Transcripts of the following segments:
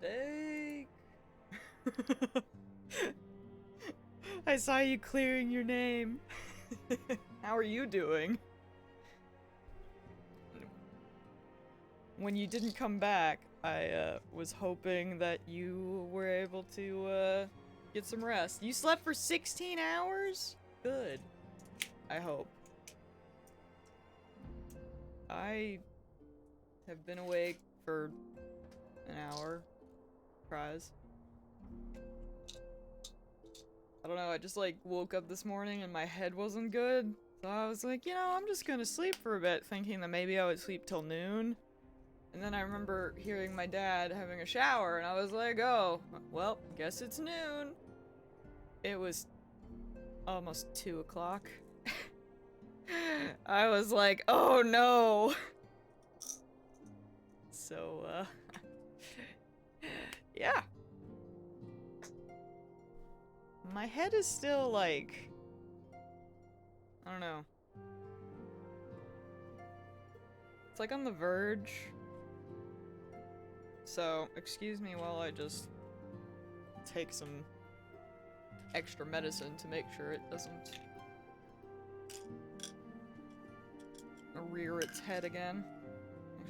Mistake. I saw you clearing your name. How are you doing? When you didn't come back, I was hoping that you were able to get some rest. You slept for 16 hours? Good. I hope. I have been awake for an hour. Surprise. I don't know, I just like woke up this morning and my head wasn't good. So I was like, you know, I'm just gonna sleep for a bit, thinking that maybe I would sleep till noon. And then I remember hearing my dad having a shower and I was like, oh, well, guess it's noon. It was almost 2 o'clock. I was like, oh no. So, yeah. My head is still like, I don't know. It's like on the verge. So, excuse me while I just take some extra medicine to make sure it doesn't rear its head again.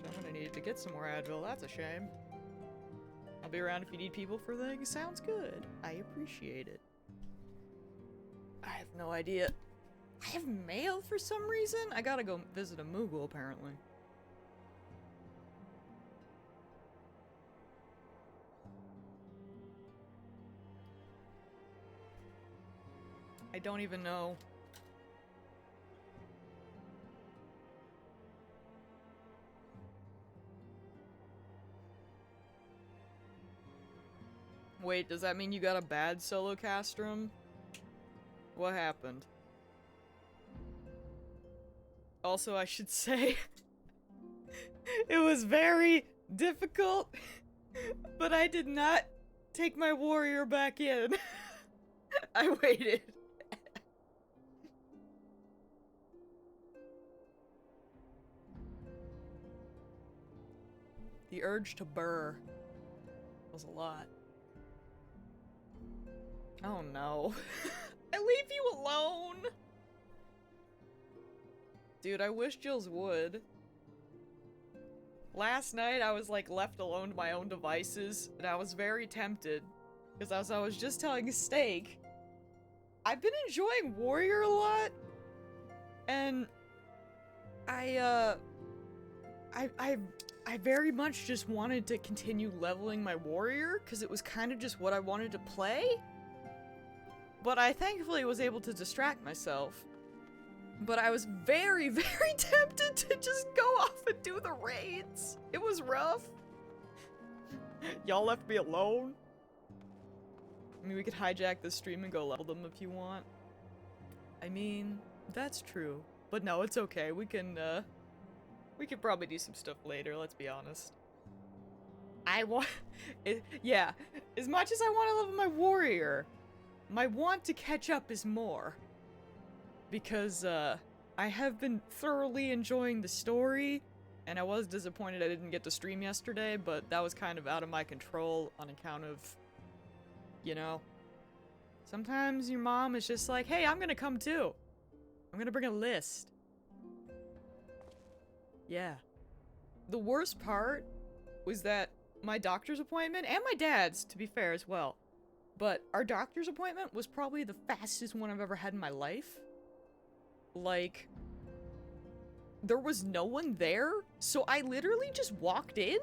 Actually, I'm gonna need to get some more Advil, that's a shame. I'll be around if you need people for things. Sounds good. I appreciate it. I have no idea. I have mail for some reason? I gotta go visit a Moogle, apparently. I don't even know. Wait, does that mean you got a bad solo castrum? What happened? Also, I should say, it was very difficult, but I did not take my warrior back in. I waited. The urge to burr was a lot. Oh no. I leave you alone! Dude, I wish Jills would. Last night, I was like left alone to my own devices, and I was very tempted. Because as I was just telling Steak, I've been enjoying Warrior a lot, and I very much just wanted to continue leveling my Warrior, because it was kind of just what I wanted to play. But I thankfully was able to distract myself. But I was very, very tempted to just go off and do the raids. It was rough. Y'all left me alone. I mean, we could hijack the stream and go level them if you want. I mean, that's true. But no, it's okay. We can probably do some stuff later, let's be honest. Yeah, as much as I want to level my warrior, my want to catch up is more. Because, I have been thoroughly enjoying the story, and I was disappointed I didn't get to stream yesterday, but that was kind of out of my control on account of, you know, sometimes your mom is just like, hey, I'm gonna come too. I'm gonna bring a list. Yeah. The worst part was that my doctor's appointment, and my dad's, to be fair as well, but our doctor's appointment was probably the fastest one I've ever had in my life. Like, there was no one there, so I literally just walked in,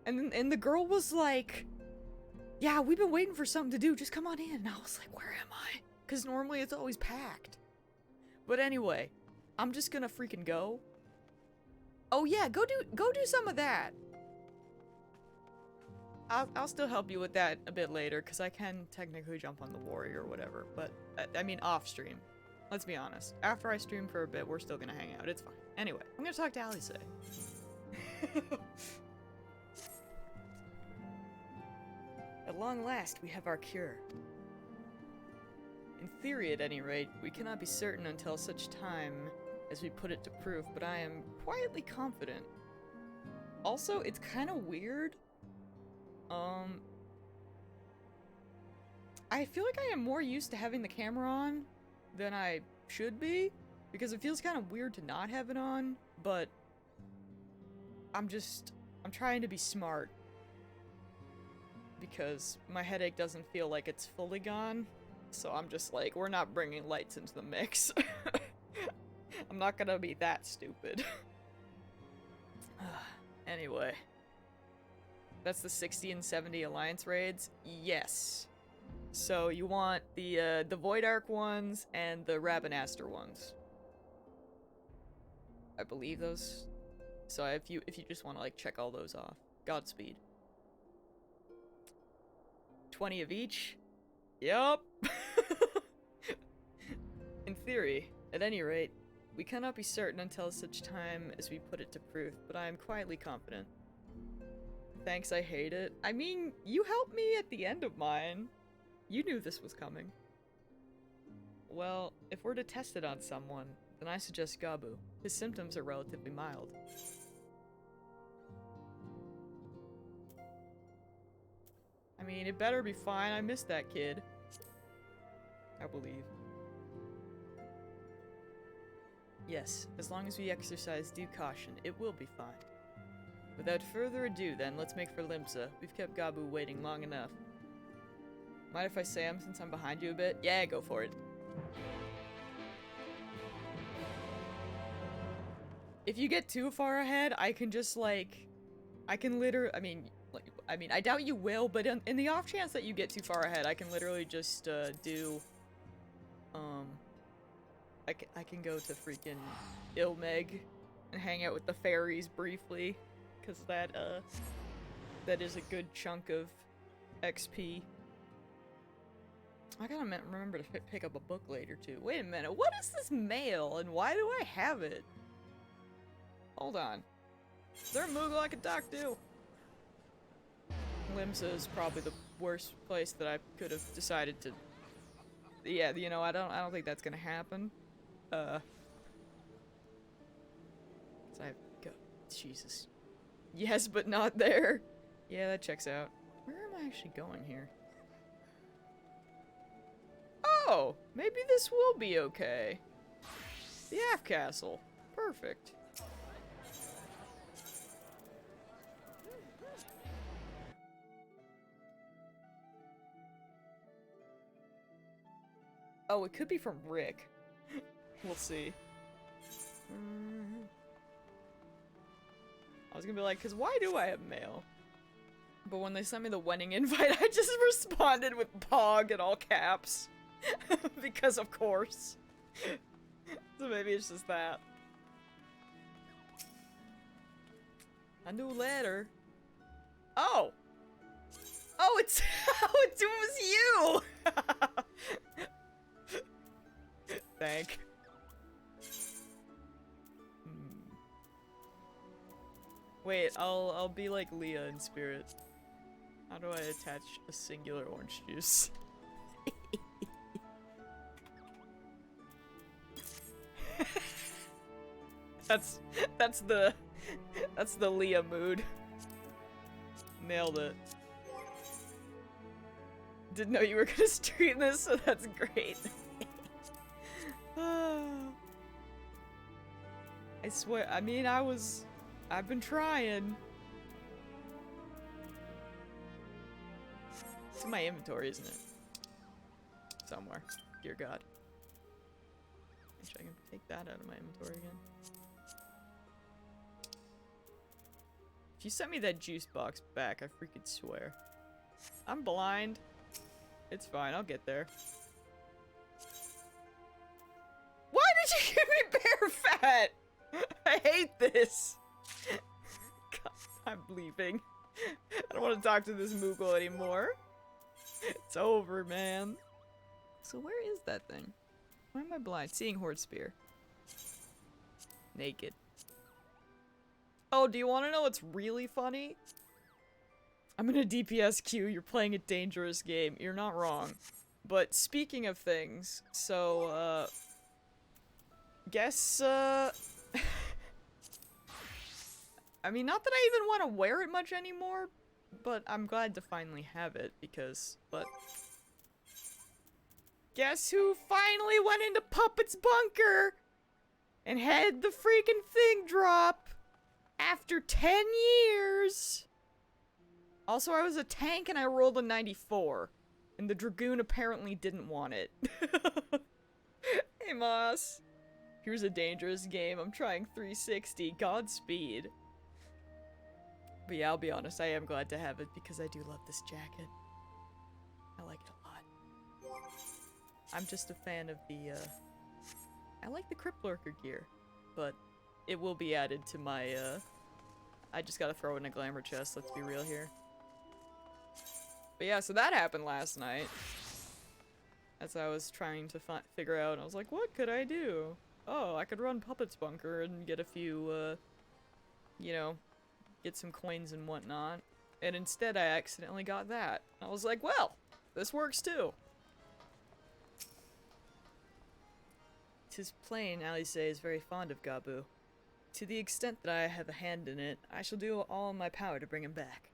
and the girl was like, yeah, we've been waiting for something to do, just come on in. And I was like, where am I? Because normally it's always packed. But anyway, I'm just gonna freaking go. Oh yeah, go do some of that. I'll still help you with that a bit later, because I can technically jump on the warrior or whatever, but, I mean off stream. Let's be honest. After I stream for a bit, we're still gonna hang out. It's fine. Anyway, I'm gonna talk to Alice. At long last, we have our cure. In theory, at any rate, we cannot be certain until such time as we put it to proof, but I am quietly confident. Also, it's kind of weird Um, I feel like I am more used to having the camera on than I should be, because it feels kind of weird to not have it on, but I'm trying to be smart, because my headache doesn't feel like it's fully gone, so I'm just like, we're not bringing lights into the mix. I'm not gonna be that stupid. Anyway. That's the 60 and 70 Alliance raids? Yes. So you want the Void Ark ones and the Rabanastre ones. I believe those. So if you just want to like check all those off. Godspeed. 20 of each? Yup. In theory, at any rate, we cannot be certain until such time as we put it to proof, but I am quietly confident. Thanks, I hate it. I mean, you helped me at the end of mine. You knew this was coming. Well, if we're to test it on someone, then I suggest Gabu. His symptoms are relatively mild. I mean, it better be fine. I missed that kid. I believe. Yes, as long as we exercise due caution, it will be fine. Without further ado, then, let's make for Limsa. We've kept Gabu waiting long enough. Mind if I say him since I'm behind you a bit? Yeah, go for it. If you get too far ahead, I can just, like... I can literally... I mean, I doubt you will, but in the off chance that you get too far ahead, I can literally just, do... I can go to freaking Ilmeg and hang out with the fairies briefly, because that is a good chunk of XP. I gotta remember to pick up a book later, too. Wait a minute, what is this mail, and why do I have it? Hold on. Is there a Moogle I could talk to? Limsa is probably the worst place that I could have decided to... Yeah, you know, I don't think that's gonna happen. So I go. Jesus. Yes, but not there. Yeah, that checks out. Where am I actually going here? Oh, maybe this will be okay. The Half Castle. Perfect. Oh, it could be from Rick. We'll see. I was gonna be like, cause why do I have mail? But when they sent me the wedding invite, I just responded with POG in all caps. Because of course. So maybe it's just that. A new letter. Oh! Oh, it was you! Thank. Wait, I'll be like Leah in spirit. How do I attach a singular orange juice? that's the Leah mood. Nailed it. Didn't know you were gonna stream this, so that's great. I swear, I mean, I've been trying. It's in my inventory, isn't it? Somewhere. Dear God. Wish I can take that out of my inventory again. If you sent me that juice box back, I freaking swear. I'm blind. It's fine, I'll get there. Why did you give me bear fat? I hate this. God, I'm leaving. I don't want to talk to this Moogle anymore. It's over, man. So where is that thing? Why am I blind? Seeing Horde Spear. Naked. Oh, do you want to know what's really funny? I'm in a DPS queue. You're playing a dangerous game. You're not wrong. But speaking of things, so, guess, I mean, not that I even want to wear it much anymore, But I'm glad to finally have it because, but guess who finally went into Puppet's bunker and had the freaking thing drop after 10 years? Also, I was a tank and I rolled a 94. And the Dragoon apparently didn't want it. Hey, Moss. Here's a dangerous game. I'm trying 360. Godspeed. But yeah, I'll be honest. I am glad to have it because I do love this jacket. I like it a lot. I'm just a fan of the, I like the Crypt Lurker gear. But it will be added to my, I just gotta throw it in a glamour chest. Let's be real here. But yeah, so that happened last night. As I was trying to figure out, and I was like, what could I do? Oh, I could run Puppet's bunker and get a few, you know, get some coins and whatnot. And instead I accidentally got that. I was like, well, this works too. 'Tis plain Alice is very fond of Gabu. To the extent that I have a hand in it, I shall do all in my power to bring him back.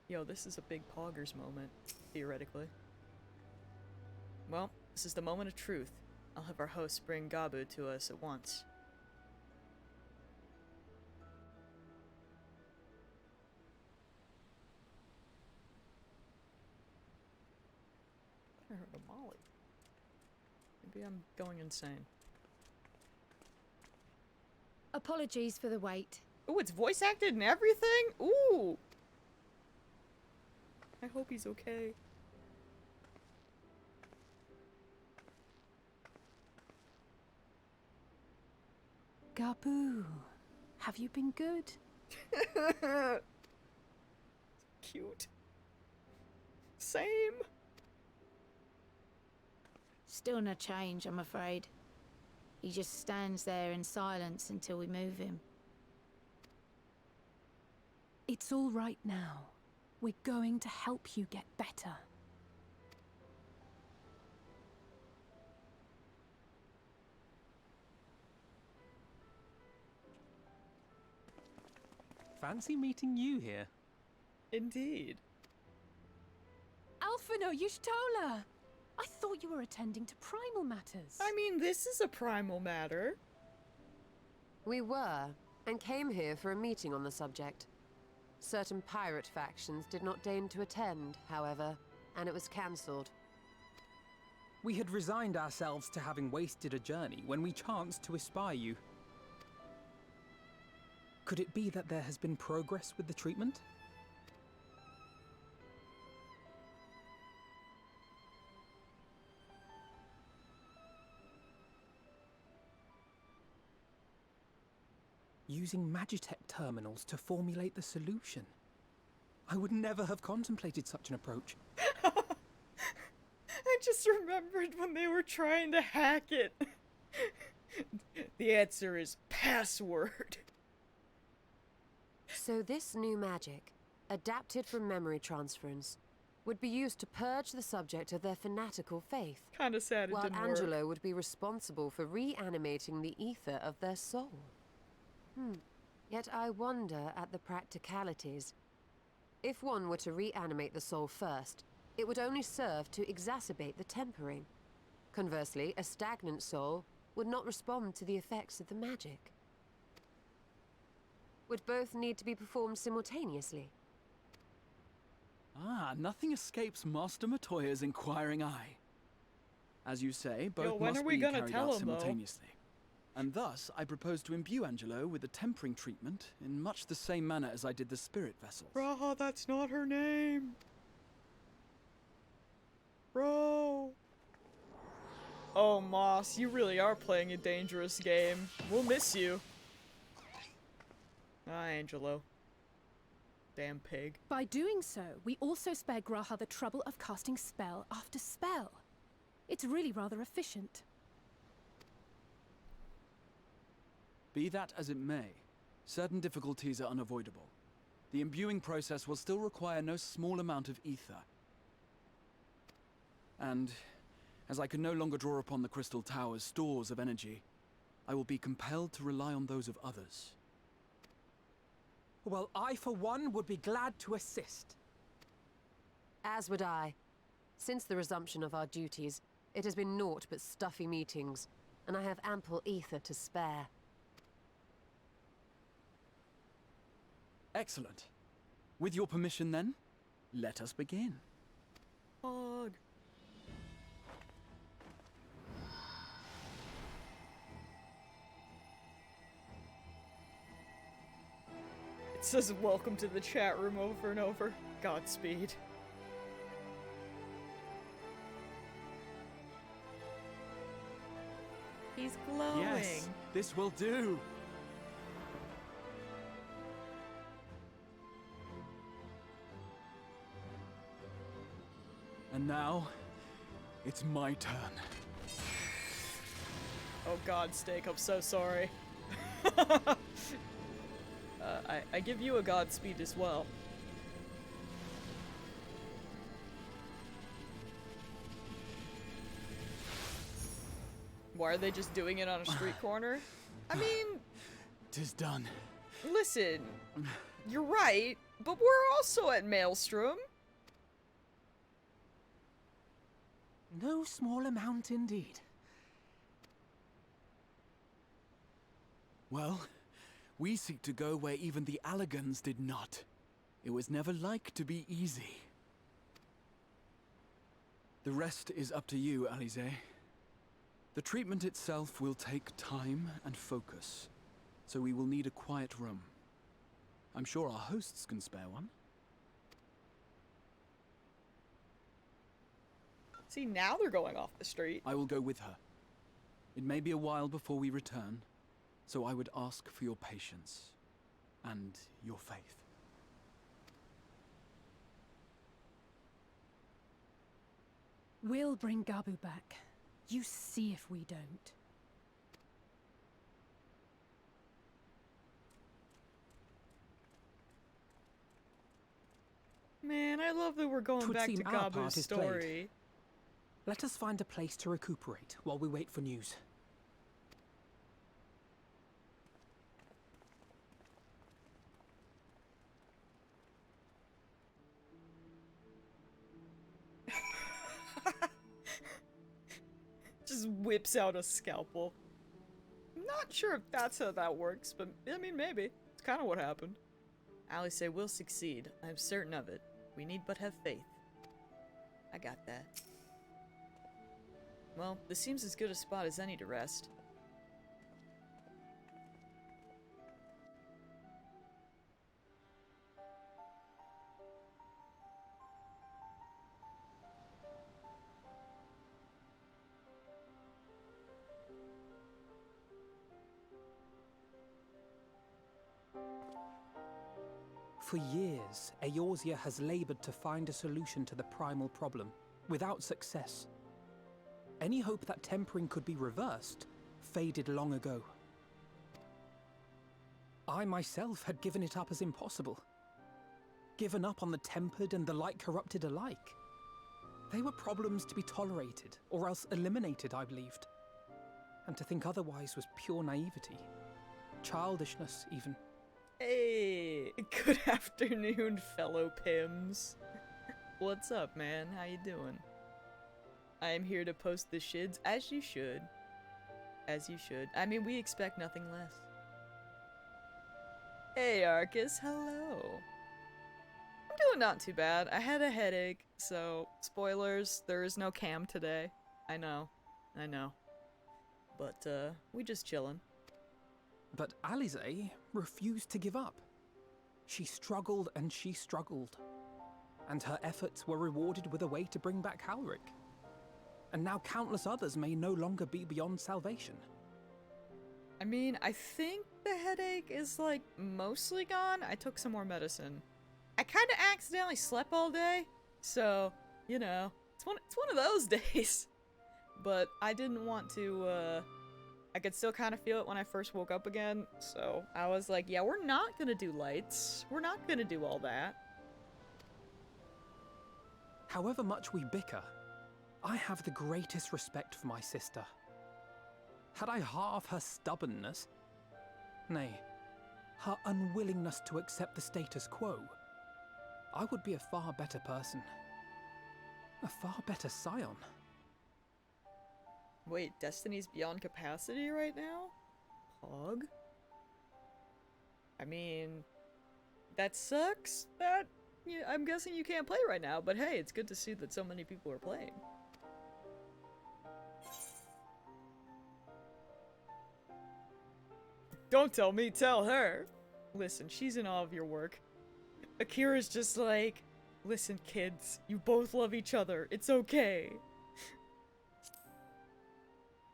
Yo, this is a big poggers moment, theoretically. Well, this is the moment of truth. I'll have our host bring Gabu to us at once. I heard a Molly. Maybe I'm going insane. Apologies for the wait. Ooh, it's voice acted and everything? Ooh! I hope he's okay. Gabu, have you been good? Cute. Same. Still no change, I'm afraid. He just stands there in silence until we move him. It's all right now. We're going to help you get better. Fancy meeting you here. Indeed. Alphino Yushtola! I thought you were attending to primal matters. I mean, this is a primal matter. We were, and came here for a meeting on the subject. Certain pirate factions did not deign to attend, however, and it was cancelled. We had resigned ourselves to having wasted a journey when we chanced to espy you. Could it be that there has been progress with the treatment? Using Magitech terminals to formulate the solution. I would never have contemplated such an approach. I just remembered when they were trying to hack it. The answer is password. So this new magic, adapted from memory transference, would be used to purge the subject of their fanatical faith. Kinda sad it while didn't Angelo work. would be responsible for reanimating the ether of their soul. Yet I wonder at the practicalities. If one were to reanimate the soul first, it would only serve to exacerbate the tempering. Conversely, a stagnant soul would not respond to the effects of the magic. Would both need to be performed simultaneously? Ah, nothing escapes Master Matoya's inquiring eye. As you say, both when must are we be gonna carried tell out him, though? simultaneously. And thus, I propose to imbue Angelo with the tempering treatment in much the same manner as I did the spirit vessels. Bro, that's not her name. Bro. Oh, Moss, you really are playing a dangerous game. We'll miss you. Ah, Angelo. Damn pig. By doing so, we also spare Graha the trouble of casting spell after spell. It's really rather efficient. Be that as it may, certain difficulties are unavoidable. The imbuing process will still require no small amount of ether. And, as I can no longer draw upon the Crystal Tower's stores of energy, I will be compelled to rely on those of others. Well, I, for one, would be glad to assist. As would I. Since the resumption of our duties, it has been naught but stuffy meetings, and I have ample ether to spare. Excellent. With your permission, then, let us begin. Fog. It says welcome to the chat room over and over. Godspeed. He's glowing. Yes, this will do. And now, it's my turn. Oh god, Steak, I'm so sorry. I give you a Godspeed as well. Why are they just doing it on a street corner? I mean, 'Tis done. listen, you're right, but we're also at Maelstrom. No small amount indeed. Well, we seek to go where even the Allegans did not. It was never like to be easy. The rest is up to you, Alize. The treatment itself will take time and focus, so we will need a quiet room. I'm sure our hosts can spare one. See, now they're going off the street. I will go with her. It may be a while before we return, so I would ask for your patience and your faith. We'll bring Gabu back. You see if we don't. Man, I love that we're going 'Twould back to seem our part Gabu's is played. story. Let us find a place to recuperate while we wait for news. Just whips out a scalpel. I'm not sure if that's how that works, but I mean, maybe. It's kind of what happened. Alice say we'll succeed. I'm certain of it. We need but have faith. I got that. Well, this seems as good a spot as any to rest. For years, Eorzea has labored to find a solution to the primal problem, without success. Any hope that tempering could be reversed faded long ago. I myself had given it up as impossible. Given up on the tempered and the light corrupted alike. They were problems to be tolerated, or else eliminated, I believed. And to think otherwise was pure naivety. Childishness, even. Hey, good afternoon, fellow Pims. What's up, man? How you doing? I am here to post the shids, as you should. As you should. I mean, we expect nothing less. Hey, Arcus, hello. I'm doing not too bad. I had a headache, so spoilers, there is no cam today. I know. But, we just chillin'. But Alize refused to give up. She struggled and she struggled. And her efforts were rewarded with a way to bring back Halric. And now countless others may no longer be beyond salvation. I mean, I think the headache is, like, mostly gone. I took some more medicine. I kind of accidentally slept all day, so, you know, it's one of those days. But I didn't want to, I could still kind of feel it when I first woke up again, so I was like, yeah, we're not gonna do lights. We're not gonna do all that. However much we bicker, I have the greatest respect for my sister. Had I half her stubbornness, nay, her unwillingness to accept the status quo, I would be a far better person. A far better scion. Wait, Destiny's beyond capacity right now? Pog? I mean, that sucks. That, yeah, I'm guessing you can't play right now, but hey, it's good to see that so many people are playing. Don't tell me, tell her. Listen, she's in awe of your work. Akira's just like, listen, kids, you both love each other. It's okay.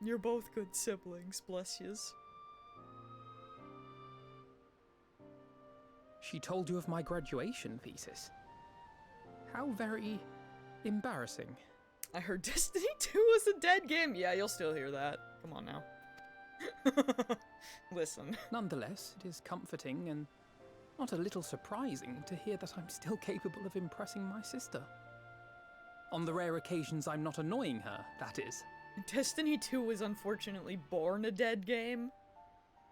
You're both good siblings, bless yous. She told you of my graduation thesis. How very embarrassing. I heard Destiny 2 was a dead game. Yeah, you'll still hear that. Come on now. Listen. Nonetheless, it is comforting and not a little surprising to hear that I'm still capable of impressing my sister. On the rare occasions I'm not annoying her, that is. Destiny 2 was unfortunately born a dead game.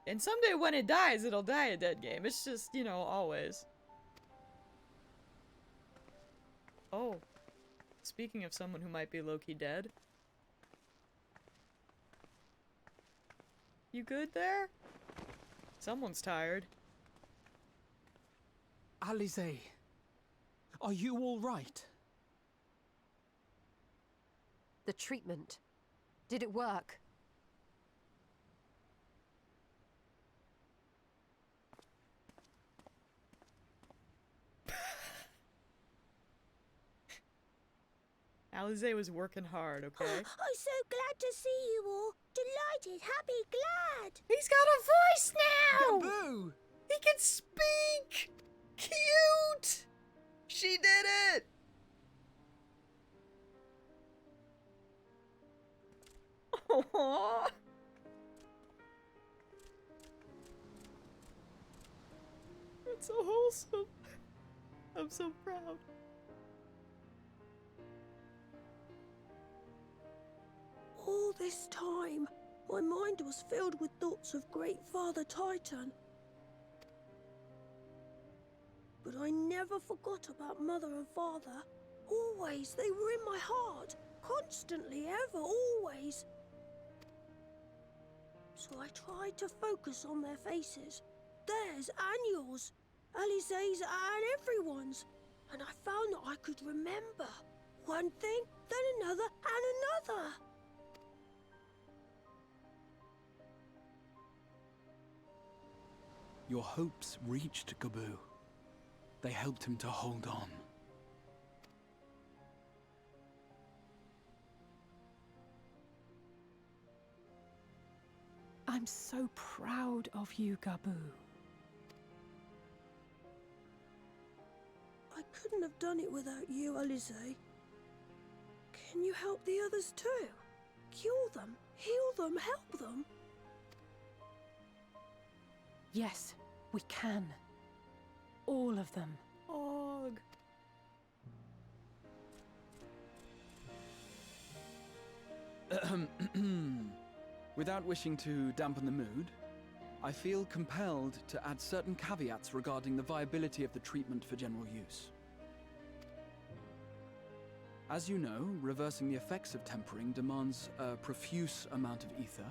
And someday when it dies, it'll die a dead game. It's just, you know, always. Oh. Speaking of someone who might be low-key dead. You good there? Someone's tired. Alize, are you all right? The treatment. Did it work? Alize was working hard, okay? I'm so glad to see you all. Delighted, happy, glad. He's got a voice now! Boo! He can speak! Cute! She did it! Aww. That's so wholesome. I'm so proud. All this time, my mind was filled with thoughts of Great Father Titan. But I never forgot about Mother and Father. Always, they were in my heart. Constantly, ever, always. So I tried to focus on their faces. Theirs and yours. Alize's and everyone's. And I found that I could remember. One thing, then another, and another. Your hopes reached Gabu. They helped him to hold on. I'm so proud of you, Gabu. I couldn't have done it without you, Alize. Can you help the others too? Cure them, heal them, help them? Yes, we can. All of them. Og. Without wishing to dampen the mood, I feel compelled to add certain caveats regarding the viability of the treatment for general use. As you know, reversing the effects of tempering demands a profuse amount of ether.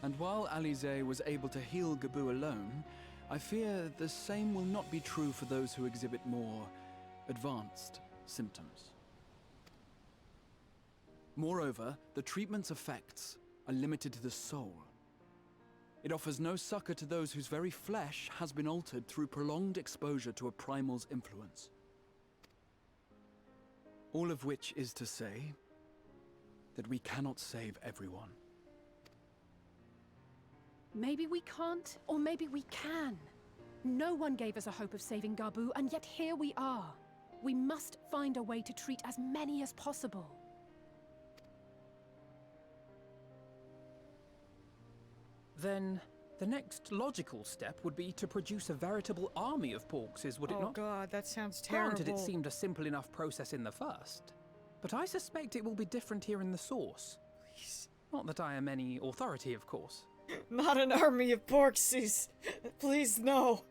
And while Alize was able to heal Gabu alone, I fear the same will not be true for those who exhibit more advanced symptoms. Moreover, the treatment's effects are limited to the soul. It offers no succor to those whose very flesh has been altered through prolonged exposure to a primal's influence. All of which is to say that we cannot save everyone. Maybe we can't, or maybe we can. No one gave us a hope of saving Gabu, and yet here we are. We must find a way to treat as many as possible. Then the next logical step would be to produce a veritable army of Porkses, would it Oh not? god, that sounds terrible. Granted, it seemed a simple enough process in the first, but I suspect it will be different here in the source. Please. Not that I am any authority, of course. Not an army of porksies. Please, no.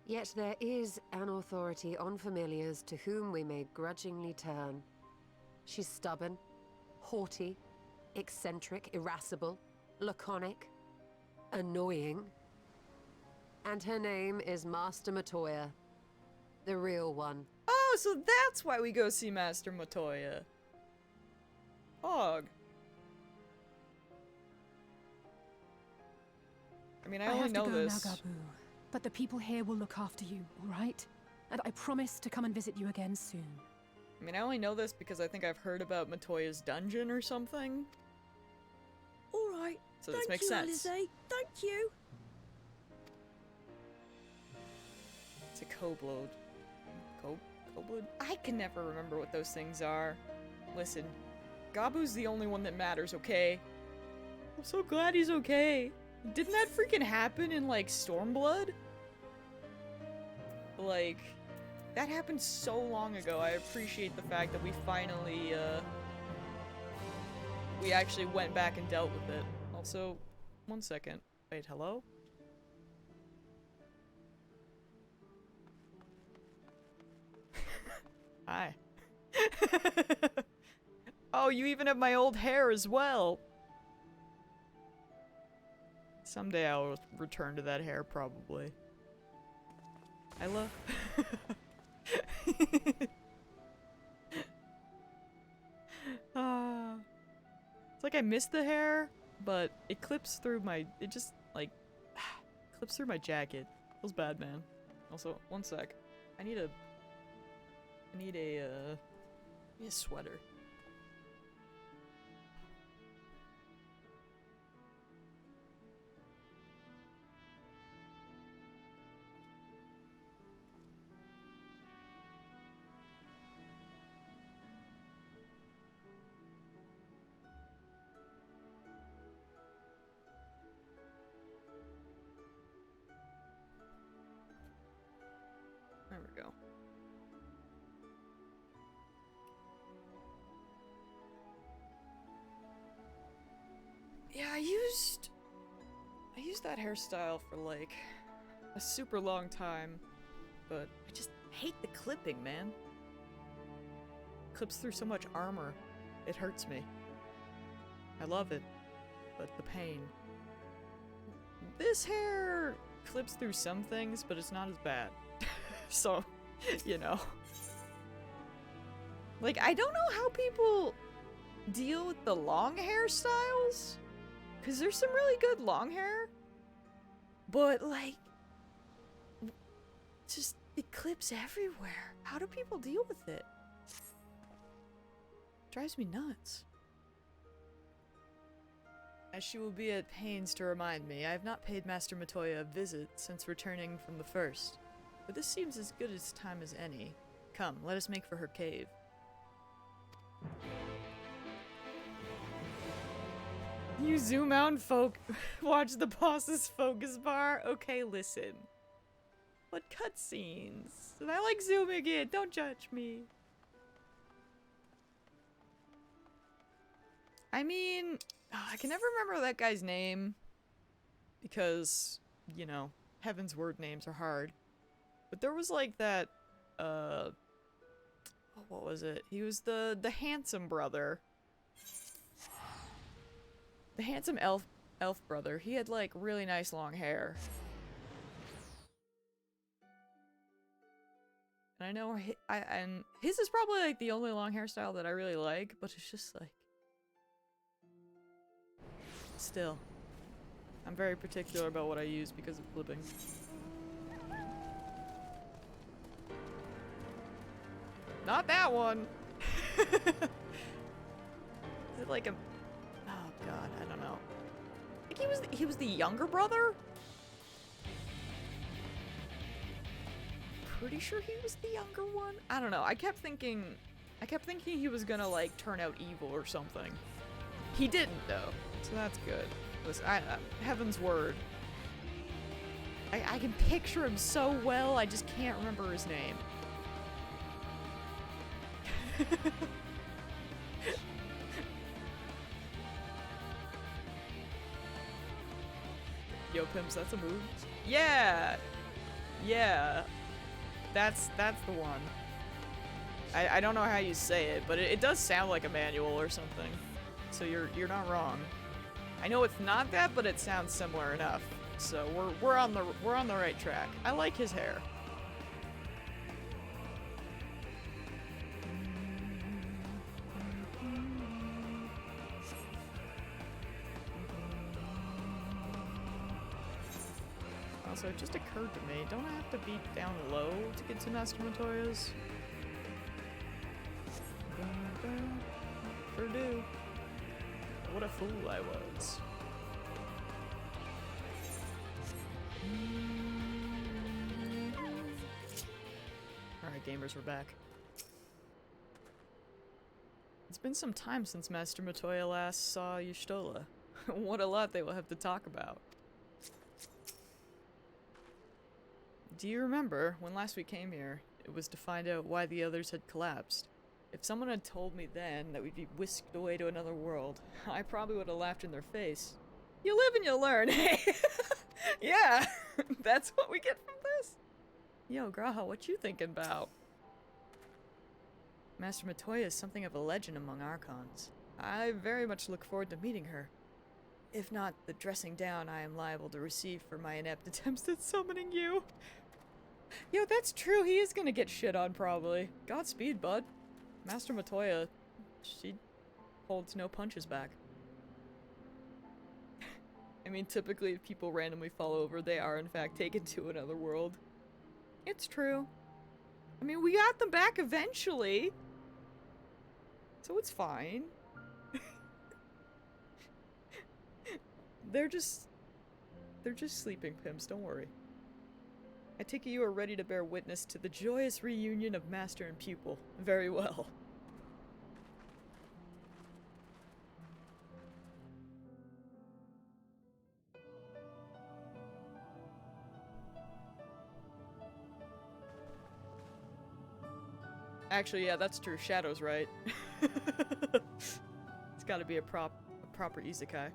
Yet there is an authority on familiars to whom we may grudgingly turn. She's stubborn, haughty, eccentric, irascible, laconic, annoying. And her name is Master Matoya, the real one. Oh, so that's why we go see Master Matoya. Og. I mean, I only have know to go this. now, Gabu, but the people here will look after you, all right? And I promise to come and visit you again soon. I mean, I only know this because I think I've heard about Matoya's dungeon or something. All right. So this Thank makes you, sense. Alize. Thank you. It's a kobold. Kobold? I can never remember what those things are. Listen, Gabu's the only one that matters, okay? I'm so glad he's okay. Didn't that freaking happen in, like, Stormblood? Like, that happened so long ago. I appreciate the fact that we finally, we actually went back and dealt with it. Also, one second. Wait, hello? Hi. Oh, you even have my old hair as well. Someday I'll return to that hair, probably. I love... It's like I miss the hair, but it clips through my... It just, like... clips through my jacket. Feels bad, man. Also, one sec. I need a sweater. There we go. Yeah, I used that hairstyle for like a super long time, but I just hate the clipping, man. Clips through so much armor. It hurts me. I love it, but the pain. This hair clips through some things, but it's not as bad. So, you know. Like, I don't know how people deal with the long hairstyles. Because there's some really good long hair. But, like, just, it clips everywhere. How do people deal with it? Drives me nuts. As she will be at pains to remind me, I have not paid Master Matoya a visit since returning from the first. But this seems as good a time as any. Come, let us make for her cave. You zoom out and watch the boss's focus bar? Okay, listen. What cutscenes? And I like zooming in, don't judge me. I mean, I can never remember that guy's name. Because, you know, Heaven's Word names are hard. But there was like that, what was it? He was the handsome brother. The handsome elf brother. He had like really nice long hair. And I know and his is probably like the only long hairstyle that I really like, but it's just like... Still. I'm very particular about what I use because of clipping. Not that one! Is it like a... Oh god, I don't know. I think he was the younger brother? Pretty sure he was the younger one? I don't know, I kept thinking he was gonna like turn out evil or something. He didn't though, so that's good. Listen, Heaven's Word. I can picture him so well, I just can't remember his name. Yo, Pimps, that's a move. Yeah! Yeah. That's the one. I don't know how you say it, but it does sound like a manual or something. So you're not wrong. I know it's not that, but it sounds similar enough. So we're on the right track. I like his hair. Also, it just occurred to me, don't I have to be down low to get to Master Montoya's? Sure do. What a fool I was. Alright, gamers, we're back. It's been some time since Master Montoya last saw Y'shtola. What a lot they will have to talk about. Do you remember, when last we came here, it was to find out why the others had collapsed? If someone had told me then that we'd be whisked away to another world, I probably would have laughed in their face. You live and you learn, hey? Yeah, that's what we get from this? Yo, Graha, what you thinking about? Master Montoya is something of a legend among Archons. I very much look forward to meeting her. If not the dressing down I am liable to receive for my inept attempts at summoning you. Yo, that's true, he is gonna get shit on probably. Godspeed, bud. Master Montoya, she holds no punches back. I mean, typically if people randomly fall over, they are in fact taken to another world. It's true. I mean, we got them back eventually. So it's fine. They're just sleeping, Pimps, don't worry. I take it you are ready to bear witness to the joyous reunion of master and pupil. Very well. Actually, yeah, that's true. Shadow's right. It's gotta be a proper isekai.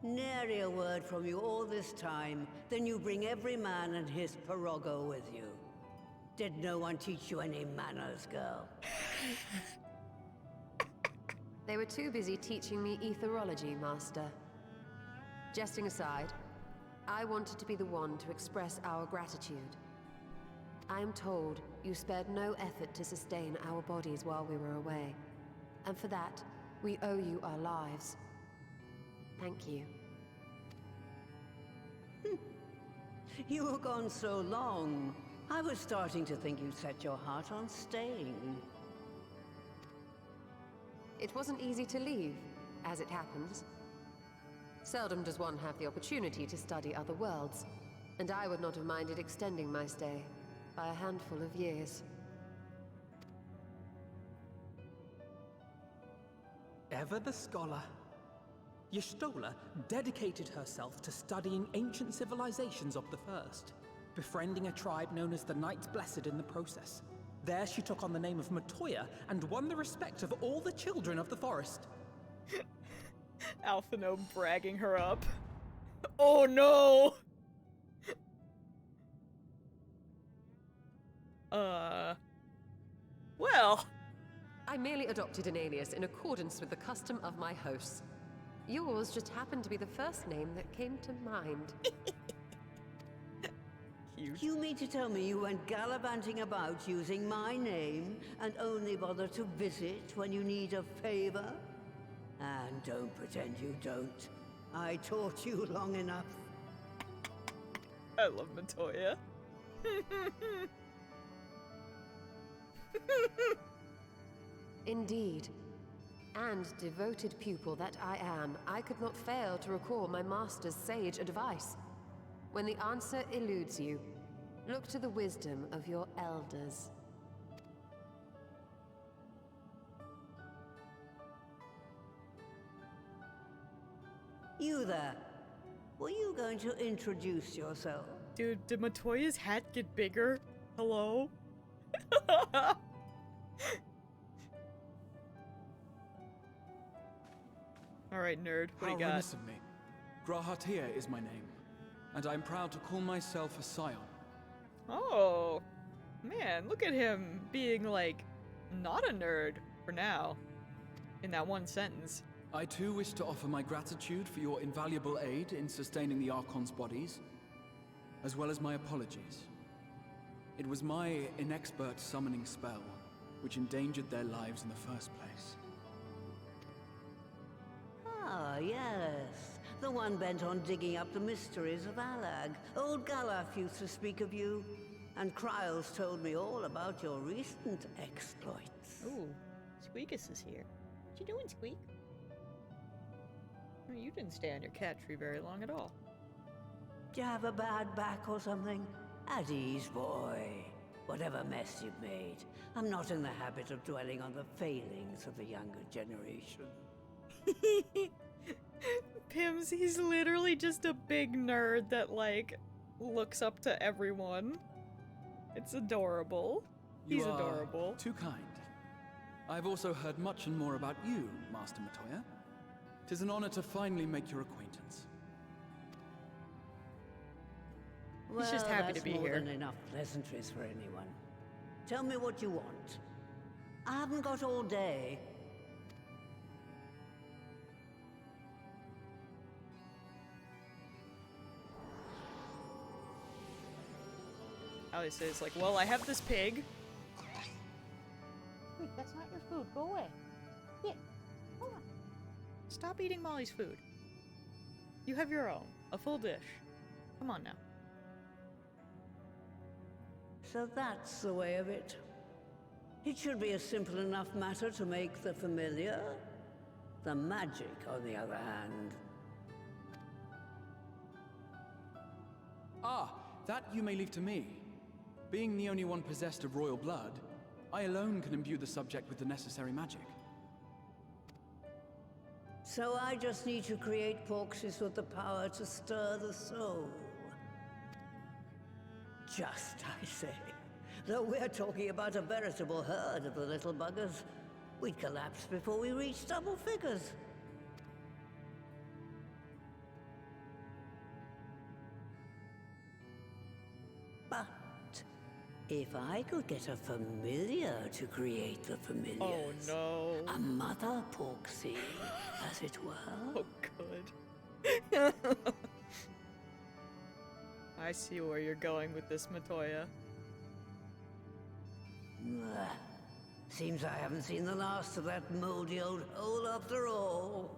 Nary a word from you all this time, then you bring every man and his pirogo with you. Did no one teach you any manners, girl? They were too busy teaching me etherology, Master. Jesting aside, I wanted to be the one to express our gratitude. I am told you spared no effort to sustain our bodies while we were away. And for that, we owe you our lives. Thank you. You were gone so long. I was starting to think you'd set your heart on staying. It wasn't easy to leave, as it happens. Seldom does one have the opportunity to study other worlds, and I would not have minded extending my stay by a handful of years. Ever the scholar. Y'shtola dedicated herself to studying ancient civilizations of the First, befriending a tribe known as the Knights Blessed in the process. There she took on the name of Montoya and won the respect of all the children of the forest. Alphino bragging her up. Oh no! Well. I merely adopted an alias in accordance with the custom of my hosts. Yours just happened to be the first name that came to mind. Cute. You mean to tell me you went gallivanting about using my name and only bother to visit when you need a favor? And don't pretend you don't. I taught you long enough. I love Montoya. Indeed. And devoted pupil that I am, I could not fail to recall my master's sage advice. When the answer eludes you, look to the wisdom of your elders. You there. Were you going to introduce yourself? Dude, did Montoya's hat get bigger? Hello? Alright, nerd, what do How you got? remiss of me. Grahatia is my name. and I'm proud to call myself a scion. Oh, man, look at him being, like, not a nerd for now, in that one sentence. I too wish to offer my gratitude for your invaluable aid in sustaining the Archon's bodies, as well as my apologies. It was my inexpert summoning spell which endangered their lives in the first place. Ah, yes. The one bent on digging up the mysteries of Alag. Old Galaf used to speak of you, and Kryles told me all about your recent exploits. Ooh, Squeakus is here. What you doing, Squeak? Well, you didn't stay on your cat tree very long at all. Do you have a bad back or something? At ease, boy. Whatever mess you've made, I'm not in the habit of dwelling on the failings of the younger generation. Pims, he's literally just a big nerd that, like, looks up to everyone. It's adorable. He's You are adorable. too kind. I've also heard much and more about you, Master Matoya. 'Tis an honor to finally make your acquaintance. He's just happy to that's be more here. than enough pleasantries for anyone. Tell me what you want. I haven't got all day. Alice is like, well, I have this pig. Wait, that's not your food. Go away. Yeah. Come on. Stop eating Molly's food. You have your own. A full dish. Come on now. So that's the way of it. It should be a simple enough matter to make the familiar. The magic, on the other hand. Ah, that you may leave to me. Being the only one possessed of royal blood, I alone can imbue the subject with the necessary magic. So I just need to create porxies with the power to stir the soul. Just, I say. Though we're talking about a veritable herd of the little buggers, we'd collapse before we reached double figures. But if I could get a familiar to create the familiars. Oh no. A mother porxie, as it were. Oh, good. I see where you're going with this, Matoya. Ugh. Seems I haven't seen the last of that moldy old hole after all.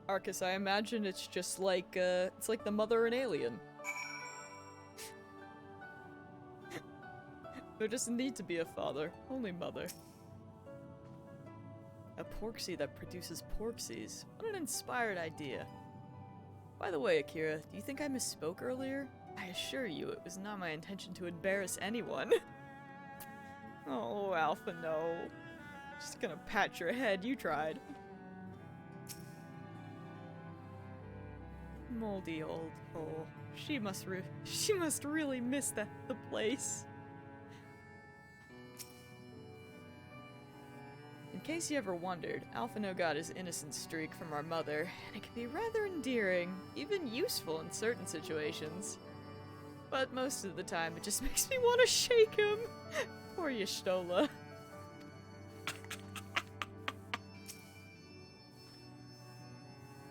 Arcus, I imagine it's just like, it's like the mother in Alien. There doesn't need to be a father, only mother. A porxie that produces porxies. What an inspired idea. By the way, Akira, do you think I misspoke earlier? I assure you, it was not my intention to embarrass anyone. Oh, Alpha, no. Just gonna pat your head, you tried. Moldy old hole. She must really miss the place. In case you ever wondered, Alphino got his innocent streak from our mother, and it can be rather endearing, even useful in certain situations. But most of the time, it just makes me want to shake him. Poor Y'shtola.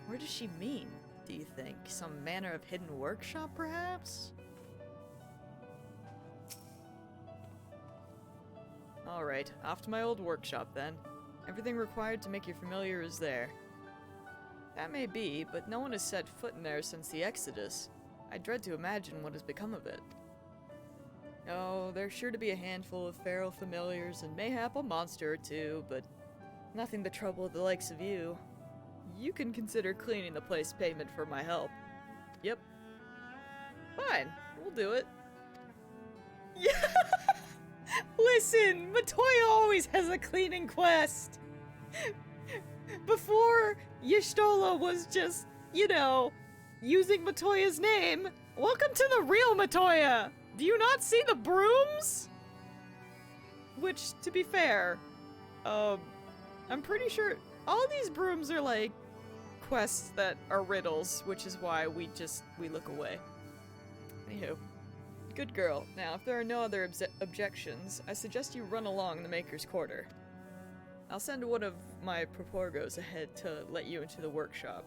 Where does she mean, do you think? Some manner of hidden workshop, perhaps? Alright, off to my old workshop then. Everything required to make you familiar is there. That may be, but no one has set foot in there since the Exodus. I dread to imagine what has become of it. Oh, there's sure to be a handful of feral familiars and mayhap a monster or two, but nothing to trouble the likes of you. You can consider cleaning the place payment for my help. Yep. Fine, we'll do it. Yeah! Listen, Matoya always has a cleaning quest! Before Y'shtola was just, you know, using Matoya's name, welcome to the real Matoya! Do you not see the brooms? Which, to be fair, I'm pretty sure... All these brooms are like quests that are riddles, which is why we look away. Anywho. Good girl. Now, if there are no other objections, I suggest you run along the Maker's Quarter. I'll send one of my proporgos ahead to let you into the workshop.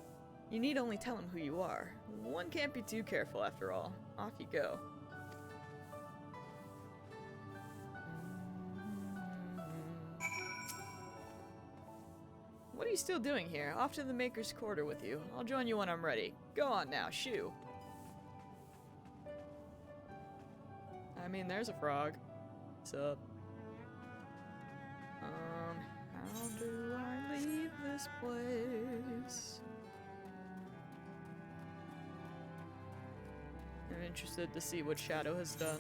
You need only tell him who you are. One can't be too careful after all. Off you go. What are you still doing here? Off to the Maker's Quarter with you. I'll join you when I'm ready. Go on now, shoo. I mean, there's a frog. What's up? How do I leave this place? I'm interested to see what Shadow has done.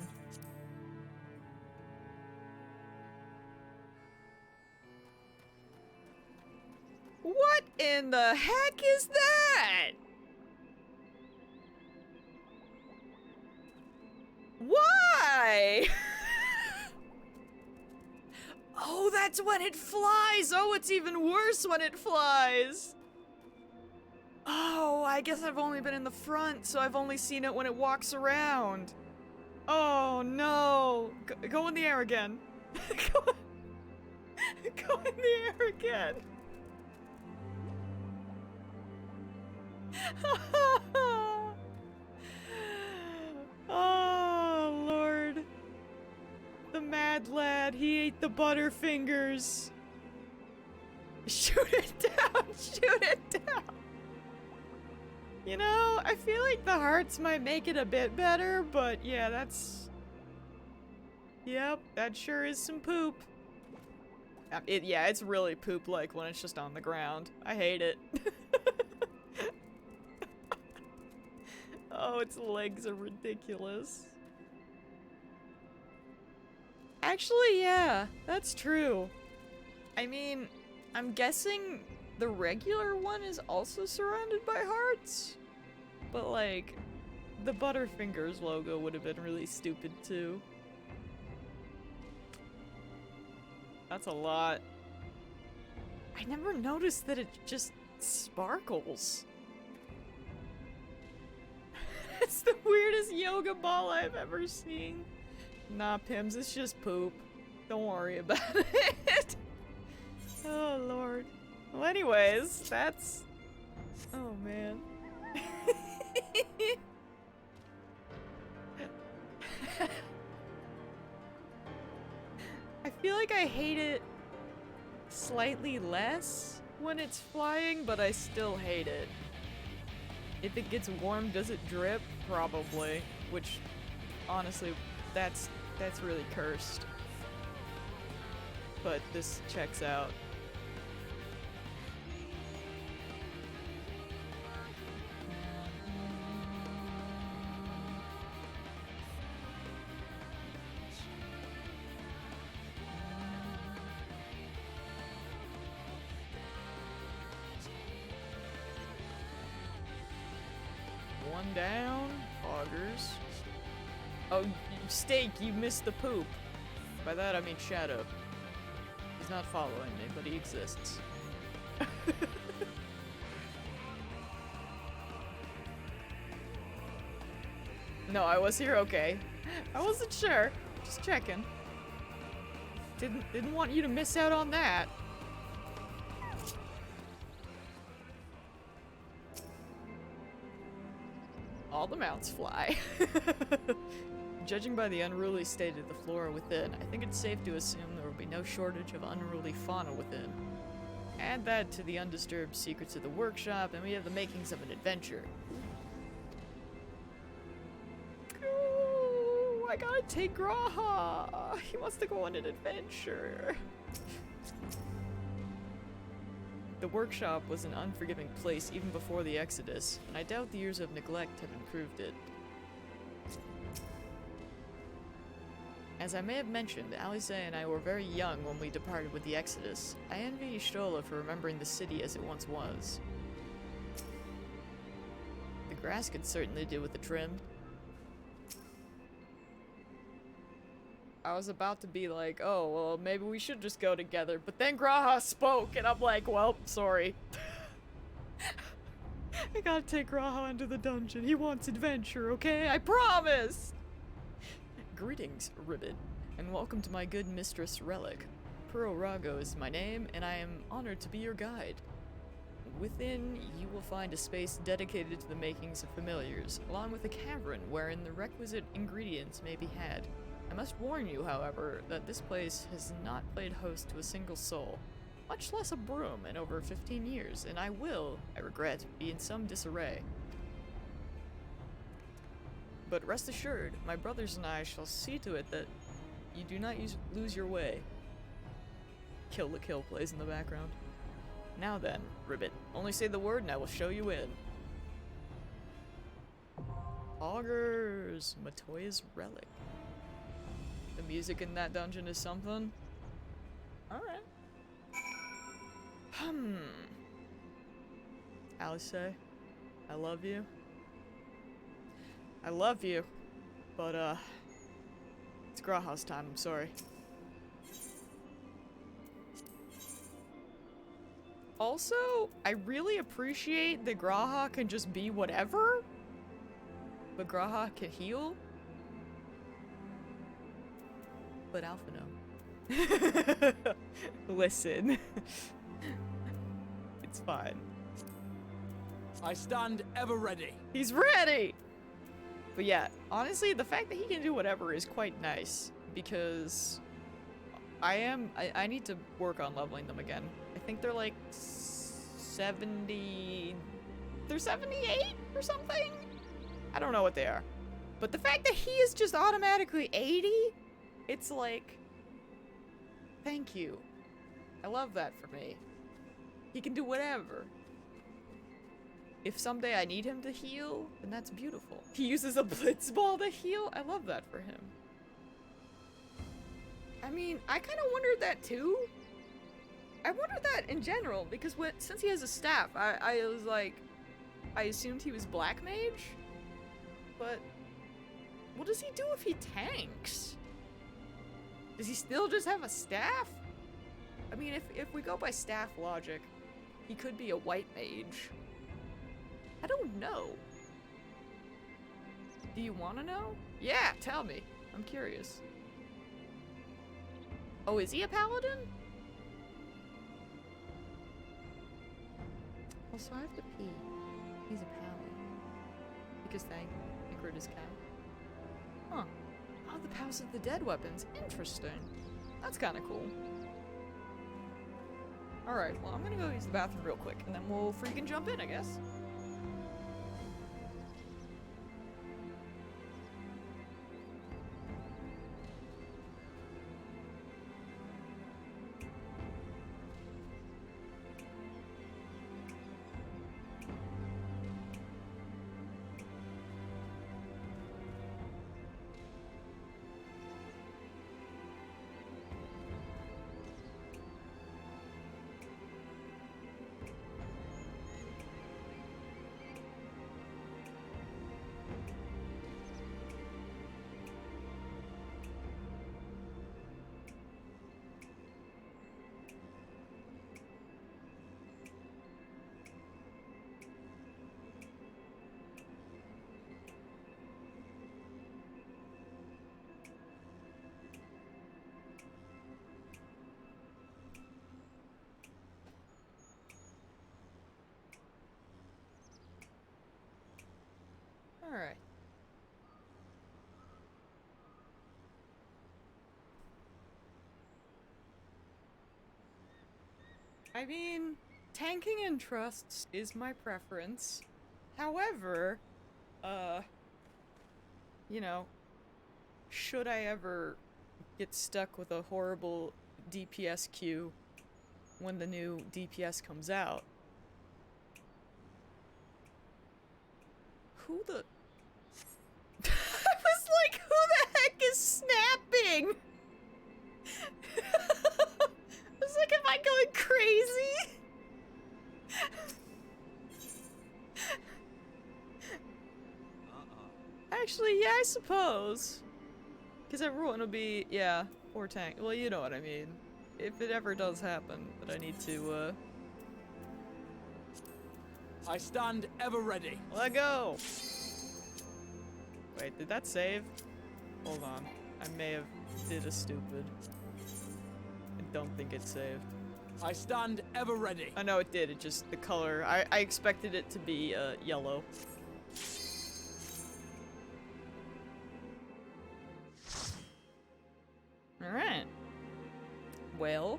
What in the heck is that? Why? Oh, that's when it flies! Oh, it's even worse when it flies! Oh, I guess I've only been in the front, so I've only seen it when it walks around. Oh, no. Go in the air again. Go in the air again. Oh, Lord. The mad lad, he ate the butterfingers. Shoot it down, shoot it down. You know, I feel like the hearts might make it a bit better, but yeah, that's... Yep, that sure is some poop. Yeah, it's really poop-like when it's just on the ground. I hate it. Oh, its legs are ridiculous. Actually, yeah, that's true. I mean, I'm guessing the regular one is also surrounded by hearts? But like, the Butterfingers logo would have been really stupid too. That's a lot. I never noticed that it just sparkles. It's the weirdest yoga ball I've ever seen. Nah, Pims, it's just poop. Don't worry about it. Oh, Lord. Well, anyways, that's... Oh, man. I feel like I hate it slightly less when it's flying, but I still hate it. If it gets warm, does it drip? Probably. Which, honestly, that's really cursed. But this checks out. One down. Augers. Oh, Steak, you missed the poop. By that I mean Shadow. He's not following me, but he exists. No, I was here, okay. I wasn't sure. Just checking. Didn't want you to miss out on that. All the mounts fly. Judging by the unruly state of the flora within, I think it's safe to assume there will be no shortage of unruly fauna within. Add that to the undisturbed secrets of the workshop, and we have the makings of an adventure. Ooh, I gotta take Graha! He wants to go on an adventure. The workshop was an unforgiving place even before the Exodus, and I doubt the years of neglect have improved it. As I may have mentioned, Alice and I were very young when we departed with the Exodus. I envy Y'shtola for remembering the city as it once was. The grass could certainly do with a trim. I was about to be like, oh, well, maybe we should just go together. But then Graha spoke, and I'm like, well, sorry. I gotta take Graha into the dungeon. He wants adventure, okay? I promise! Greetings, Ribbit, and welcome to my good mistress, Relic. Puro Rago is my name, and I am honored to be your guide. Within, you will find a space dedicated to the makings of familiars, along with a cavern wherein the requisite ingredients may be had. I must warn you, however, that this place has not played host to a single soul, much less a broom, in over 15 years, and I regret, be in some disarray. But rest assured, my brothers and I shall see to it that you do not lose your way. Kill the Kill plays in the background. Now then, Ribbit, only say the word and I will show you in. Augurs, Matoya's Relic. The music in that dungeon is something. Alright. Alice, I love you. I love you. But, it's Graha's time, I'm sorry. Also, I really appreciate that Graha can just be whatever. But Graha can heal. But Alpha no. Listen. It's fine. I stand ever ready. He's ready! But yeah, honestly, the fact that he can do whatever is quite nice. Because I need to work on leveling them again. I think they're like 70... They're 78 or something? I don't know what they are. But the fact that he is just automatically 80, it's like... Thank you. I love that for me. He can do whatever. If someday I need him to heal, then that's beautiful. He uses a blitz ball to heal? I love that for him. I mean, I kind of wondered that too. I wondered that in general, because since he has a staff, I was like, I assumed he was Black Mage? But what does he do if he tanks? Does he still just have a staff? I mean, if we go by staff logic, he could be a White Mage. I don't know. Do you want to know? Yeah, tell me. I'm curious. Oh, is he a paladin? Also, I have to pee. He's a paladin. Because Thancred is cow. Huh. Oh, the powers of the dead weapons. Interesting. That's kind of cool. Alright, well, I'm gonna go use the bathroom real quick, and then we'll freaking jump in, I guess. Alright. I mean, tanking and trusts is my preference. However, you know, should I ever get stuck with a horrible DPS queue when the new DPS comes out, who the... I was like, who the heck is snapping? I was like, am I going crazy? Actually, yeah, I suppose. Because everyone will be, yeah, or tank. Well, you know what I mean. If it ever does happen, that I need to, I stand ever ready. let go! Wait, did that save? Hold on. I may have did a stupid. I don't think it saved. I stand ever ready. I know it did, it just, the color, I expected it to be, yellow. Alright. Well.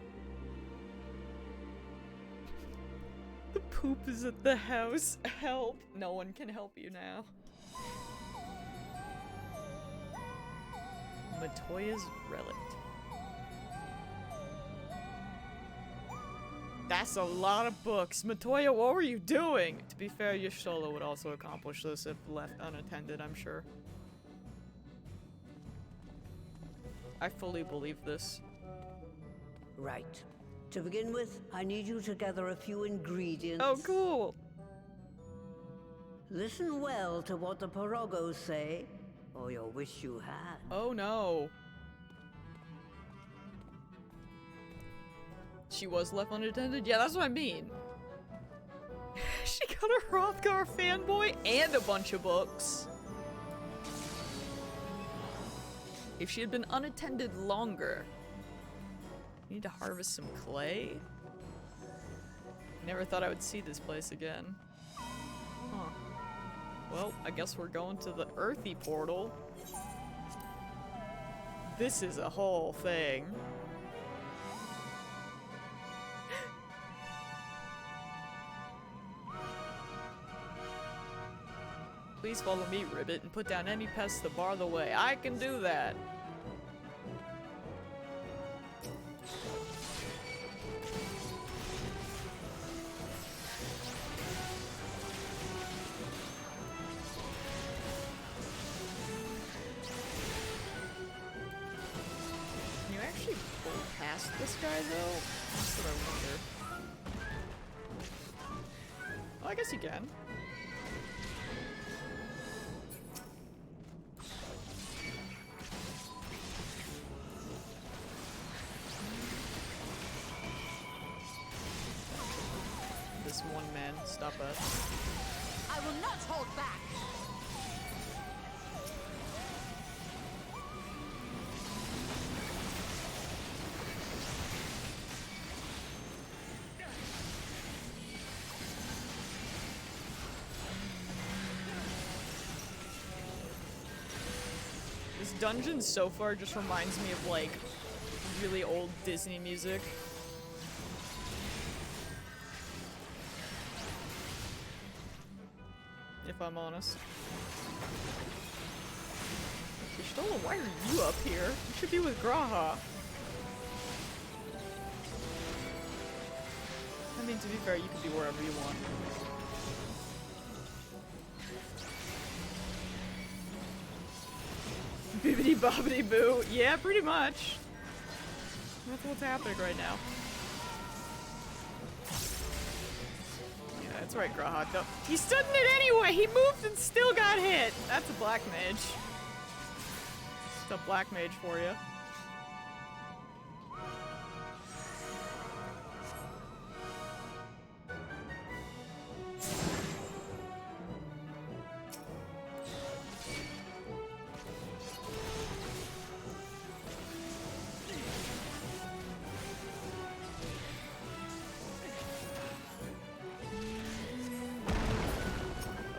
The poop is at the house. Help! No one can help you now. Matoya's relic. That's a lot of books. Matoya, what were you doing? To be fair, your solo would also accomplish this if left unattended, I'm sure. I fully believe this. Right. To begin with, I need you to gather a few ingredients. Oh, cool! Listen well to what the Porogos say, or you'll wish you had. Oh no. She was left unattended? Yeah, that's what I mean. She got a Hrothgar fanboy and a bunch of books. If she had been unattended longer. Need to harvest some clay? Never thought I would see this place again. Huh. Well, I guess we're going to the earthy portal. This is a whole thing. Please follow me, Ribbit, and put down any pests that bar the way. I can do that. Can you actually pull past this guy, though? That's what I wonder. Well, I guess you can. This one man, stop us. I will not hold back! This dungeon so far just reminds me of, like, really old Disney music. If I'm honest. Y'shtola, why are you up here? You should be with Graha. I mean, to be fair, you could be wherever you want. Bibbidi bobbidi boo. Yeah, pretty much. That's what's happening right now. Yeah, that's right, Graha. No, he stood in it anyway! He moved and still got hit! That's a black mage. It's a black mage for you.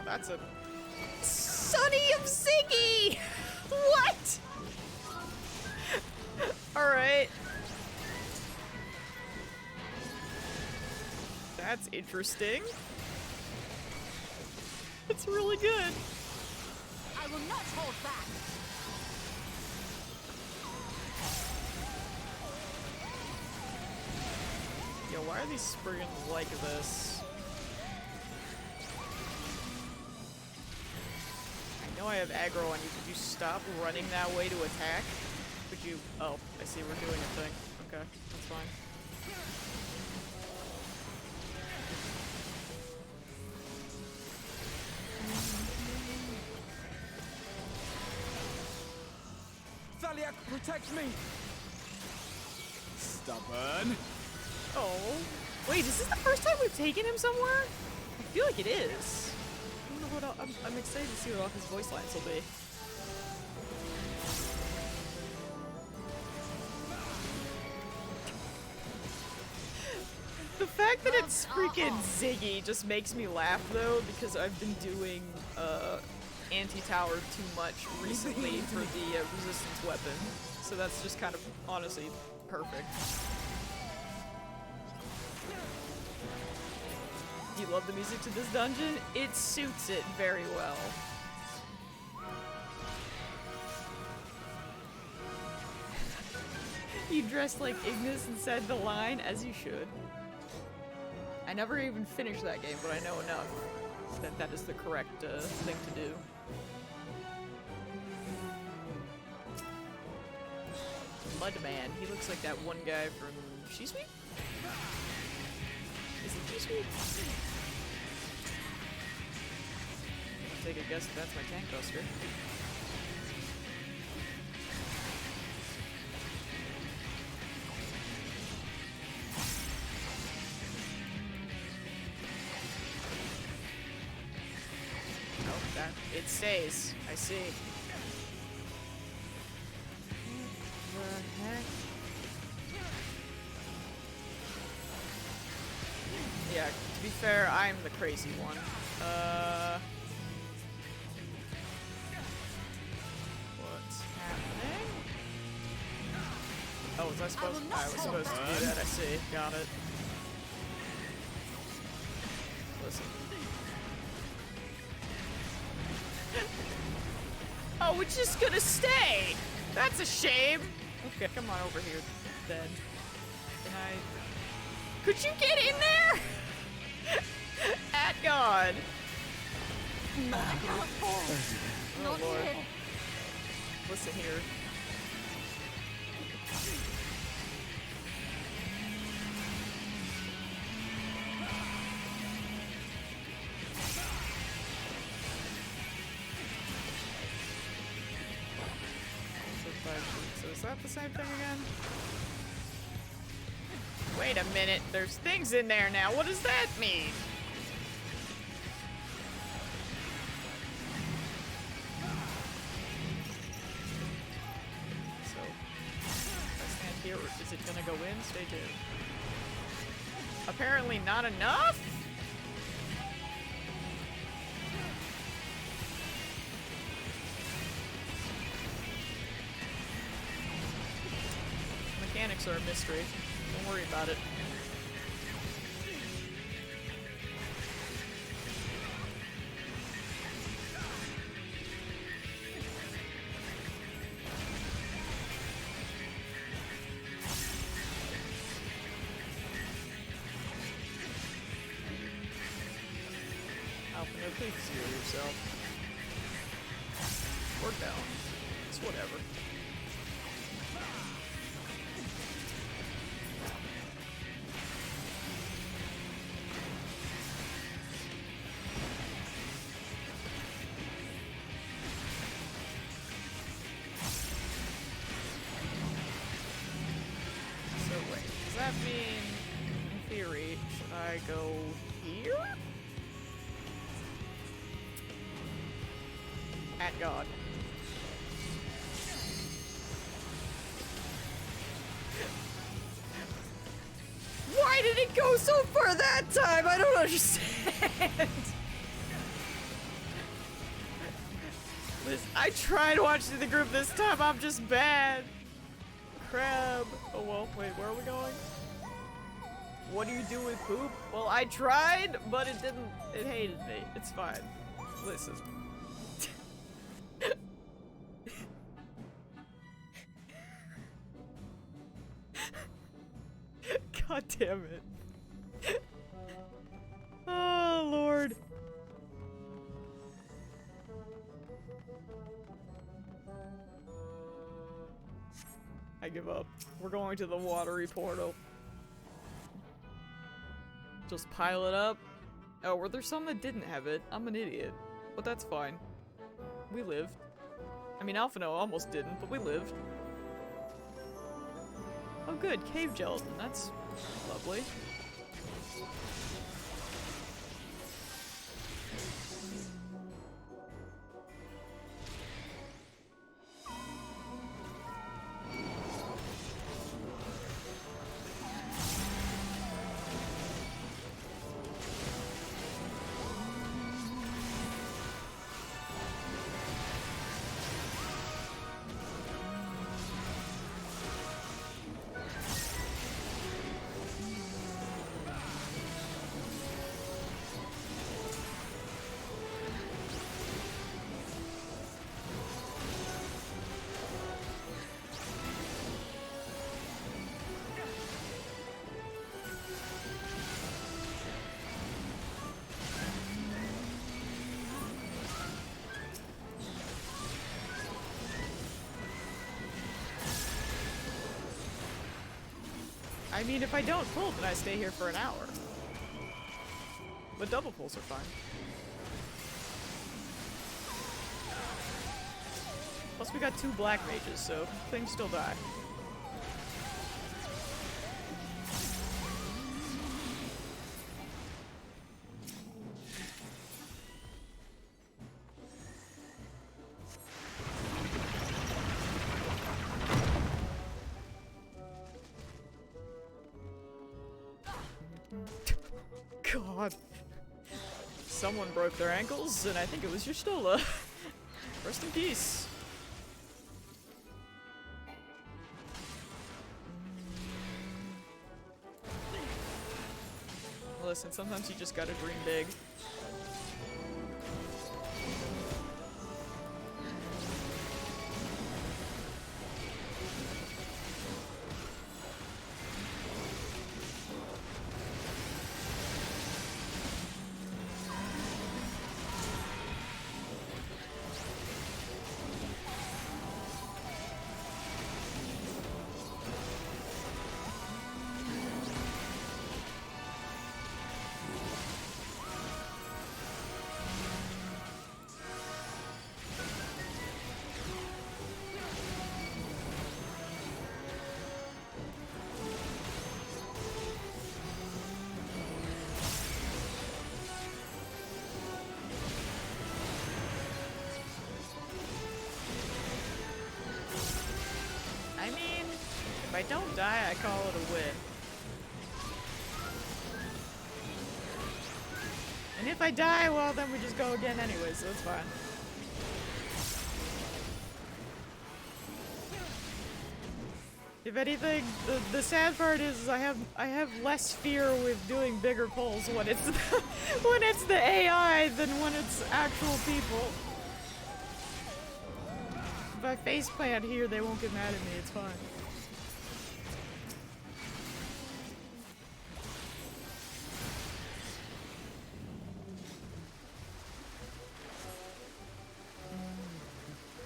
That's a Sonny of Siggy! What? Alright. That's interesting. It's really good. I will not hold back! Yo, why are these Spriggans like this? I know I have aggro on you. Could you stop running that way to attack? Could you? Oh, I see. We're doing a thing. Okay, that's fine. Raliak, protect me! Stubborn. Oh. Wait, is this the first time we've taken him somewhere? I feel like it is. I don't know what I'm excited to see what all his voice lines will be. The fact that it's freaking Ziggy just makes me laugh though, because I've been doing anti-tower too much recently for the resistance weapon. So that's just kind of honestly perfect. You love the music to this dungeon? It suits it very well. You dressed like Ignis and said the line, as you should. I never even finished that game, but I know enough that that is the correct thing to do. Mudman, he looks like that one guy from She-Sweet? Is it She-Sweet? I'll take a guess if that's my tank buster. It stays. I see. What the heck? Yeah, to be fair, I'm the crazy one. What's happening? Oh, was I supposed to? I was supposed to do that, I see. Got it. Listen. Oh, it's just gonna stay! That's a shame! Okay, come on over here, then. Can I... Could you get in there? At God! Oh, Lord. Listen here. So is that the same thing again? Wait a minute, there's things in there now. What does that mean? So, if I stand here, is it gonna go in? Stay tuned. Apparently not enough? Mechanics are a mystery. Don't worry about it. Alpha, no, please heal yourself. Or down. It's whatever. Does that mean, in theory, should I go here? At God. Why did it go so far that time? I don't understand. Listen, I tried watching the group this time. I'm just bad. Crab. Oh well, wait, where are we going? What do you do with poop? Well, I tried, but it didn't. It hated me. It's fine. Listen. God damn it. Oh, Lord. I give up. We're going to the watery portal. Just pile it up. Oh, were there some that didn't have it? I'm an idiot. But that's fine. We lived. I mean, Alphino almost didn't, but we lived. Oh good, cave gelatin, that's lovely. I mean, if I don't pull, then I stay here for an hour. But double pulls are fine. Plus we got 2 black mages, so things still die. God. Someone broke their ankles, and I think it was your Stola. Rest in peace. Listen, sometimes you just gotta dream big. If I don't die, I call it a win. And if I die, well, then we just go again anyway, so it's fine. If anything, the sad part is I have less fear with doing bigger pulls when it's when it's the AI than when it's actual people. If I faceplant here, they won't get mad at me. It's fine.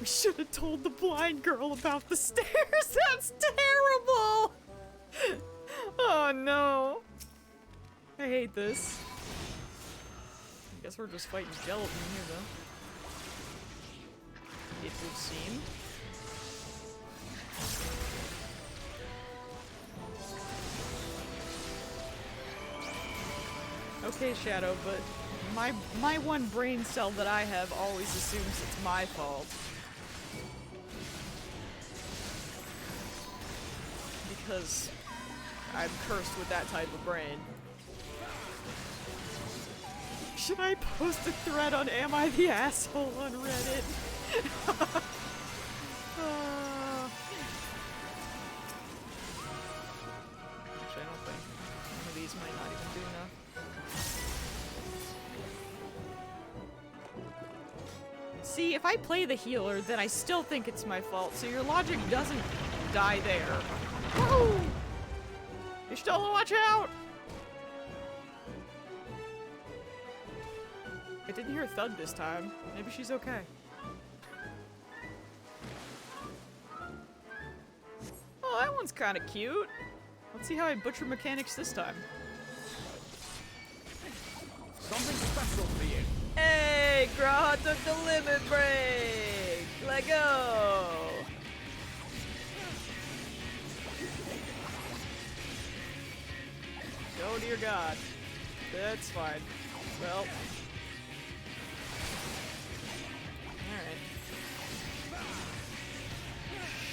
We should have told the blind girl about the stairs. That's terrible. Oh no. I hate this. I guess we're just fighting gelatin here though. It would seem. Okay, Shadow, but my one brain cell that I have always assumes it's my fault. Because I'm cursed with that type of brain. Should I post a thread on Am I the Asshole on Reddit? Actually, I don't think one of these might not even do enough. See, if I play the healer, then I still think it's my fault, so your logic doesn't die there. Woo! You still watch out! I didn't hear a thud this time. Maybe she's okay. Oh, that one's kind of cute. Let's see how I butcher mechanics this time. Something special for you. Hey, Graha took the limit break! Let go! Oh dear God. That's fine. Well. Alright.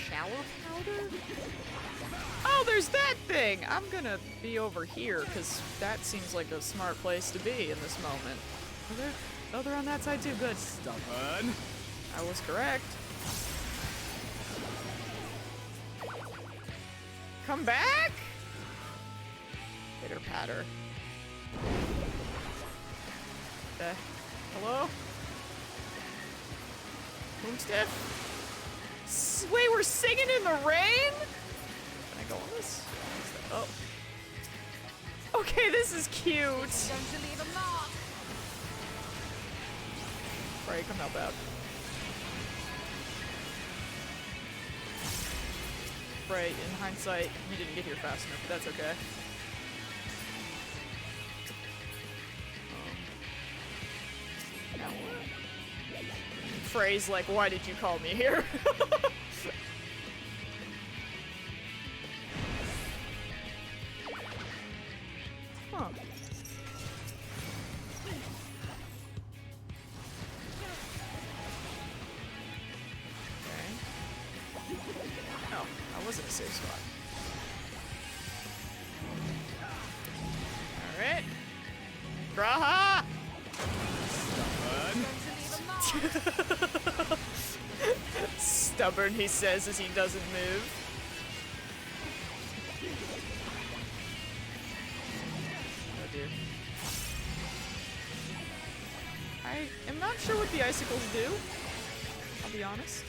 Shower powder? Oh, there's that thing! I'm gonna be over here, because that seems like a smart place to be in this moment. Are there? Oh, they're on that side too. Good. Stubborn. I was correct. Come back! Pitter patter. Hello? Boomstiff? Wait, we're singing in the rain? Can I go on this? Oh. Okay, this is cute. Going to leave a mark. Right, come help out. Right, in hindsight, you didn't get here fast enough, but that's okay. Now what? Phrase like, why did you call me here? Huh. Oh, I was in a safe spot. Alright. Braha! Stubborn. Stubborn, he says as he doesn't move. Oh dear. I am not sure what the icicles do. I'll be honest.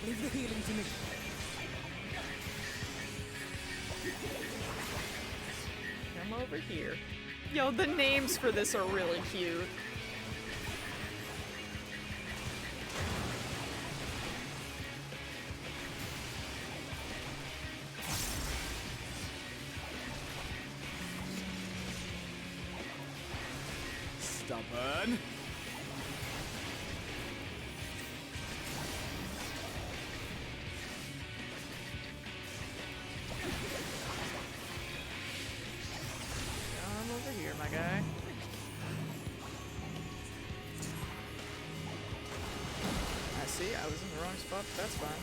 Leave the healing to me. Come over here. Yo, the names for this are really cute. Stubborn. Come over here, my guy. I see, I was in the wrong spot, but that's fine.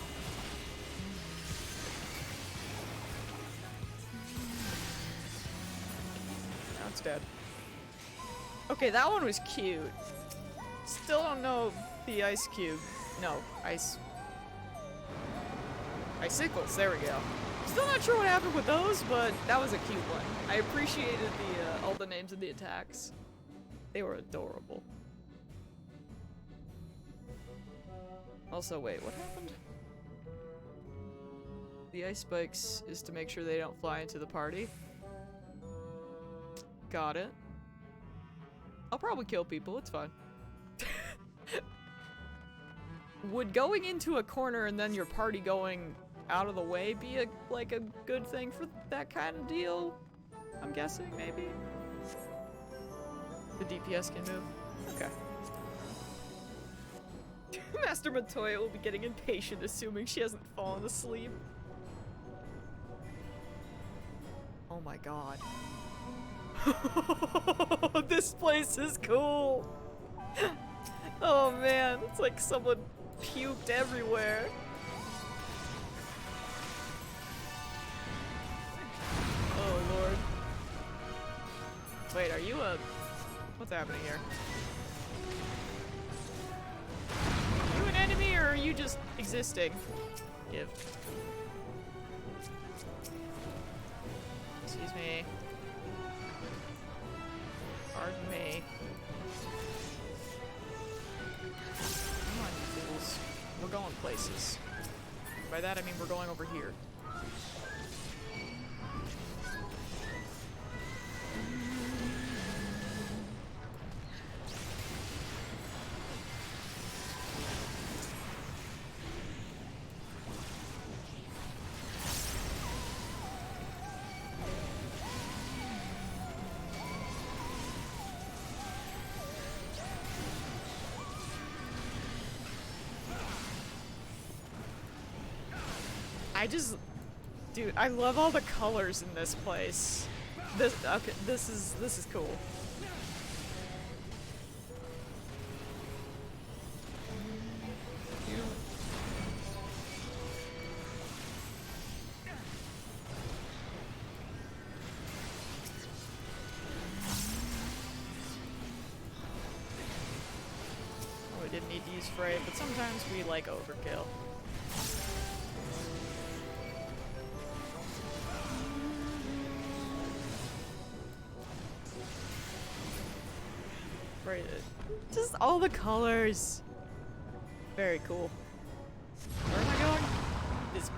Now it's dead. Okay, that one was cute. Still don't know the ice cube. No, icicles, there we go. Still not sure what happened with those, but that was a cute one. I appreciated the all the names of the attacks. They were adorable. Also, wait, what happened? The ice spikes is to make sure they don't fly into the party. Got it. I'll probably kill people, it's fine. Would going into a corner and then your party going out of the way be like a good thing for that kind of deal? I'm guessing, maybe? The DPS can move? Okay. Master Matoya will be getting impatient assuming she hasn't fallen asleep. Oh my god. This place is cool! Oh man, it's like someone puked everywhere. Oh lord. Wait, are you a... What's happening here? Are you an enemy or are you just existing? Give. Excuse me. Pardon me. Come on, you fools. We're going places. By that I mean we're going over here. Dude, I love all the colors in this place. Okay, this is cool. Oh, we didn't need to use Fray, but sometimes we like overkill. Just all the colors. Very cool. Where am I going? This.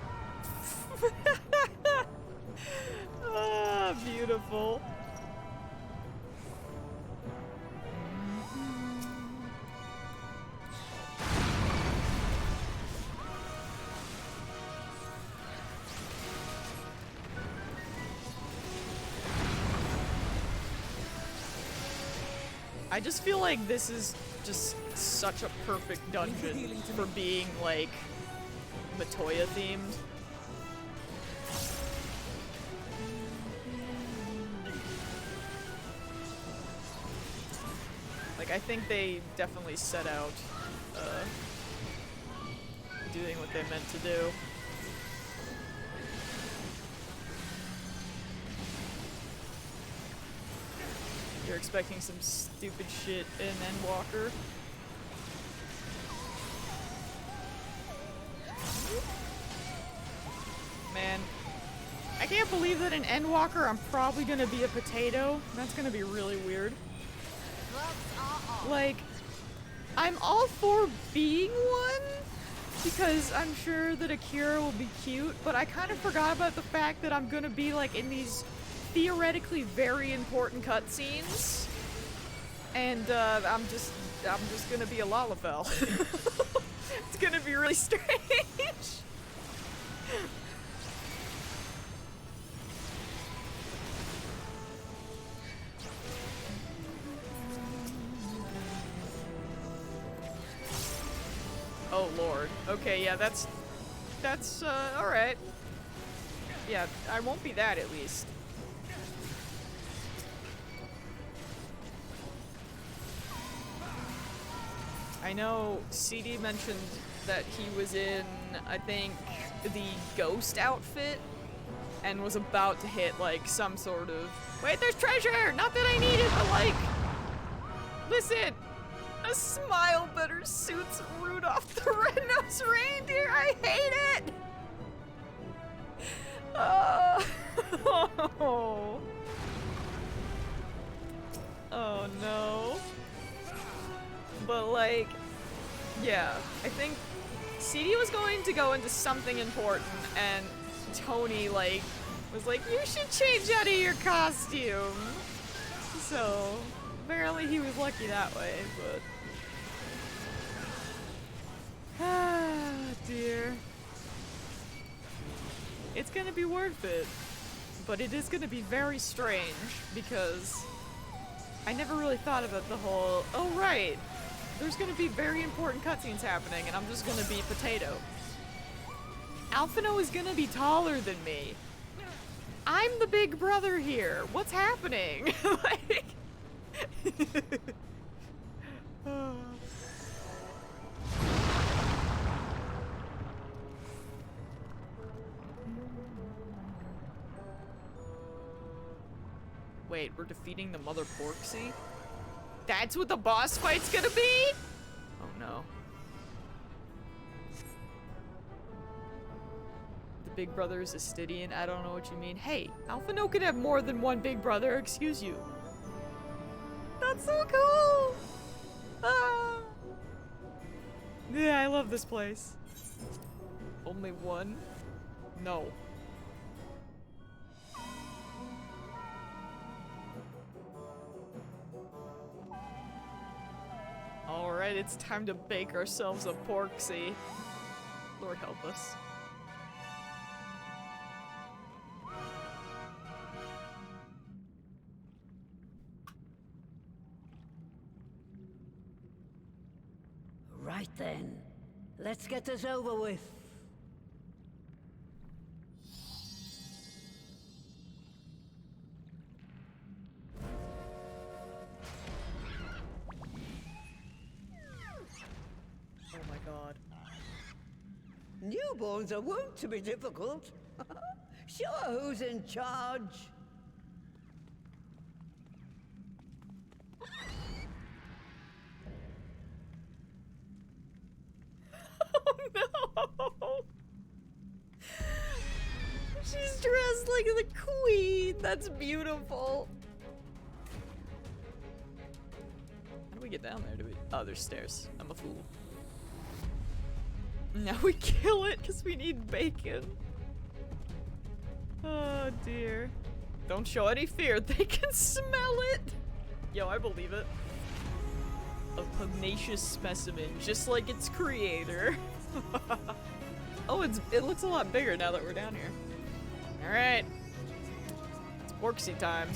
Ah, beautiful. I just feel like this is just such a perfect dungeon for being, like, Matoya themed. Like, I think they definitely set out, doing what they meant to do. You're expecting some stupid shit in Endwalker. Man, I can't believe that in Endwalker I'm probably gonna be a potato. That's gonna be really weird. Like, I'm all for being one, because I'm sure that Akira will be cute, but I kind of forgot about the fact that I'm gonna be, like, in these theoretically very important cutscenes, and I'm just gonna be a Lalafell. It's gonna be really strange. Oh lord. Okay, yeah, that's alright. Yeah, I won't be that at least. I know CD mentioned that he was in, I think, the ghost outfit and was about to hit, like, some sort of... Wait, there's treasure! Not that I need it, but, like... Listen! A smile better suits Rudolph the Red-Nosed Reindeer! I hate it! Oh. Oh no. But like, yeah, I think CD was going to go into something important and Tony like was like, you should change out of your costume. So apparently he was lucky that way, but ah dear. It's gonna be worth it, but it is gonna be very strange because I never really thought about the whole, oh right, there's gonna be very important cutscenes happening and I'm just gonna be potato. Alphino is gonna be taller than me. I'm the big brother here. What's happening? Like... Wait, we're defeating the Mother Porksy? That's what the boss fight's gonna be? Oh no. The big brother is a Stydian? I don't know what you mean. Hey, Alphino could have more than one big brother, excuse you. That's so cool! Ah. Yeah, I love this place. Only one? No. Alright, it's time to bake ourselves a Porksy. Lord help us. Right then. Let's get this over with. newborns are wont to be difficult. Sure, who's in charge? No! She's dressed like the queen. That's beautiful. How do we get down there? Oh, there's stairs. I'm a fool. Now we kill it because we need bacon. Oh dear. Don't show any fear. They can smell it. Yo, I believe it. A pugnacious specimen, just like its creator. Oh, it looks a lot bigger now that we're down here. Alright. It's Porksy time.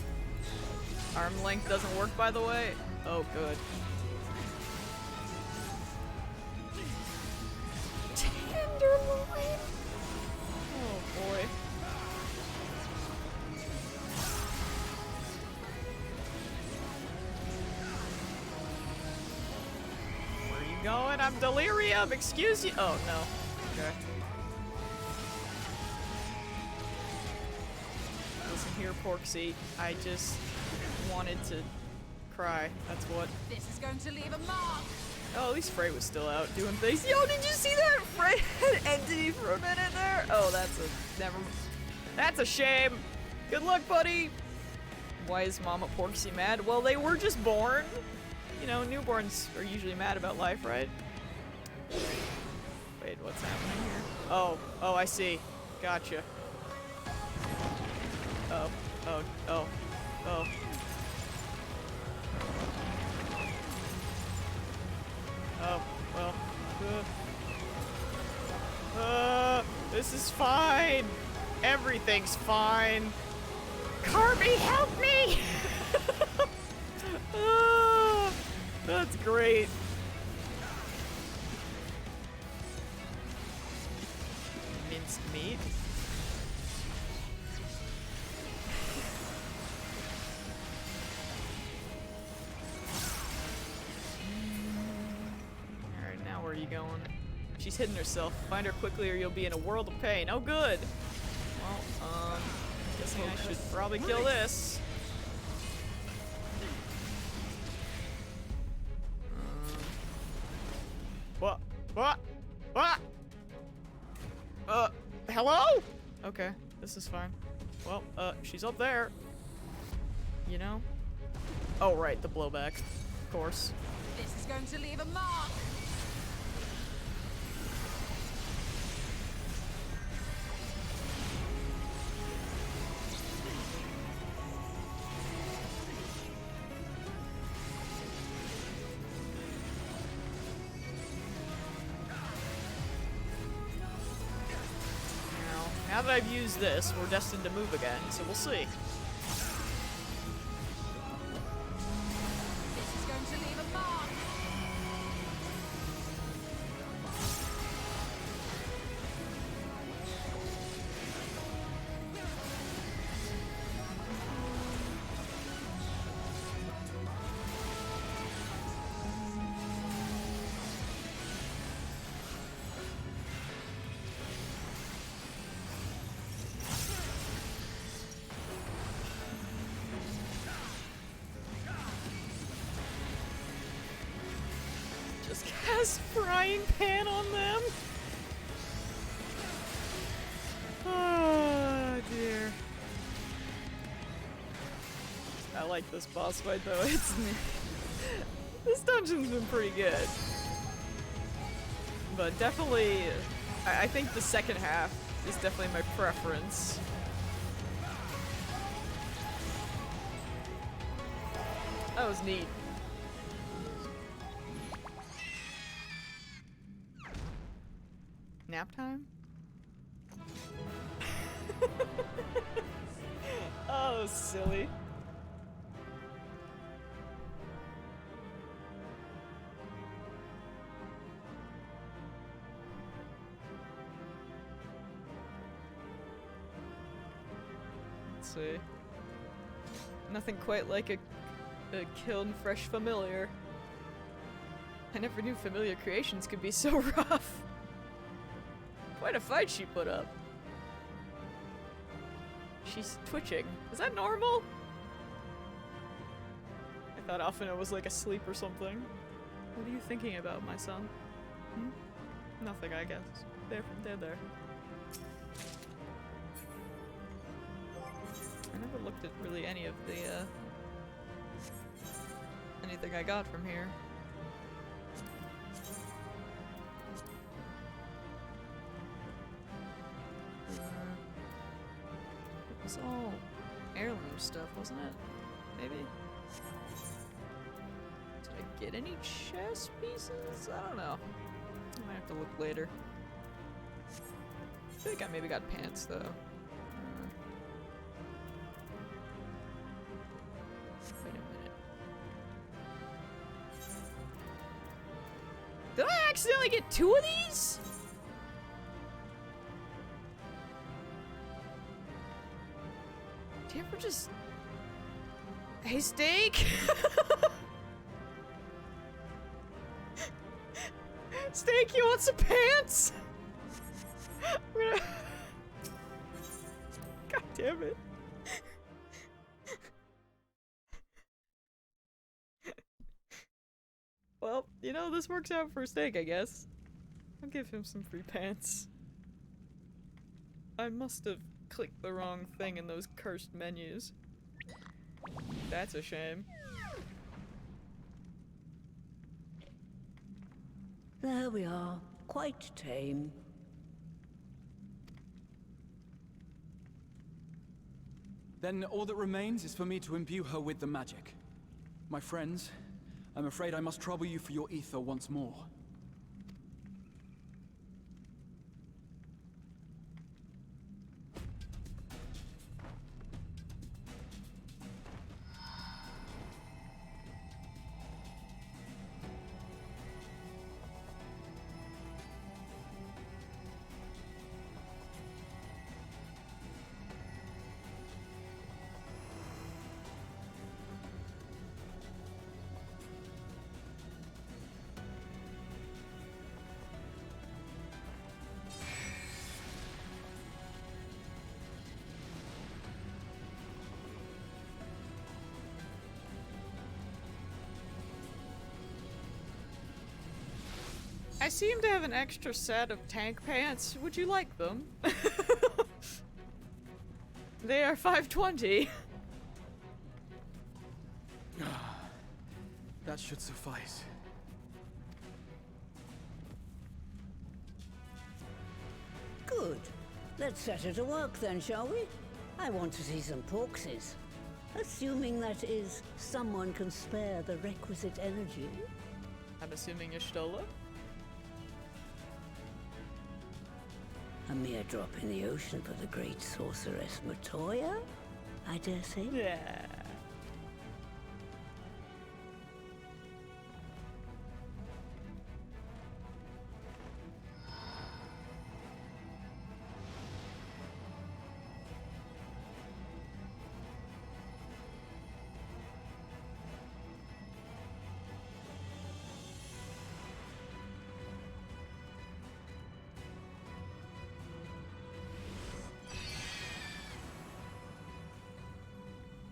Arm length doesn't work, by the way. Oh, good. Tenderloin! Oh, boy. Where are you going? I'm delirium! Excuse you! Oh, no. Okay. Listen here, Porksy. I just wanted to cry. That's what. This is going to leave a mark. Oh, at least Frey was still out doing things. Yo, did you see that? Frey had entity for a minute there. Oh, that's a shame. Good luck, buddy. Why is Mama Porksy mad? Well, they were just born. You know, newborns are usually mad about life, right? Wait, what's happening here? Oh, I see. Gotcha. Oh. Oh, well. This is fine. Everything's fine. Carby, help me! That's great. Minced meat. Alright, now where are you going? She's hidden herself. Find her quickly or you'll be in a world of pain. Oh, good. Well, guessing I should probably kill this. What? Hello? Okay, this is fine. Well, she's up there. You know? Oh, right, the blowback. Of course. This is going to leave a mark. Now that I've used this, we're destined to move again, so we'll see. This is going to leave a mark. Just cast frying pan on them. Oh dear. I like this boss fight though. This dungeon's been pretty good. But definitely, I think the second half is definitely my preference. That was neat. Nap time? Oh, silly. Let's see. Nothing quite like a kiln fresh familiar. I never knew familiar creations could be so rough. Quite a fight she put up. She's twitching. Is that normal? I thought Alphina was like asleep or something. What are you thinking about, my son? Hmm? Nothing, I guess. There. I never looked at really any of the, anything I got from here. It was all heirloom stuff, wasn't it? Maybe? Did I get any chess pieces? I don't know. I might have to look later. I think I maybe got pants, though. Wait a minute. Did I accidentally get 2 of these? Do you ever just... Hey, Steak? Steak, you want some pants? I'm gonna... God damn it. Well, you know, this works out for Steak, I guess. I'll give him some free pants. I must have clicked the wrong thing in those cursed menus. That's a shame. There we are. Quite tame. Then all that remains is for me to imbue her with the magic. My friends, I'm afraid I must trouble you for your ether once more. I seem to have an extra set of tank pants. Would you like them? They are 520. That should suffice. Good. Let's set her to work then, shall we? I want to see some porkses. Assuming that is, someone can spare the requisite energy. I'm assuming you're Stola? A mere drop in the ocean for the great sorceress Matoya, I dare say. Yeah.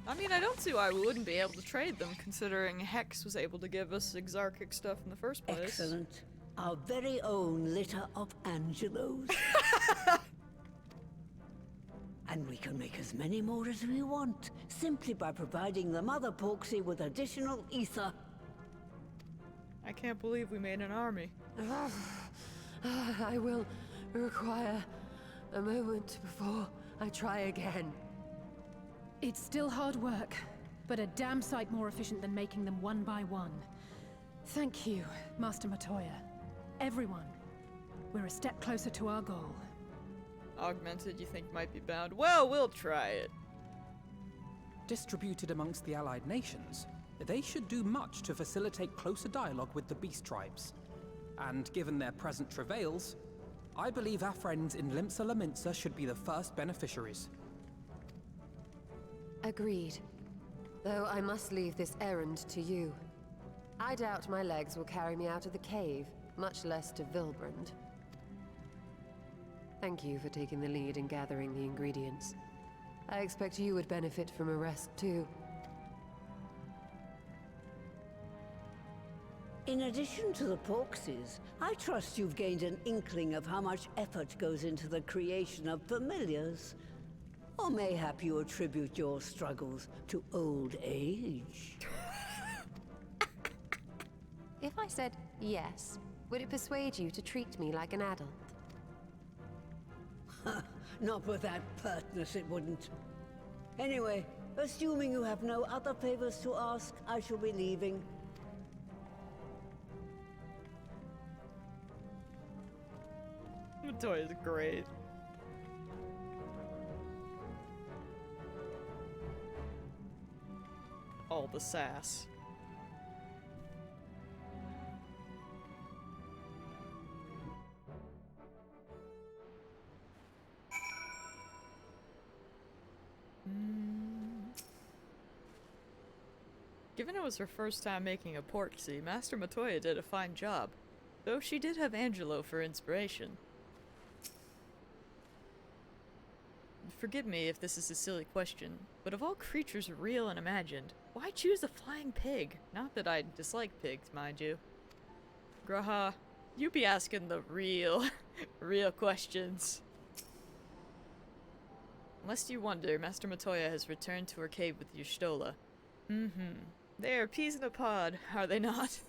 I mean, I don't see why we wouldn't be able to trade them, considering Hex was able to give us Exarchic stuff in the first place. Excellent. Our very own litter of Angelos. And we can make as many more as we want, simply by providing the Mother Porksy with additional ether. I can't believe we made an army. I will require a moment before I try again. It's still hard work, but a damn sight more efficient than making them one by one. Thank you, Master Matoya. Everyone. We're a step closer to our goal. Augmented, you think might be bound? Well, we'll try it. Distributed amongst the allied nations, they should do much to facilitate closer dialogue with the beast tribes. And given their present travails, I believe our friends in Limsa Laminsa should be the first beneficiaries. Agreed. Though I must leave this errand to you. I doubt my legs will carry me out of the cave, much less to Vilbrand. Thank you for taking the lead in gathering the ingredients. I expect you would benefit from a rest too. In addition to the Porkses, I trust you've gained an inkling of how much effort goes into the creation of familiars. Or mayhap you attribute your struggles to old age. If I said yes, would it persuade you to treat me like an adult? Not with that pertness, it wouldn't. Anyway, assuming you have no other favors to ask, I shall be leaving. Matoya's great. All the sass. Given it was her first time making a porksy, Master Matoya did a fine job, though she did have Angelo for inspiration. Forgive me if this is a silly question, but of all creatures real and imagined, why choose a flying pig? Not that I dislike pigs, mind you. Graha, you be asking the real questions. Lest you wonder, Master Matoya has returned to her cave with Y'shtola. They are peas in a pod, are they not?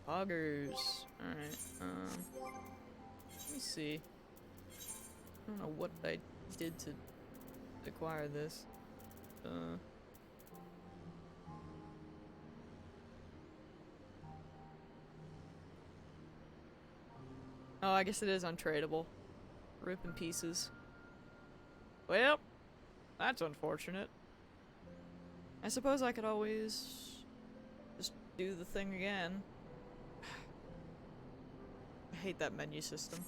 Augers. Alright, let me see. I don't know what I did to acquire this. Oh, I guess it is untradeable. Rip in pieces. Well, that's unfortunate. I suppose I could always just do the thing again. I hate that menu system.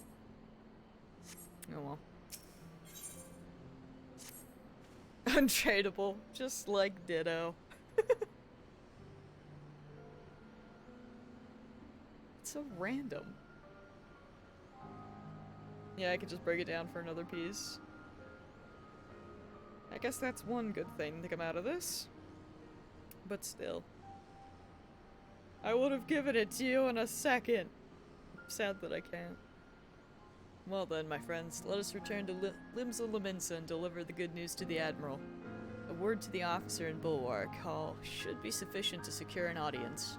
Oh well. Untradeable, just like Ditto. It's so random. Yeah, I could just break it down for another piece. I guess that's one good thing to come out of this. But still. I would have given it to you in a second. Sad that I can't. Well then, my friends, let us return to Limsa Laminsa and deliver the good news to the Admiral. A word to the officer in Bulwark Hall should be sufficient to secure an audience.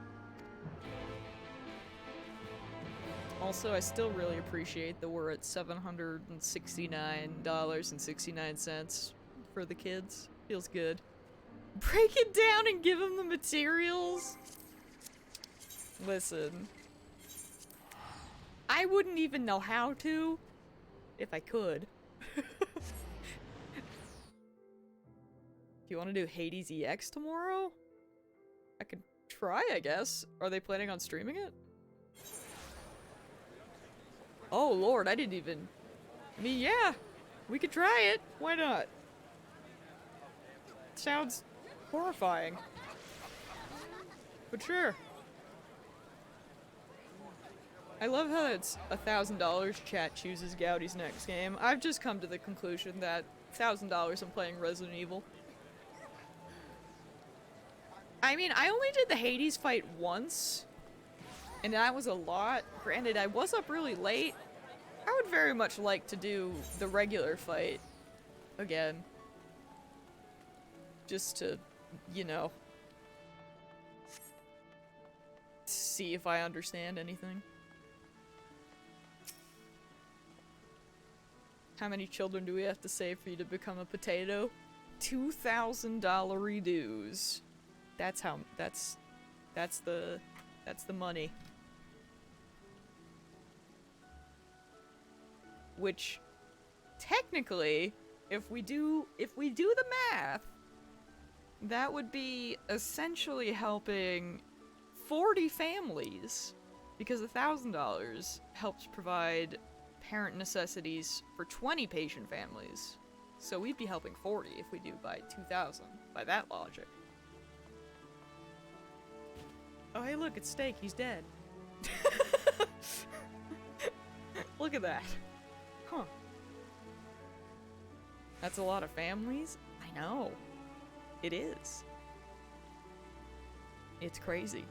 Also, I still really appreciate that we're at $769.69 for the kids. Feels good. Break it down and give them the materials? Listen. I wouldn't even know how to, if I could. Do you want to do Hades EX tomorrow? I could try, I guess. Are they planning on streaming it? Oh lord, I didn't even... I mean, yeah, we could try it. Why not? Sounds horrifying. But sure. I love how it's $1,000 chat chooses Goudy's next game. I've just come to the conclusion that $1,000 I'm playing Resident Evil. I mean, I only did the Hades fight once. And that was a lot. Granted, I was up really late. I would very much like to do the regular fight again. Just to, you know, see if I understand anything. How many children do we have to save for you to become a potato? $2,000 dues. That's how, that's the money. Which, technically, if we do the math, that would be essentially helping 40 families, because $1,000 helps provide parent necessities for 20 patient families. So we'd be helping 40 if we do by 2,000, by that logic. Oh, hey, look, it's Steak. He's dead. Look at that. Huh. That's a lot of families? I know. It is. It's crazy.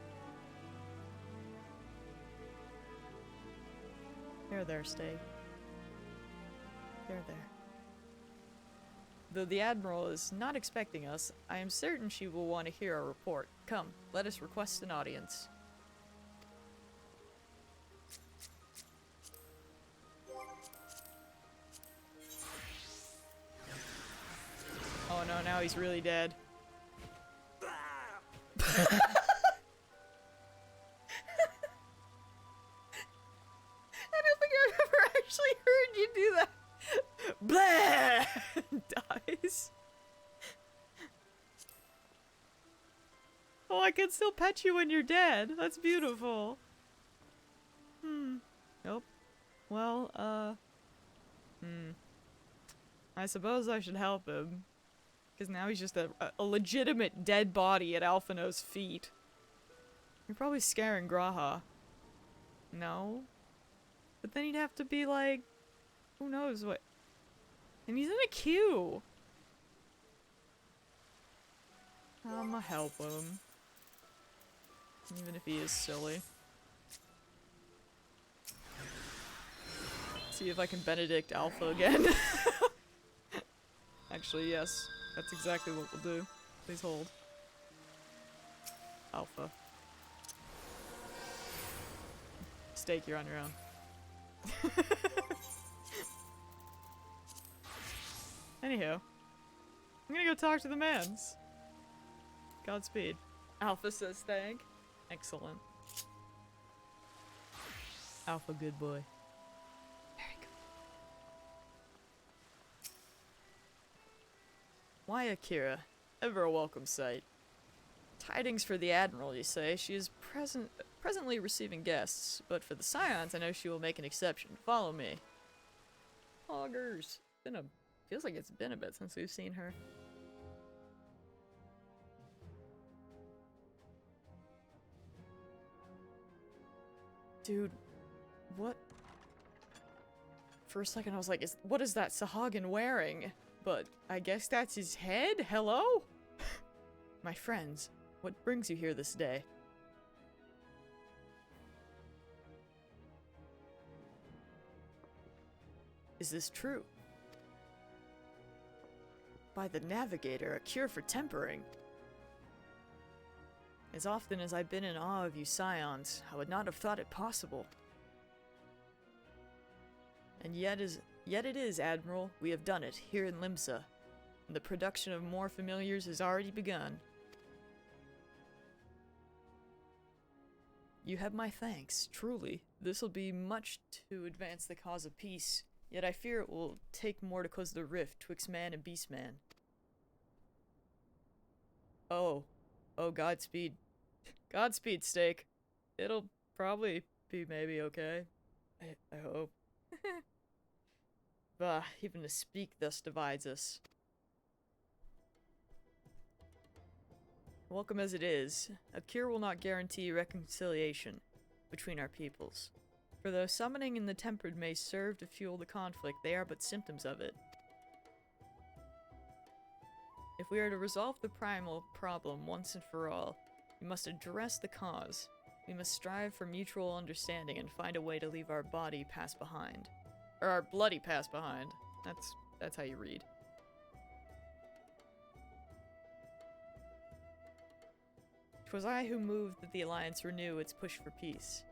There, Steak. There. Though the Admiral is not expecting us, I am certain she will want to hear our report. Come, let us request an audience. Oh no, now he's really dead. I don't think I've ever actually heard you do that. Blah! Dies. Oh, I can still pet you when you're dead. That's beautiful. Nope. Well, I suppose I should help him. Because now he's just a legitimate dead body at Alphino's feet. You're probably scaring Graha. No? But then he'd have to be like... Who knows what... And he's in a queue! I'ma help him. Even if he is silly. See if I can Benedict Alpha again. Actually, yes. That's exactly what we'll do. Please hold. Alpha. Steak, you're on your own. Anywho. I'm gonna go talk to the mans. Godspeed. Alpha says thank. Excellent. Alpha, good boy. Very good. Why Akira? Ever a welcome sight. Tidings for the Admiral, you say? She is presently receiving guests, but for the Scions, I know she will make an exception. Follow me. Hoggers. Feels like it's been a bit since we've seen her. Dude, what? For a second I was like, what is that Sahagin wearing? But I guess that's his head? Hello? My friends, what brings you here this day? Is this true? By the Navigator, a cure for tempering. As often as I've been in awe of you Scions, I would not have thought it possible. And yet it is, Admiral. We have done it, here in Limsa. And the production of more familiars has already begun. You have my thanks, truly. This will be much to advance the cause of peace, yet I fear it will take more to close the rift twixt man and beastman. Oh, Godspeed. Godspeed, Steak. It'll probably be maybe okay. I hope. Bah, even to speak thus divides us. Welcome as it is, a cure will not guarantee reconciliation between our peoples. For though summoning in the tempered may serve to fuel the conflict, they are but symptoms of it. If we are to resolve the primal problem once and for all, we must address the cause. We must strive for mutual understanding and find a way to leave our body past behind. Or our bloody past behind. That's how you read. 'Twas I who moved that the Alliance renew its push for peace.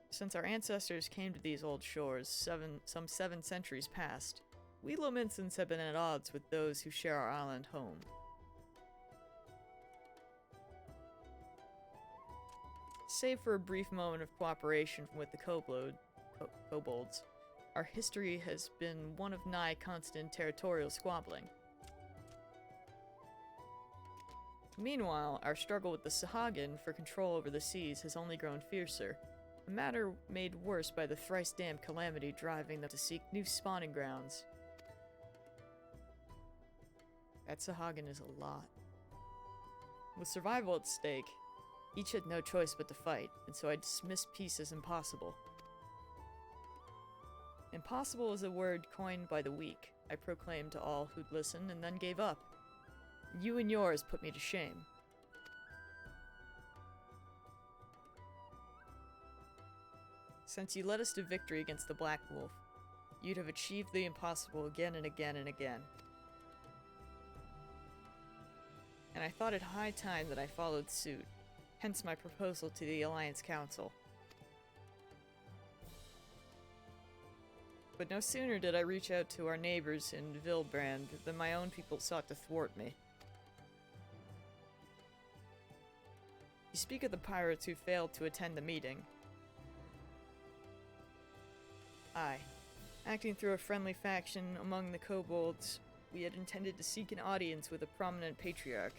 Since our ancestors came to these old shores, some 7 centuries past, we Lominsons have been at odds with those who share our island home. Save for a brief moment of cooperation with the kobolds, our history has been one of nigh constant territorial squabbling. Meanwhile, our struggle with the Sahagin for control over the seas has only grown fiercer, a matter made worse by the thrice-damned calamity driving them to seek new spawning grounds. That Sahagin is a lot. With survival at stake, each had no choice but to fight, and so I dismissed peace as impossible. Impossible is a word coined by the weak, I proclaimed to all who'd listen, and then gave up. You and yours put me to shame. Since you led us to victory against the Black Wolf, you'd have achieved the impossible again and again and again. And I thought it high time that I followed suit, hence my proposal to the Alliance Council. But no sooner did I reach out to our neighbors in Vilbrand than my own people sought to thwart me. You speak of the pirates who failed to attend the meeting. Aye. Acting through a friendly faction among the kobolds, we had intended to seek an audience with a prominent patriarch.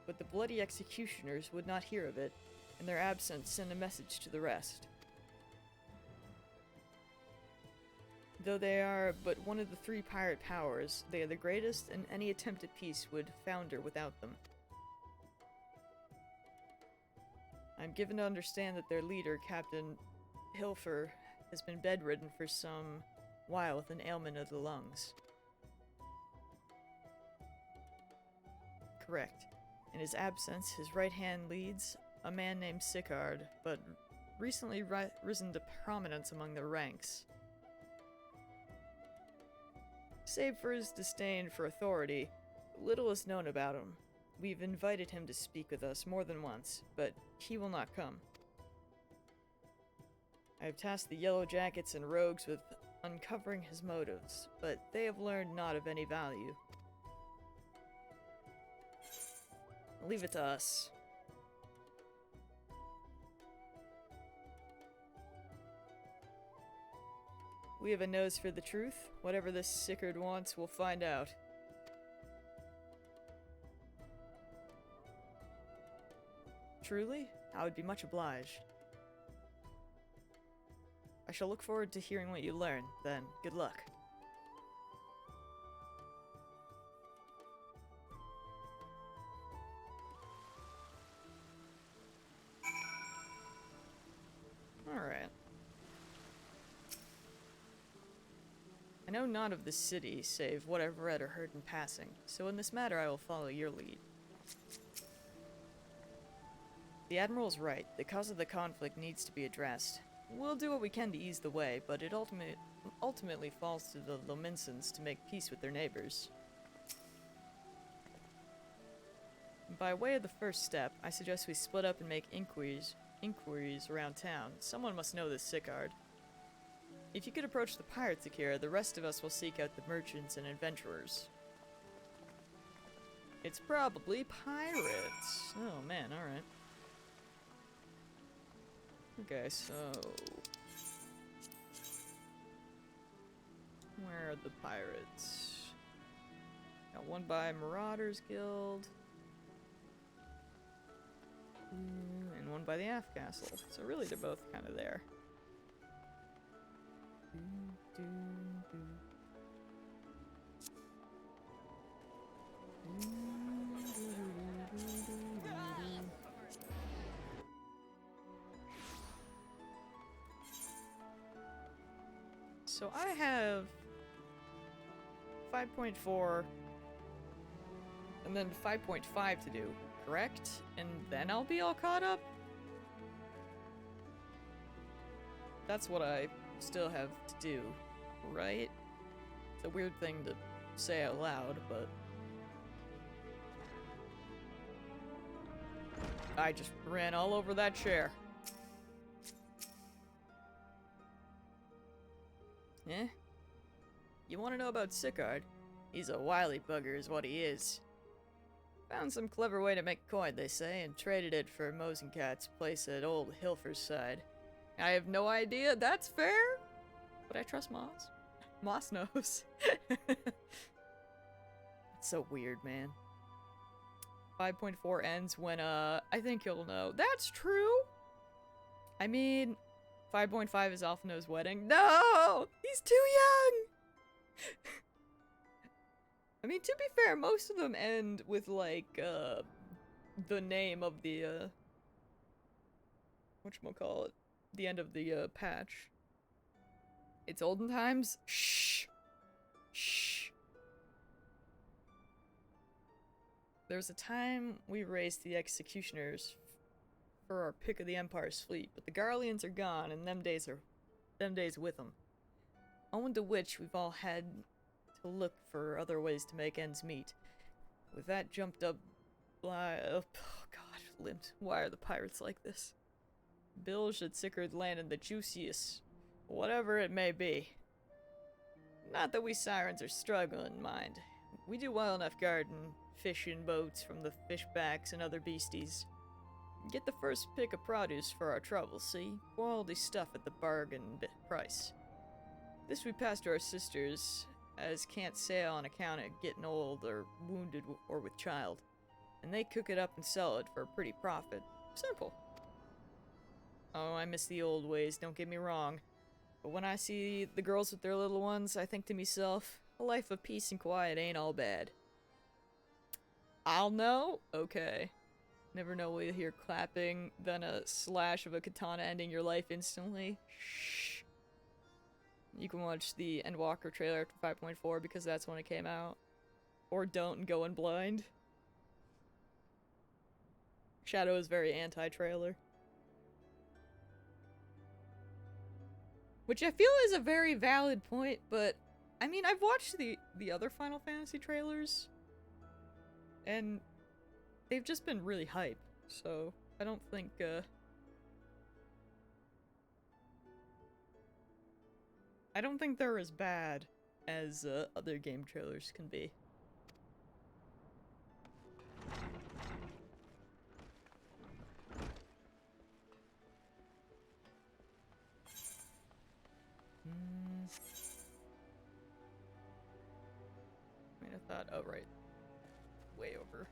But the bloody executioners would not hear of it, and their absence sent a message to the rest. Though they are but one of the 3 pirate powers, they are the greatest, and any attempt at peace would founder without them. I'm given to understand that their leader, Captain Hilfer, has been bedridden for some while with an ailment of the lungs. Correct. In his absence, his right hand leads a man named Sicard, but recently risen to prominence among the ranks. Save for his disdain for authority, little is known about him. We've invited him to speak with us more than once, but he will not come. I have tasked the Yellow Jackets and Rogues with uncovering his motives, but they have learned naught of any value. Leave it to us. We have a nose for the truth. Whatever this Sicard wants, we'll find out. Truly, I would be much obliged. I shall look forward to hearing what you learn, then. Good luck. Alright. I know not of the city, save what I've read or heard in passing, so in this matter I will follow your lead. The Admiral's right. The cause of the conflict needs to be addressed. We'll do what we can to ease the way, but it ultimately falls to the Lominsons to make peace with their neighbors. By way of the first step, I suggest we split up and make inquiries around town. Someone must know this Sicard. If you could approach the pirates, Akira, the rest of us will seek out the merchants and adventurers. It's probably pirates. Oh man, alright. Okay, so... where are the pirates? Got one by Marauders Guild. And one by the Aft Castle. So really they're both kind of there. So I have 5.4 and then 5.5 to do, correct? And then I'll be all caught up? That's what I still have to do, right? It's a weird thing to say out loud, but... I just ran all over that chair. Eh? You want to know about Sicard? He's a wily bugger is what he is. Found some clever way to make coin, they say, and traded it for Mosenkat's place at Old Hilfer's side. I have no idea, that's fair? But I trust Moss. Moss knows. It's so weird, man. 5.4 ends when, I think you'll know. That's true! I mean... 5.5 is Alphino's wedding. No! He's too young! I mean, to be fair, most of them end with, like, the name of the, whatchamacallit? The end of the, patch. It's olden times? Shh! Shh! There's a time we raised the executioners for our pick of the Empire's fleet, but the Garleans are gone, and them days with them. Owing to which, we've all had to look for other ways to make ends meet. With that jumped up, oh god, limped. Why are the pirates like this? Bilge had Sickard landed the juiciest, whatever it may be. Not that we sirens are struggling, mind. We do well enough guarding fishing boats from the fishbacks and other beasties. Get the first pick of produce for our trouble, see? Quality stuff at the bargain price. This we pass to our sisters, as can't sail on account of getting old or wounded or with child. And they cook it up and sell it for a pretty profit. Simple. Oh, I miss the old ways, don't get me wrong. But when I see the girls with their little ones, I think to myself, a life of peace and quiet ain't all bad. I'll know? Okay. Never know when you hear clapping, then a slash of a katana ending your life instantly. Shh. You can watch the Endwalker trailer after 5.4 because that's when it came out. Or don't and go in blind. Shadow is very anti-trailer. Which I feel is a very valid point, but I mean, I've watched the other Final Fantasy trailers, and they've just been really hype, so I don't think, I don't think they're as bad as, other game trailers can be. I mean, I thought, oh right, way over.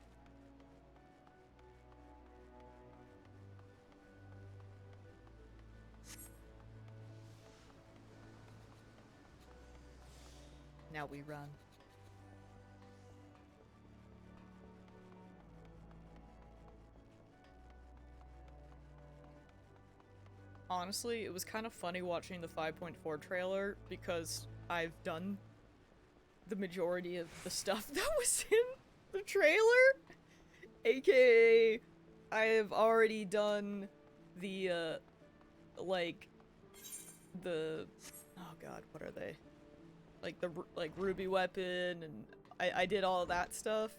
Now we run. Honestly, it was kind of funny watching the 5.4 trailer because I've done the majority of the stuff that was in the trailer. AKA, I have already done the, like, the, oh god, what are they? Like the, ruby weapon, and I did all of that stuff.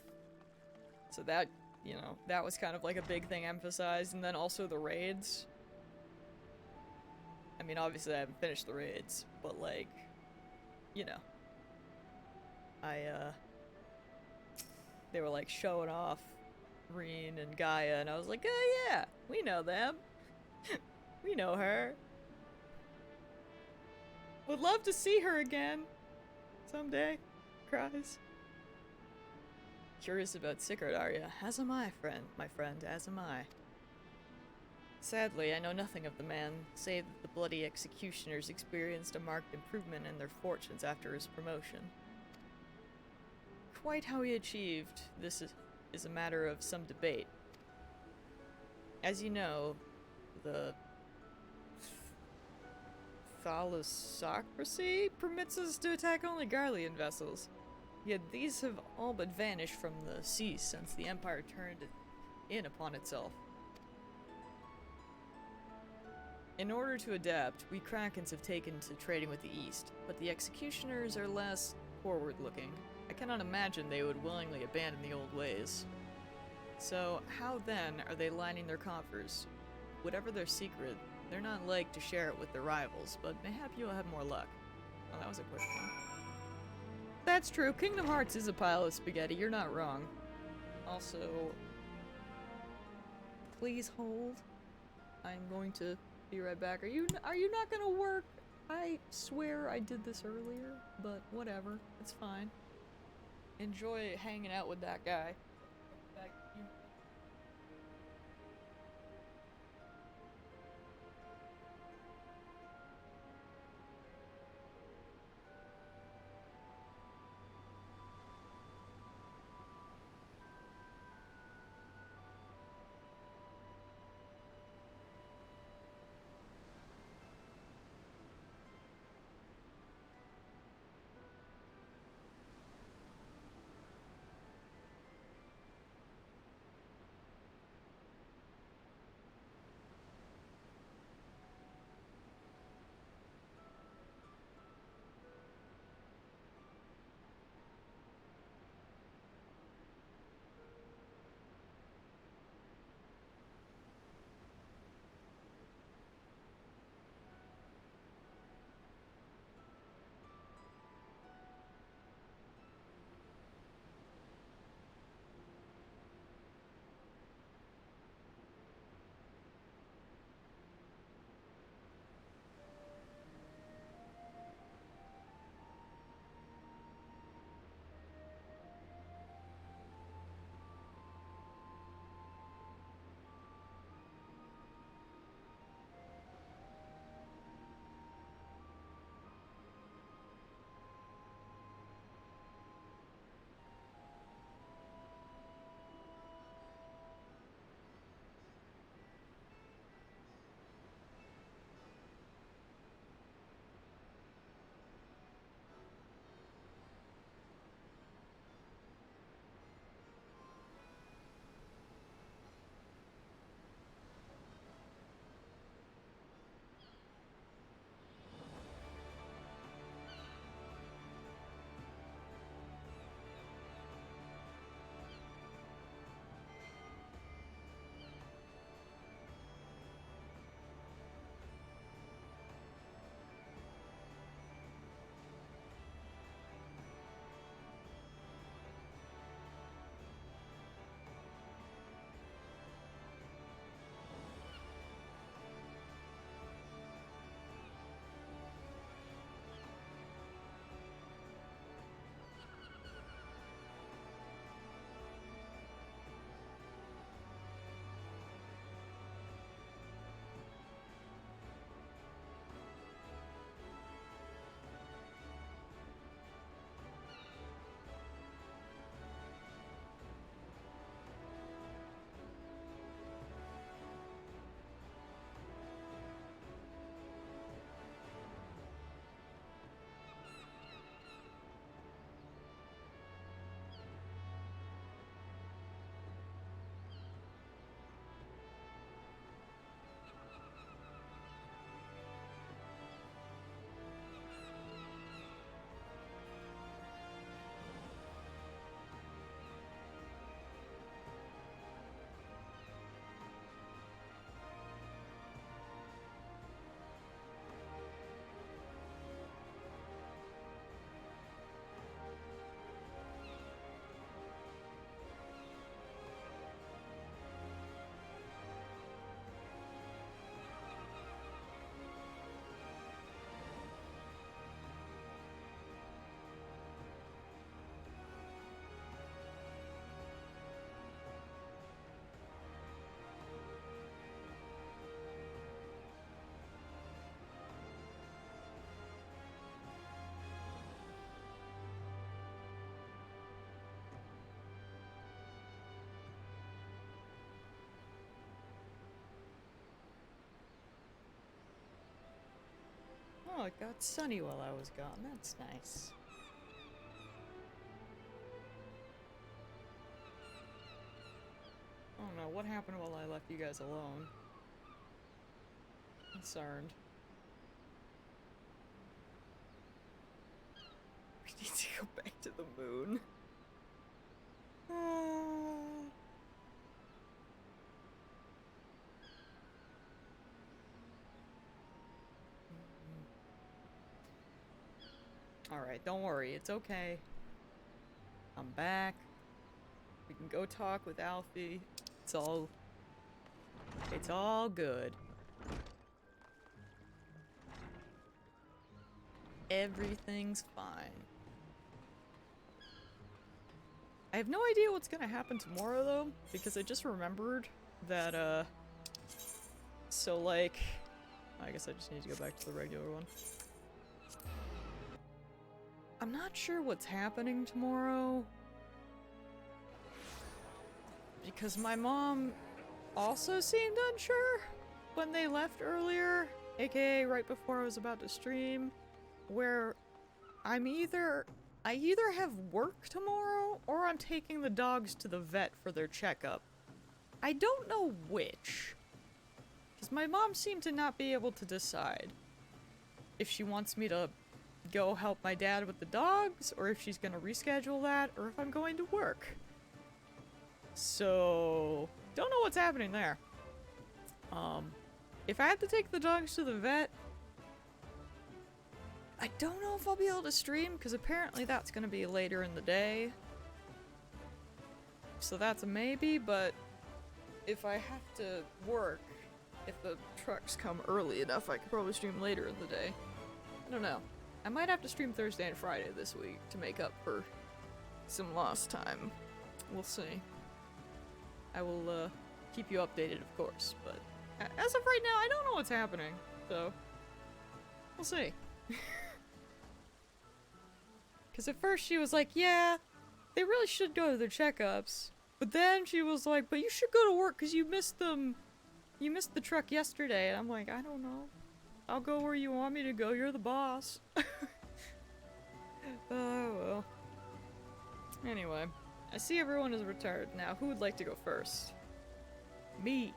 So that, you know, that was kind of like a big thing emphasized, and then also the raids. I mean, obviously I haven't finished the raids, but like, you know. They were like showing off Reen and Gaia, and I was like, oh yeah, we know them. We know her. Would love to see her again. Someday. Cries. Curious about Sickard, are ya? As am I, my friend, as am I. Sadly, I know nothing of the man, save that the bloody executioners experienced a marked improvement in their fortunes after his promotion. Quite how he achieved this is a matter of some debate. As you know, the thalassocracy permits us to attack only Garlean vessels, yet these have all but vanished from the seas since the Empire turned in upon itself. In order to adapt, we Krakens have taken to trading with the East, but the executioners are less forward-looking. I cannot imagine they would willingly abandon the old ways. So, how then are they lining their coffers? Whatever their secret, they're not like to share it with their rivals, but mayhap you'll have more luck. Oh, that was a quick one. That's true, Kingdom Hearts is a pile of spaghetti, you're not wrong. Also, please hold. I'm going to be right back. Are you not gonna work? I swear I did this earlier, but whatever, it's fine. Enjoy hanging out with that guy. Oh, it got sunny while I was gone. That's nice. I don't know what happened while I left you guys alone. Concerned. We need to go back to the moon. Alright, don't worry, it's okay. I'm back. We can go talk with Alfie. It's all good. Everything's fine. I have no idea what's gonna happen tomorrow though, because I just remembered that so like I guess I just need to go back to the regular one. I'm not sure what's happening tomorrow. Because my mom also seemed unsure when they left earlier, aka right before I was about to stream, where I either have work tomorrow or I'm taking the dogs to the vet for their checkup. I don't know which. Because my mom seemed to not be able to decide if she wants me to go help my dad with the dogs, or if she's gonna reschedule that, or if I'm going to work. So, don't know what's happening there. If I have to take the dogs to the vet, I don't know if I'll be able to stream, because apparently that's gonna be later in the day. So that's a maybe, but if I have to work, if the trucks come early enough, I could probably stream later in the day. I don't know. I might have to stream Thursday and Friday this week to make up for some lost time. We'll see. I will keep you updated, of course, but as of right now, I don't know what's happening, so we'll see. Because at first she was like, yeah, they really should go to their checkups, but then she was like, but you should go to work because you missed them. You missed the truck yesterday, and I'm like, I don't know. I'll go where you want me to go, you're the boss. Oh, well. Anyway, I see everyone is returned. Now, who would like to go first? Me.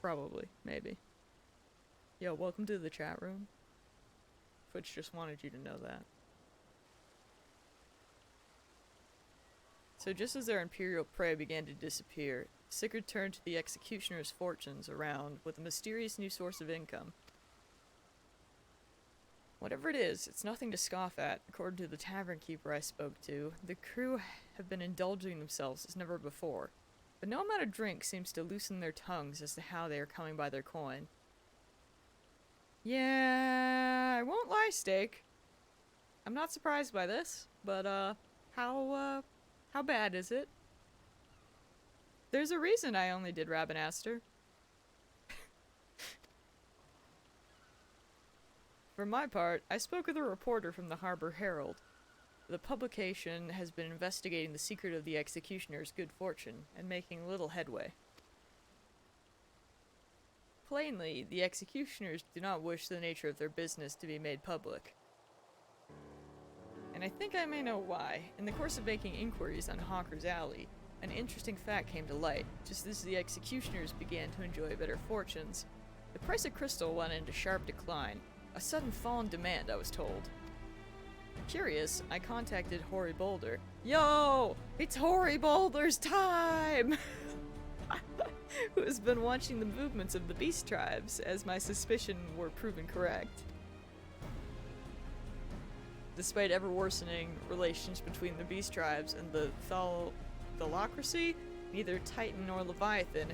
Probably. Maybe. Yo, welcome to the chat room. Twitch just wanted you to know that. So just as their imperial prey began to disappear, Sigurd turned to the executioner's fortunes around with a mysterious new source of income. Whatever it is, it's nothing to scoff at. According to the tavern keeper I spoke to, the crew have been indulging themselves as never before, but no amount of drink seems to loosen their tongues as to how they are coming by their coin. Yeah, I won't lie, Steak. I'm not surprised by this, but how bad is it? There's a reason I only did Rabbinaster. For my part, I spoke with a reporter from the Harbor Herald. The publication has been investigating the secret of the executioner's good fortune and making little headway. Plainly, the executioners do not wish the nature of their business to be made public. And I think I may know why. In the course of making inquiries on Hawker's Alley, an interesting fact came to light. Just as the executioners began to enjoy better fortunes, the price of crystal went into sharp decline. A sudden fall in demand, I was told. Curious, I contacted Hoary Boulder. Yo! It's Hoary Boulder's time! Who has been watching the movements of the beast tribes, as my suspicion were proven correct. Despite ever-worsening relations between the beast tribes and the Thalocracy, neither Titan nor Leviathan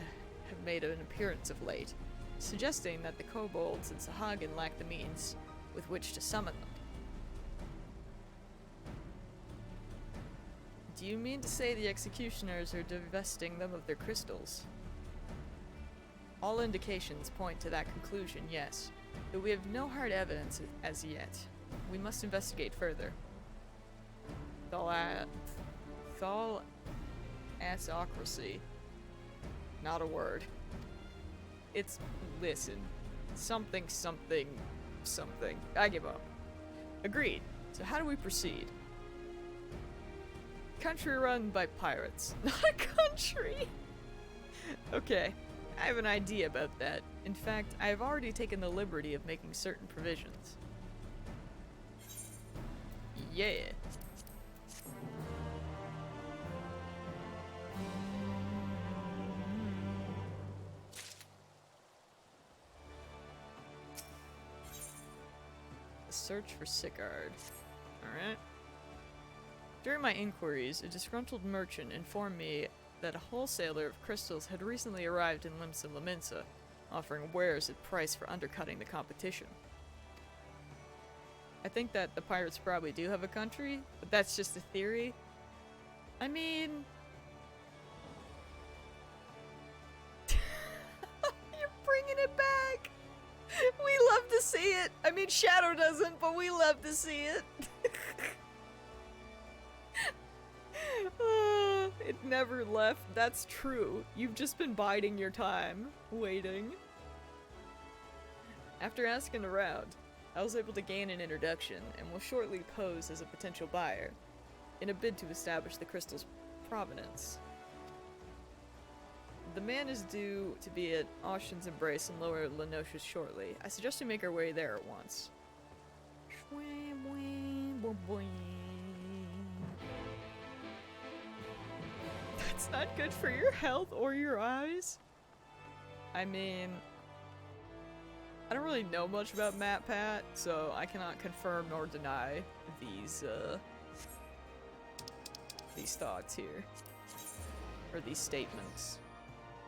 have made an appearance of late, suggesting that the kobolds and Sahagin lack the means with which to summon them. Do you mean to say the executioners are divesting them of their crystals? All indications point to that conclusion, yes, but we have no hard evidence as yet. We must investigate further. Thalocracy. Not a word. It's, listen, something something. I give up. Agreed. So how do we proceed? Country run by pirates. Not a country! Okay, I have an idea about that. In fact, I have already taken the liberty of making certain provisions. Yeah. Search for Sicard. Alright. During my inquiries, a disgruntled merchant informed me that a wholesaler of crystals had recently arrived in Limsa Laminsa, offering wares at price for undercutting the competition. I think that the pirates probably do have a country, but that's just a theory. I mean... You're bringing it back! We love to see it! I mean, Shadow doesn't, but we love to see it! It never left. That's true. You've just been biding your time, waiting. After asking around, I was able to gain an introduction and will shortly pose as a potential buyer, in a bid to establish the crystal's provenance. The man is due to be at Ocean's Embrace in Lower Lenosha shortly. I suggest we make our way there at once. That's not good for your health or your eyes. I mean, I don't really know much about MatPat, so I cannot confirm nor deny these thoughts here. Or these statements,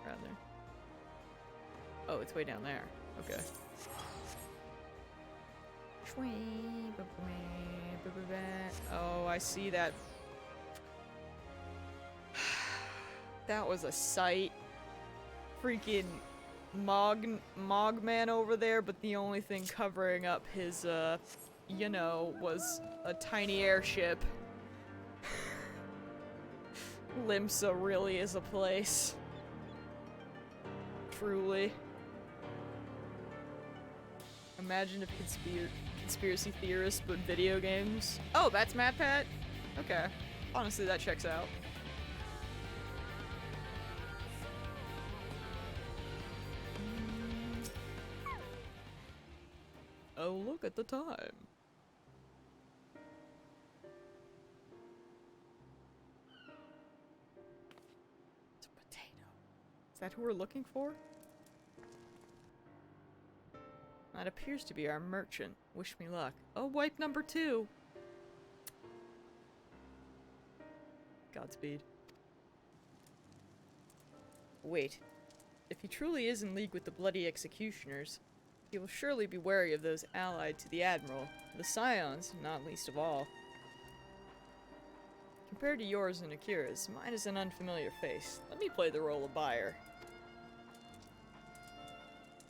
rather. Oh, it's way down there. Okay. Oh, I see that. That was a sight. Freaking Mogman over there, but the only thing covering up his, you know, was a tiny airship. Limsa really is a place. Truly. Imagine if conspiracy theorists but video games. Oh, that's MatPat? Okay. Honestly, that checks out. Oh, look at the time. It's a potato. Is that who we're looking for? That appears to be our merchant. Wish me luck. Oh, wipe number 2. Godspeed. Wait. If he truly is in league with the bloody executioners, he will surely be wary of those allied to the Admiral, the Scions, not least of all. Compared to yours and Akira's, mine is an unfamiliar face. Let me play the role of buyer.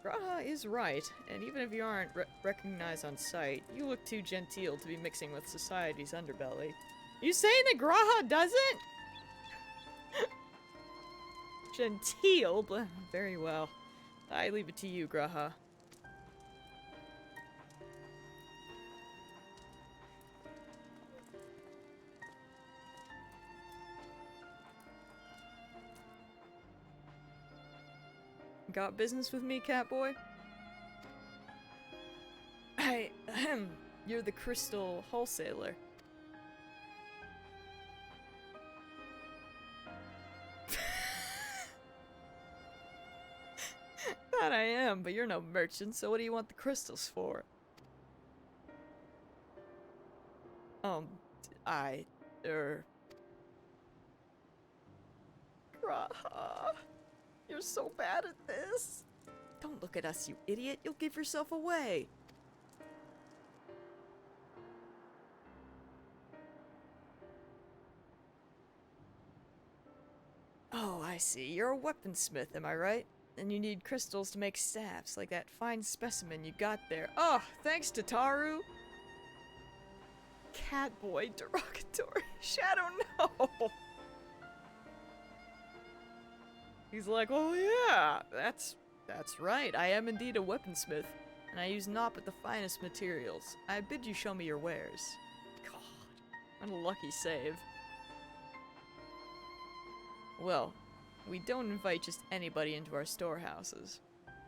Graha is right, and even if you aren't recognized on sight, you look too genteel to be mixing with society's underbelly. You saying that Graha doesn't? Genteel? Very well. I leave it to you, Graha. Got business with me, Catboy? You're the crystal wholesaler. That I am, but you're no merchant, so what do you want the crystals for? Graha. You're so bad at this. Don't look at us, you idiot. You'll give yourself away. Oh, I see. You're a weaponsmith, am I right? And you need crystals to make staffs, like that fine specimen you got there. Oh, thanks to Taru. Catboy, derogatory. Shadow, no. He's like, oh yeah, that's right. I am indeed a weaponsmith. and I use naught but the finest materials. I bid you show me your wares. God, what a lucky save. Well, we don't invite just anybody into our storehouses.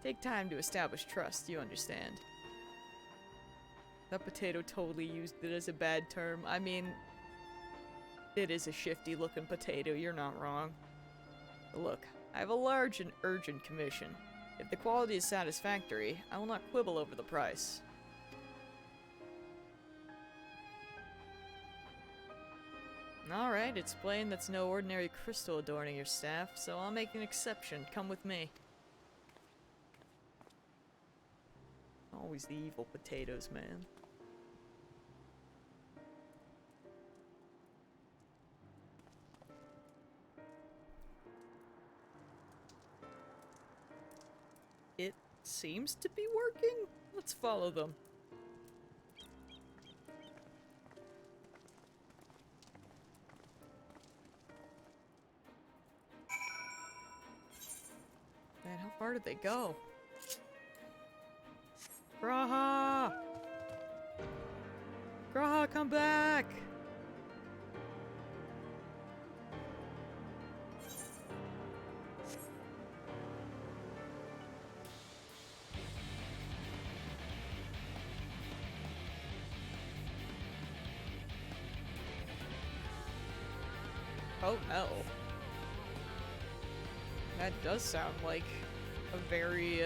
Take time to establish trust, you understand. That potato totally used it as a bad term. I mean, it is a shifty looking potato, you're not wrong. Look, I have a large and urgent commission. If the quality is satisfactory, I will not quibble over the price. Alright, it's plain that's no ordinary crystal adorning your staff, so I'll make an exception. Come with me. Always the evil potatoes, man. It seems to be working. Let's follow them. Man, how far did they go? Graha! Graha, come back! Oh no. That does sound like a very,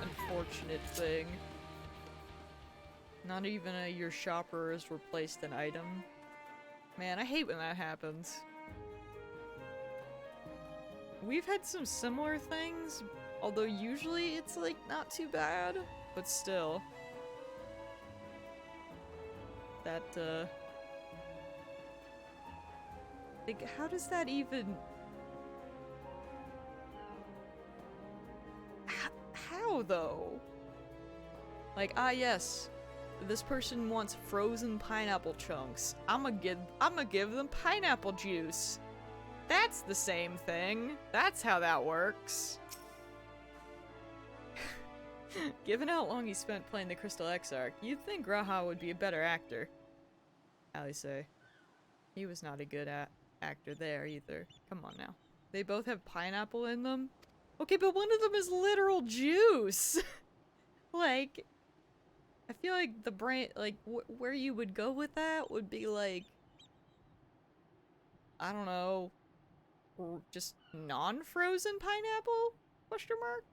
unfortunate thing. Not even your shopper has replaced an item. Man, I hate when that happens. We've had some similar things, although usually it's like not too bad, but still. That, like, how does that even... How, though? Like, ah, yes. This person wants frozen pineapple chunks. I'ma give them pineapple juice. That's the same thing. That's how that works. Given how long he spent playing the Crystal Exarch, you'd think Graha would be a better actor. Alice. He was not a good actor there either. Come on now. They both have pineapple in them? Okay, but one of them is literal juice! Like, I feel like the brain, like, where you would go with that would be like, I don't know, just non-frozen pineapple? Question mark?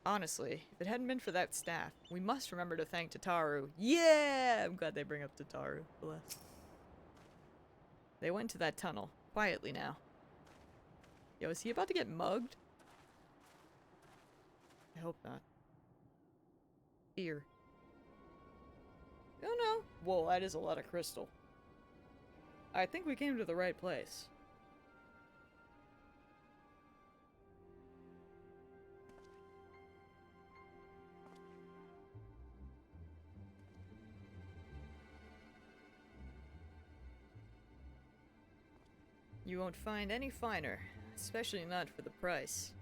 Honestly, if it hadn't been for that staff, we must remember to thank Tataru. Yeah! I'm glad they bring up Tataru. Bless. They went to that tunnel. Quietly now. Yo, is he about to get mugged? I hope not. Here. Oh no. Whoa, that is a lot of crystal. I think we came to the right place. You won't find any finer, especially not for the price.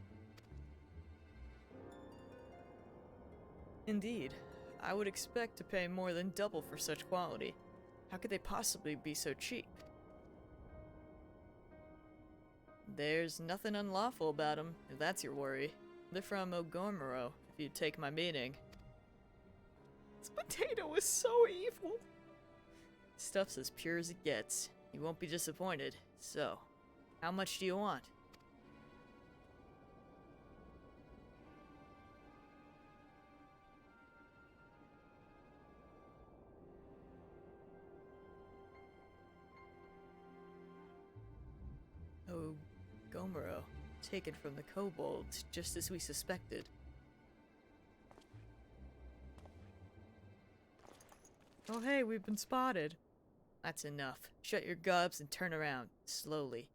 Indeed, I would expect to pay more than double for such quality. How could they possibly be so cheap? There's nothing unlawful about them, if that's your worry. They're from Ogormoro, if you take my meaning. This potato is so evil! Stuff's as pure as it gets. You won't be disappointed. So, how much do you want? Oh, Gomero. Taken from the kobolds, just as we suspected. Oh hey, we've been spotted. That's enough. Shut your gobs and turn around, slowly.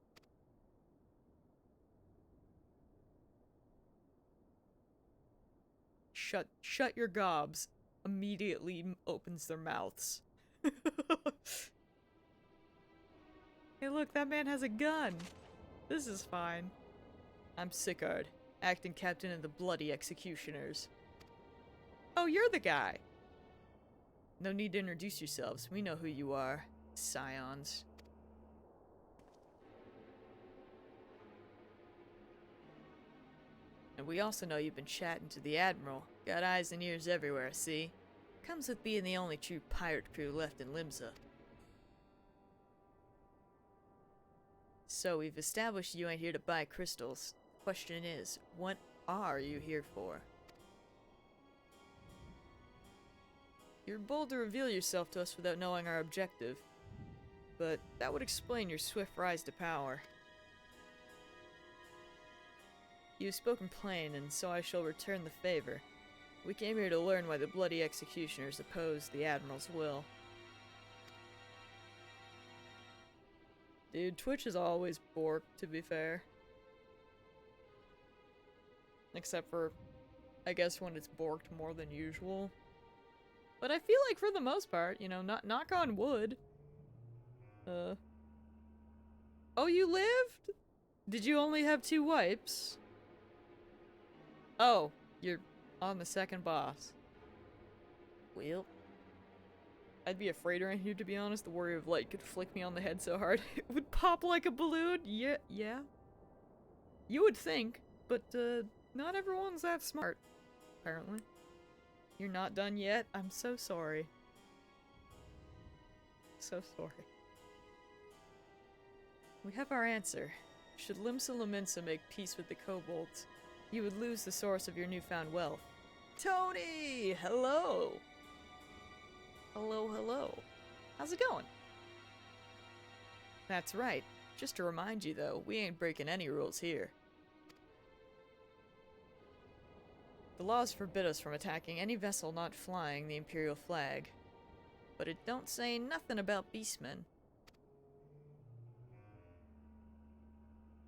Shut your gobs. Immediately opens their mouths. Hey look, that man has a gun. This is fine. I'm Sickard, acting captain of the Bloody Executioners. Oh, you're the guy. No need to introduce yourselves. We know who you are, scions. And we also know you've been chatting to the Admiral. Got eyes and ears everywhere, see? Comes with being the only true pirate crew left in Limsa. So we've established you ain't here to buy crystals. Question is, what are you here for? You're bold to reveal yourself to us without knowing our objective. But that would explain your swift rise to power. You have spoken plain, and so I shall return the favor. We came here to learn why the Bloody Executioners oppose the Admiral's will. Dude, Twitch is always borked, to be fair. Except for, I guess, when it's borked more than usual. But I feel like for the most part, you know, knock on wood. Oh, you lived? Did you only have 2 wipes? Oh, you're on the second boss. Well, I'd be afraid around here, to be honest. The Warrior of Light could flick me on the head so hard it would pop like a balloon. Yeah. You would think, but not everyone's that smart, apparently. You're not done yet? I'm so sorry. So sorry. We have our answer. Should Limsa Lominsa make peace with the kobolds, you would lose the source of your newfound wealth. Tony! Hello! Hello. How's it going? That's right. Just to remind you though, we ain't breaking any rules here. The laws forbid us from attacking any vessel not flying the Imperial flag. But it don't say nothing about beastmen.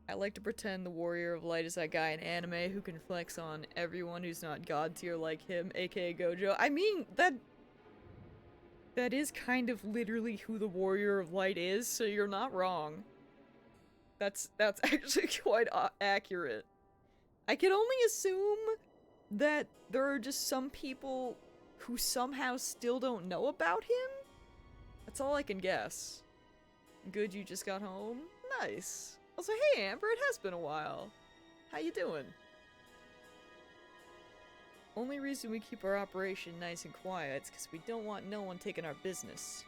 I like to pretend the Warrior of Light is that guy in anime who can flex on everyone who's not god tier like him, aka Gojo. I mean, that is kind of literally who the Warrior of Light is, so you're not wrong. That's actually quite accurate. I can only assume that there are just some people who somehow still don't know about him? That's all I can guess. Good, you just got home? Nice. Also, hey Amber, it has been a while. How you doing? Only reason we keep our operation nice and quiet is because we don't want no one taking our business.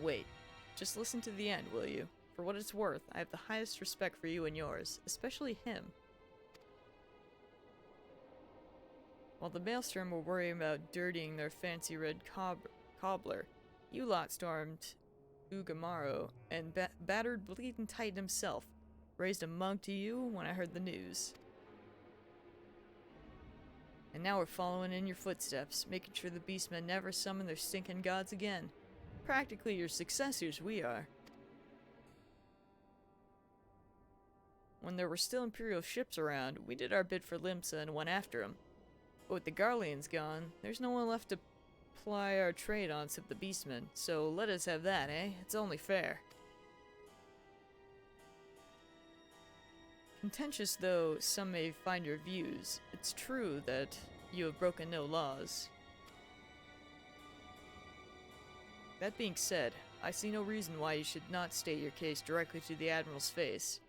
Wait, just listen to the end, will you? For what it's worth, I have the highest respect for you and yours, especially him. While the Maelstrom were worrying about dirtying their fancy red cobbler, you lot stormed Ugamaru and battered Bleeding Titan himself. Raised a monk to you when I heard the news. And now we're following in your footsteps, making sure the beastmen never summon their stinking gods again. Practically your successors, we are. When there were still Imperial ships around, we did our bit for Limsa and went after them. But with the Garleans gone, there's no one left to ply our trade on except the beastmen, so let us have that, eh? It's only fair. Contentious though some may find your views, it's true that you have broken no laws. That being said, I see no reason why you should not state your case directly to the Admiral's face.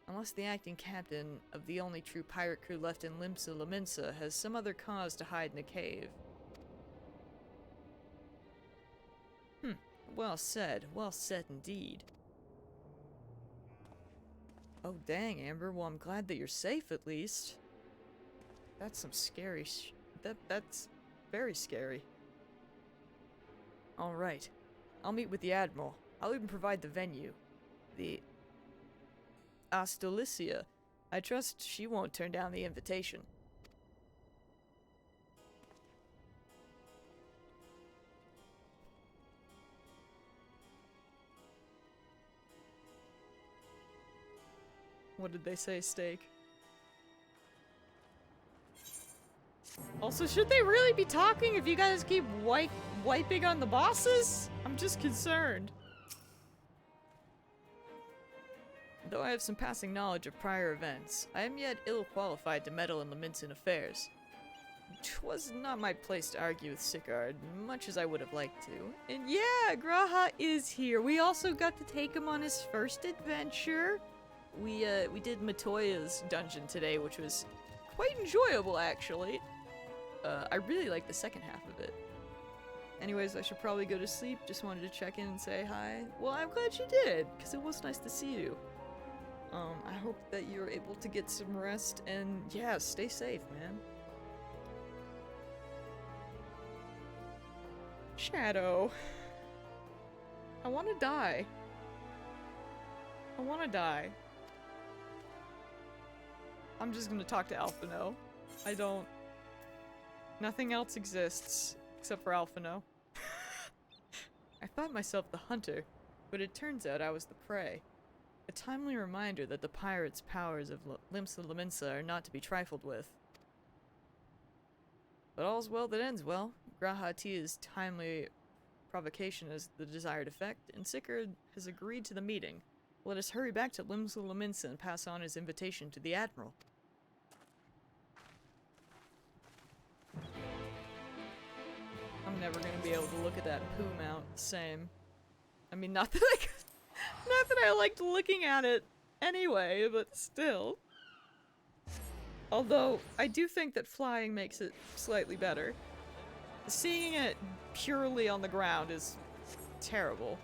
Unless the acting captain of the only true pirate crew left in Limsa Lominsa has some other cause to hide in the cave. Well said indeed. Oh dang, Amber, well I'm glad that you're safe at least. That's some scary that's very scary. Alright, I'll meet with the Admiral. I'll even provide the venue. The Astolicia. I trust she won't turn down the invitation. What did they say, Steak? Also, should they really be talking if you guys keep wiping on the bosses? I'm just concerned. Though I have some passing knowledge of prior events, I am yet ill-qualified to meddle in Laminsan affairs. 'Twas not my place to argue with Sicard, much as I would have liked to. And yeah, Graha is here. We also got to take him on his first adventure. We did Matoya's dungeon today, which was quite enjoyable, actually. I really liked the second half of it. Anyways, I should probably go to sleep. Just wanted to check in and say hi. Well, I'm glad you did, because it was nice to see you. I hope that you're able to get some rest, and yeah, stay safe, man. Shadow. I want to die. I want to die. I'm just gonna talk to Alphino. I don't... Nothing else exists except for Alphino. I thought myself the hunter, but it turns out I was the prey. A timely reminder that the pirate's powers of Limsa Laminsa are not to be trifled with. But all's well that ends well. Graha Tia's timely provocation is the desired effect, and Sicard has agreed to the meeting. Let us hurry back to Limsa Laminsa and pass on his invitation to the Admiral. I'm never gonna be able to look at that poo mount the same. I mean, not that I liked looking at it anyway, but still. Although, I do think that flying makes it slightly better. Seeing it purely on the ground is terrible.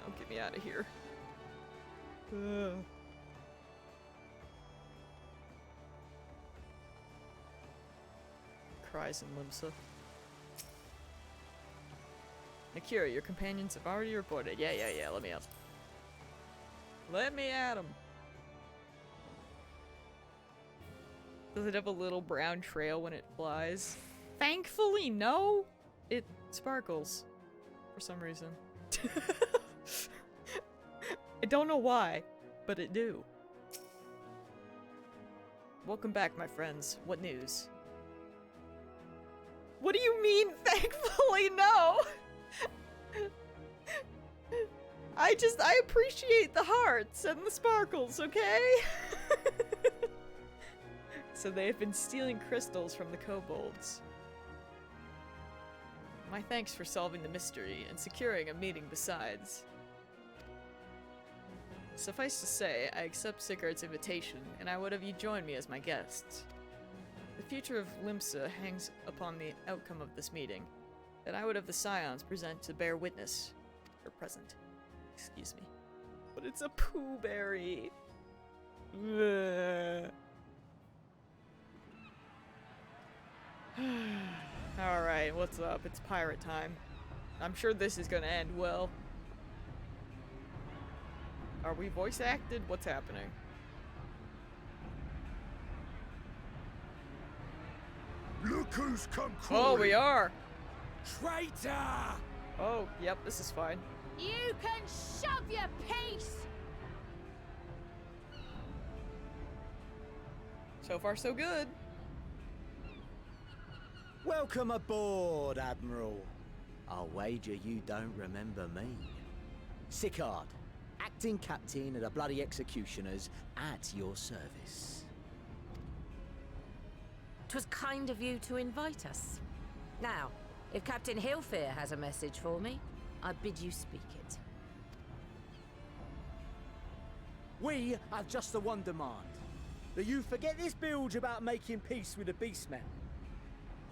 Oh, get me out of here. Ugh. Cries in Limsa. Nakira, your companions have already reported. Yeah, let me up. Let me at him. Does it have a little brown trail when it flies? Thankfully, no! It sparkles. For some reason. I don't know why, but it do. Welcome back, my friends. What news? What do you mean, thankfully, no? I appreciate the hearts and the sparkles, okay? So they have been stealing crystals from the kobolds. My thanks for solving the mystery and securing a meeting besides. Suffice to say, I accept Sicard's invitation, and I would have you join me as my guests. The future of Limsa hangs upon the outcome of this meeting, and I would have the Scions present to bear witness. Or present. Excuse me. But it's a poo berry. Alright, what's up? It's pirate time. I'm sure this is gonna end well. Are we voice acted? What's happening? Look who's come crawling! Oh, we are! Traitor! Oh, yep, this is fine. You can shove your piece! So far, so good. Welcome aboard, Admiral. I'll wager you don't remember me. Sicard, acting captain of the bloody executioners, at your service. 'Twas kind of you to invite us. Now, if Captain Hillfear has a message for me, I bid you speak it. We have just the one demand. That you forget this bilge about making peace with the Beastmen.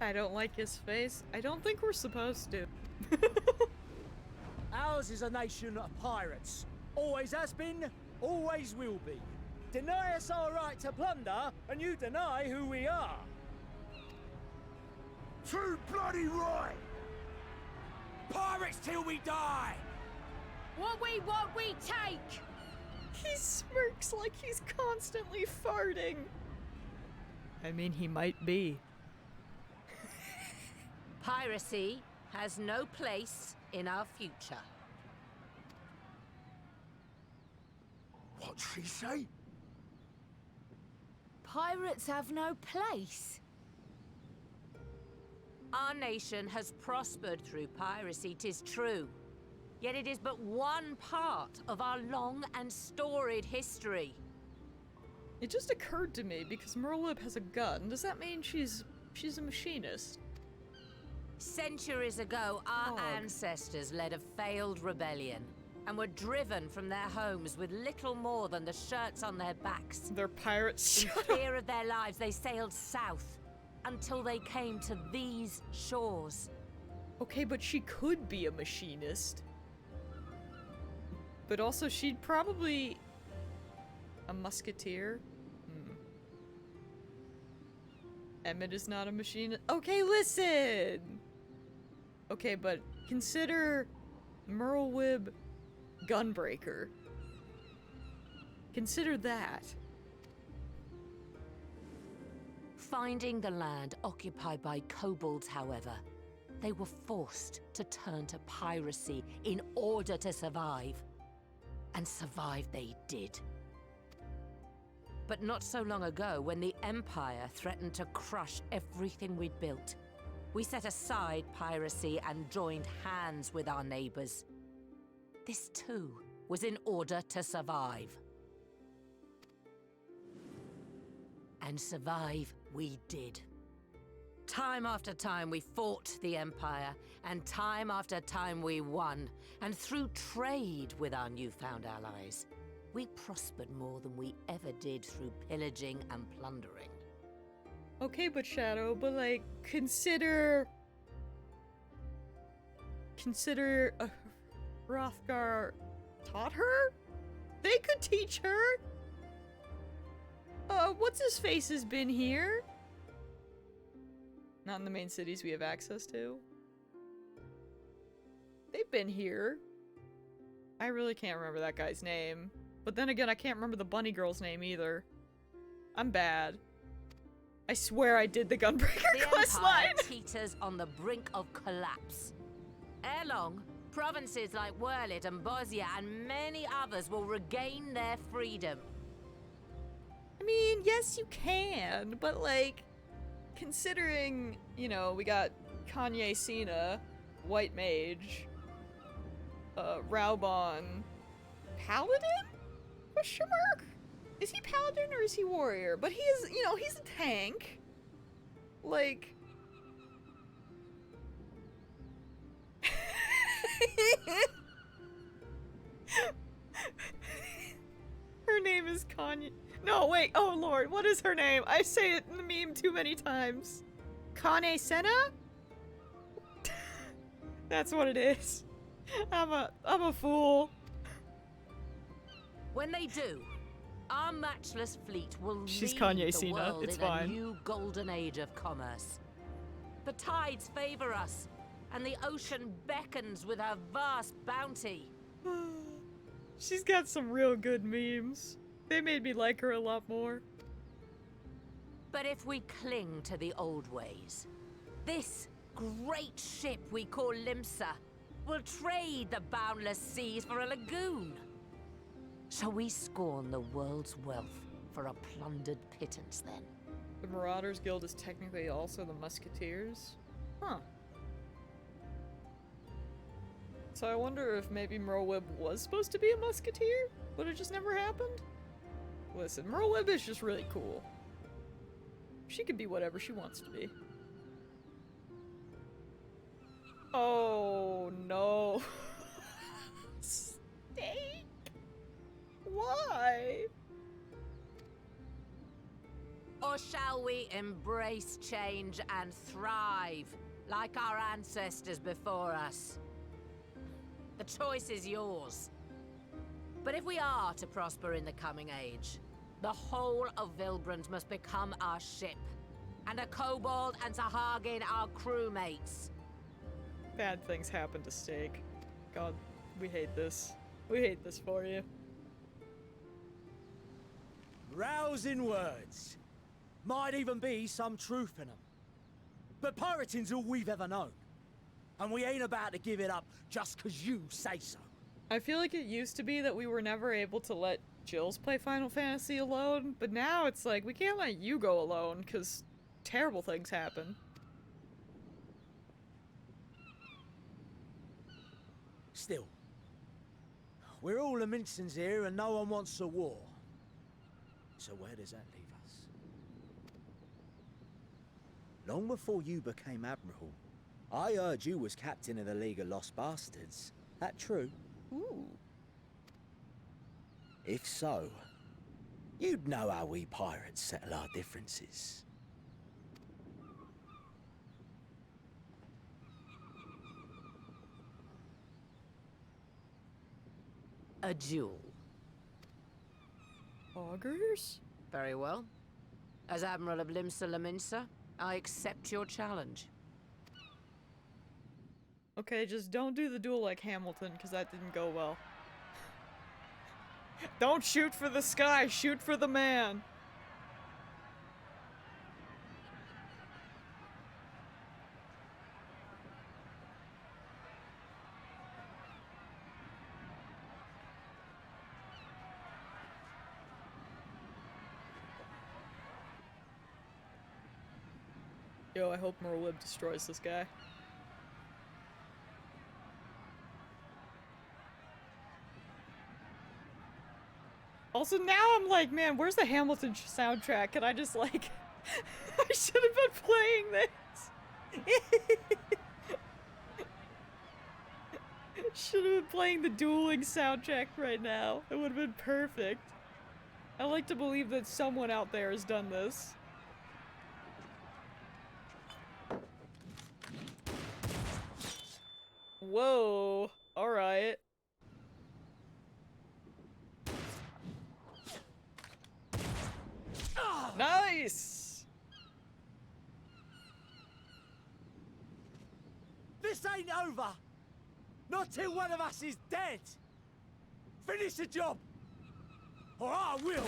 I don't like his face. I don't think we're supposed to. Ours is a nation of pirates. Always has been, always will be. Deny us our right to plunder, and you deny who we are. Too bloody right! Pirates till we die! What we want, we take! He smirks like he's constantly farting. I mean, he might be. Piracy has no place in our future. What'd she say? Pirates have no place. Our nation has prospered through piracy, 'tis true. Yet it is but one part of our long and storied history. It just occurred to me, because Merlwyb has a gun, does that mean she's a machinist? Centuries ago, our Dog. ancestors led a failed rebellion and were driven from their homes with little more than the shirts on their backs. They're pirates. In fear of their lives, they sailed south until they came to these shores. Okay, but she could be a machinist. But also, she'd probably... a musketeer? Emmett is not a machinist. Okay, listen! Okay, but consider Merlwyb Gunbreaker. Consider that. Finding the land occupied by kobolds, however, they were forced to turn to piracy in order to survive. And survive they did. But not so long ago, when the Empire threatened to crush everything we'd built, we set aside piracy and joined hands with our neighbors. This too was in order to survive. And survive we did. Time after time we fought the Empire, and time after time we won. And through trade with our newfound allies, we prospered more than we ever did through pillaging and plundering. Okay, but Shadow, but like, consider Hrothgar taught her? They could teach her? What's his face has been here? Not in the main cities we have access to. They've been here. I really can't remember that guy's name. But then again, I can't remember the bunny girl's name either. I'm bad. I swear I did the Gunbreaker quest line. The Empire teeters on the brink of collapse. Ere long, provinces like Wurlit and Bosnia and many others will regain their freedom. I mean, yes you can, but like, considering, you know, we got Kanye Cena, White Mage, Raubon, Paladin? Question mark? Is he Paladin or is he Warrior? But he is, you know, he's a tank. Like... Her name is Kanye. No, wait, oh lord, what is her name? I say it in the meme too many times. Kane Senna? That's what it is. I'm a fool. When they do, our matchless fleet will She's lead Kanye the Cena, world it's in fine. a new golden age of commerce. The tides favor us, and the ocean beckons with her vast bounty. She's got some real good memes. They made me like her a lot more. But if we cling to the old ways, this great ship we call Limsa will trade the boundless seas for a lagoon. Shall we scorn the world's wealth for a plundered pittance then? The Marauders Guild is technically also the Musketeers? Huh. So I wonder if maybe Merlwyb was supposed to be a Musketeer, but it just never happened? Listen, Merlwyb is just really cool. She can be whatever she wants to be. Oh no. Steak? Why? Or shall we embrace change and thrive, like our ancestors before us? The choice is yours. But if we are to prosper in the coming age, the whole of Vilbrand must become our ship, and a kobold and Sahagin our crewmates. Bad things happen to Steak. God, we hate this. We hate this for you. Rousing words. Might even be some truth in them. But pirating's all we've ever known. And we ain't about to give it up just 'cause you say so. I feel like it used to be that we were never able to let Jills play Final Fantasy alone, but now it's like, we can't let you go alone, 'cause terrible things happen. Still, we're all the Mincins here and no one wants a war. So where does that leave us? Long before you became Admiral, I heard you was captain of the League of Lost Bastards. That true? Ooh. If so, you'd know how we pirates settle our differences. A duel. Augers? Very well. As Admiral of Limsa Laminsa, I accept your challenge. Okay, just don't do the duel like Hamilton, because that didn't go well. Don't shoot for the sky, shoot for the man! Yo, I hope Merlib destroys this guy. Also, now I'm like, man, where's the Hamilton soundtrack? Can I just, like... I should have been playing this! Should have been playing the dueling soundtrack right now. It would have been perfect. I like to believe that someone out there has done this. Whoa. Alright. Nice! This ain't over! Not till one of us is dead! Finish the job! Or I will!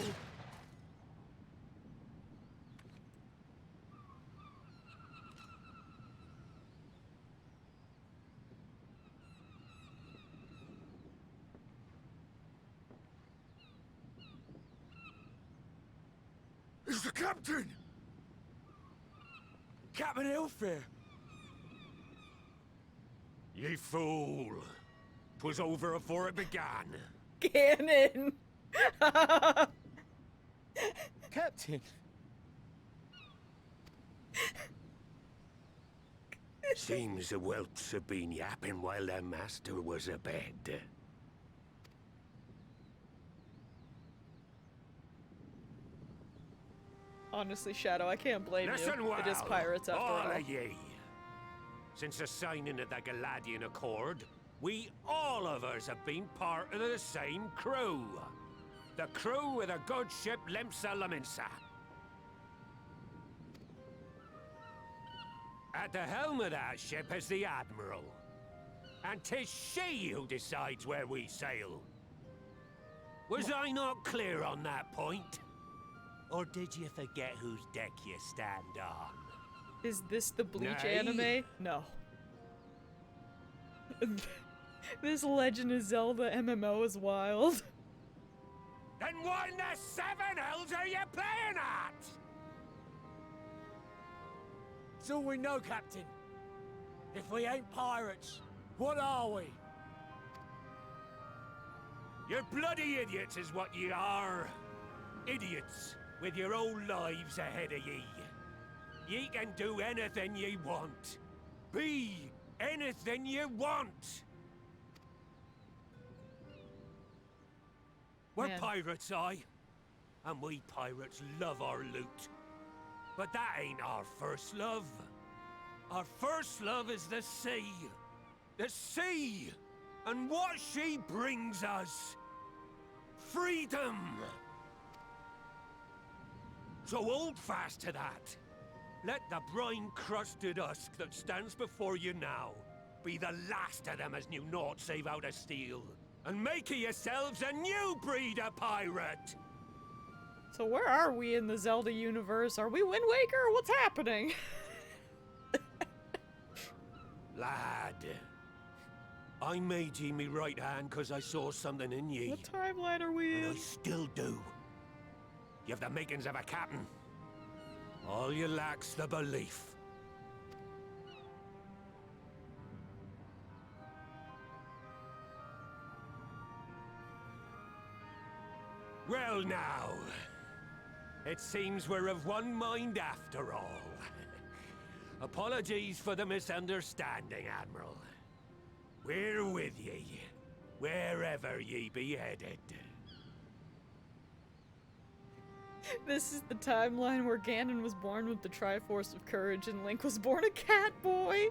It's the captain! Captain Elfair! Ye fool! 'Twas over afore it began. Cannon! Captain! Seems the whelps have been yapping while their master was abed. Honestly, Shadow, I can't blame Listen you. well, It is pirates after all. of ye. Since the signing of the Galadian Accord, we all of us have been part of the same crew. The crew of the good ship Limsa Laminsa. At the helm of that ship is the Admiral. And 'tis she who decides where we sail. Was I not clear on that point? Or did you forget whose deck you stand on? Is this the Bleach Nay. anime? No. This Legend of Zelda MMO is wild. Then what in the seven hells are you playing at? It's all we know, Captain. If we ain't pirates, what are we? You're bloody idiots is what you are. Idiots with your own lives ahead of ye. Ye can do anything ye want. Be anything you want. We're Man. pirates, aye. And we pirates love our loot. But that ain't our first love. Our first love is the sea. The sea! And what she brings us. Freedom! So hold fast to that. Let the brine-crusted husk that stands before you now be the last of them as knew naught save out of steel. And make of yourselves a new breed of pirate! So where are we in the Zelda universe? Are we Wind Waker or what's happening? Lad, I made ye me right hand cause I saw something in ye. What timeline are we And I in? still do. You've the makings of a captain. All you lack's the belief. Well now, it seems we're of one mind after all. Apologies for the misunderstanding, Admiral. We're with ye, wherever ye be headed. This is the timeline where Ganon was born with the Triforce of Courage and Link was born a cat boy.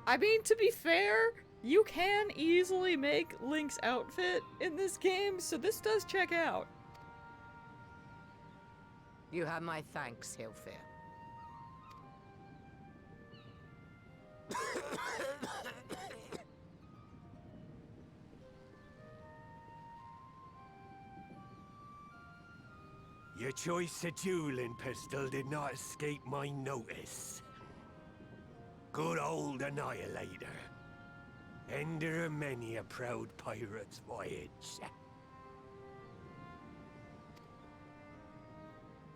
I mean, to be fair, you can easily make Link's outfit in this game, so this does check out. You have my thanks, Hilfir. Your choice of dueling pistol did not escape my notice. Good old Annihilator. Ender of many a proud pirate's voyage.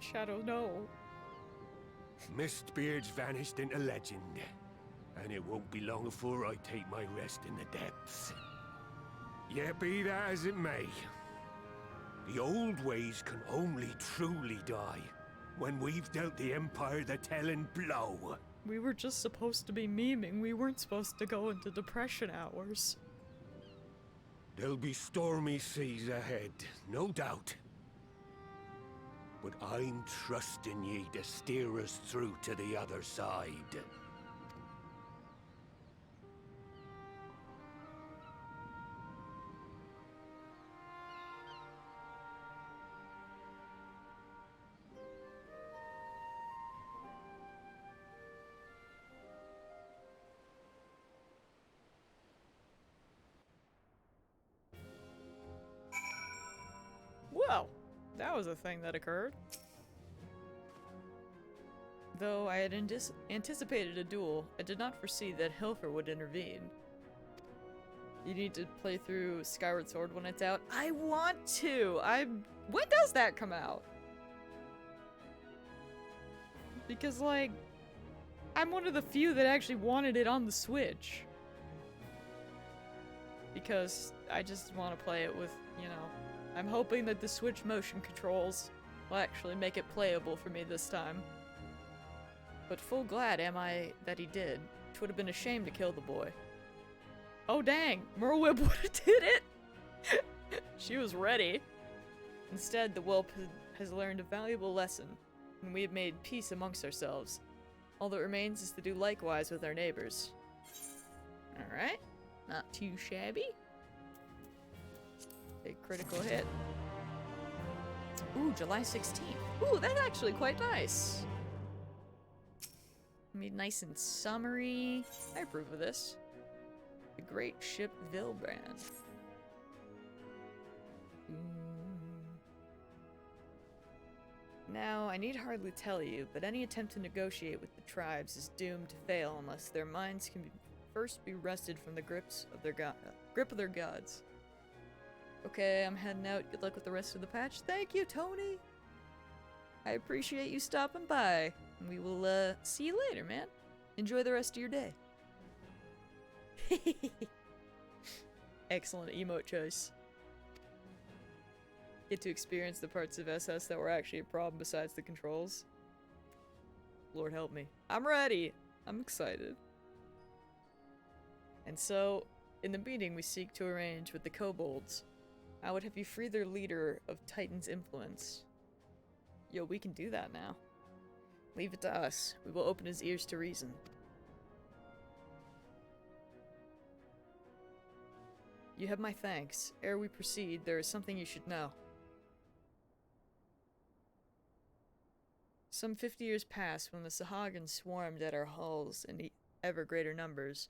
Shadow, no. Mistbeard's vanished into legend, and it won't be long before I take my rest in the depths. Yet be that as it may, the old ways can only truly die when we've dealt the Empire the telling blow. We were just supposed to be memeing. We weren't supposed to go into depression hours. There'll be stormy seas ahead, no doubt. But I'm trusting ye to steer us through to the other side. Well, that was a thing that occurred. Though I had anticipated a duel, I did not foresee that Hilfer would intervene. You need to play through Skyward Sword when it's out. I want to! When does that come out? Because, like, I'm one of the few that actually wanted it on the Switch. Because I just want to play it with, you know, I'm hoping that the Switch motion controls will actually make it playable for me this time. But full glad am I that he did. 'Twould have been a shame to kill the boy. Oh dang, Merwib would've did it! She was ready. Instead, the whelp has learned a valuable lesson, and we have made peace amongst ourselves. All that remains is to do likewise with our neighbors. Alright, not too shabby. A critical hit. Ooh, July 16th. Ooh, that's actually quite nice. Made nice and summery. I approve of this. The Great Ship Vilbrand. Now, I need hardly tell you, but any attempt to negotiate with the tribes is doomed to fail unless their minds can first be wrested from the grip of their gods. Okay, I'm heading out. Good luck with the rest of the patch. Thank you, Tony! I appreciate you stopping by. We will, see you later, man. Enjoy the rest of your day. Excellent emote choice. Get to experience the parts of SS that were actually a problem besides the controls. Lord help me. I'm ready! I'm excited. And so, in the meeting we seek to arrange with the kobolds, I would have you free their leader of Titan's influence. Yo, we can do that now. Leave it to us. We will open his ears to reason. You have my thanks. Ere we proceed, there is something you should know. Some 50 years passed when the Sahagins swarmed at our halls in ever greater numbers.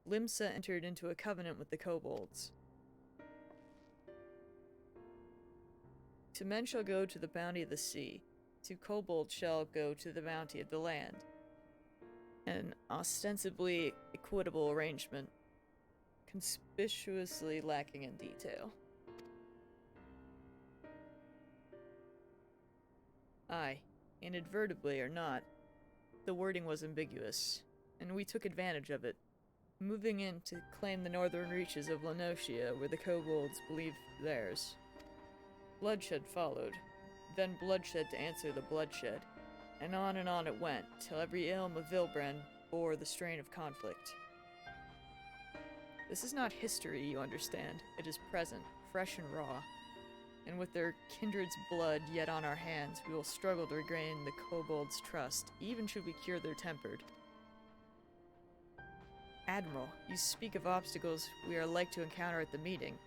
Limsa entered into a covenant with the kobolds. To men shall go to the bounty of the sea. To kobolds shall go to the bounty of the land. An ostensibly equitable arrangement, conspicuously lacking in detail. Aye, inadvertently or not, the wording was ambiguous, and we took advantage of it, moving in to claim the northern reaches of Lenotia where the kobolds believed theirs. Bloodshed followed, then bloodshed to answer the bloodshed, and on it went, till every ilm of Vilbrand bore the strain of conflict. This is not history, you understand. It is present, fresh and raw. And with their kindred's blood yet on our hands, we will struggle to regain the kobolds' trust, even should we cure their tempered. Admiral, you speak of obstacles we are like to encounter at the meeting,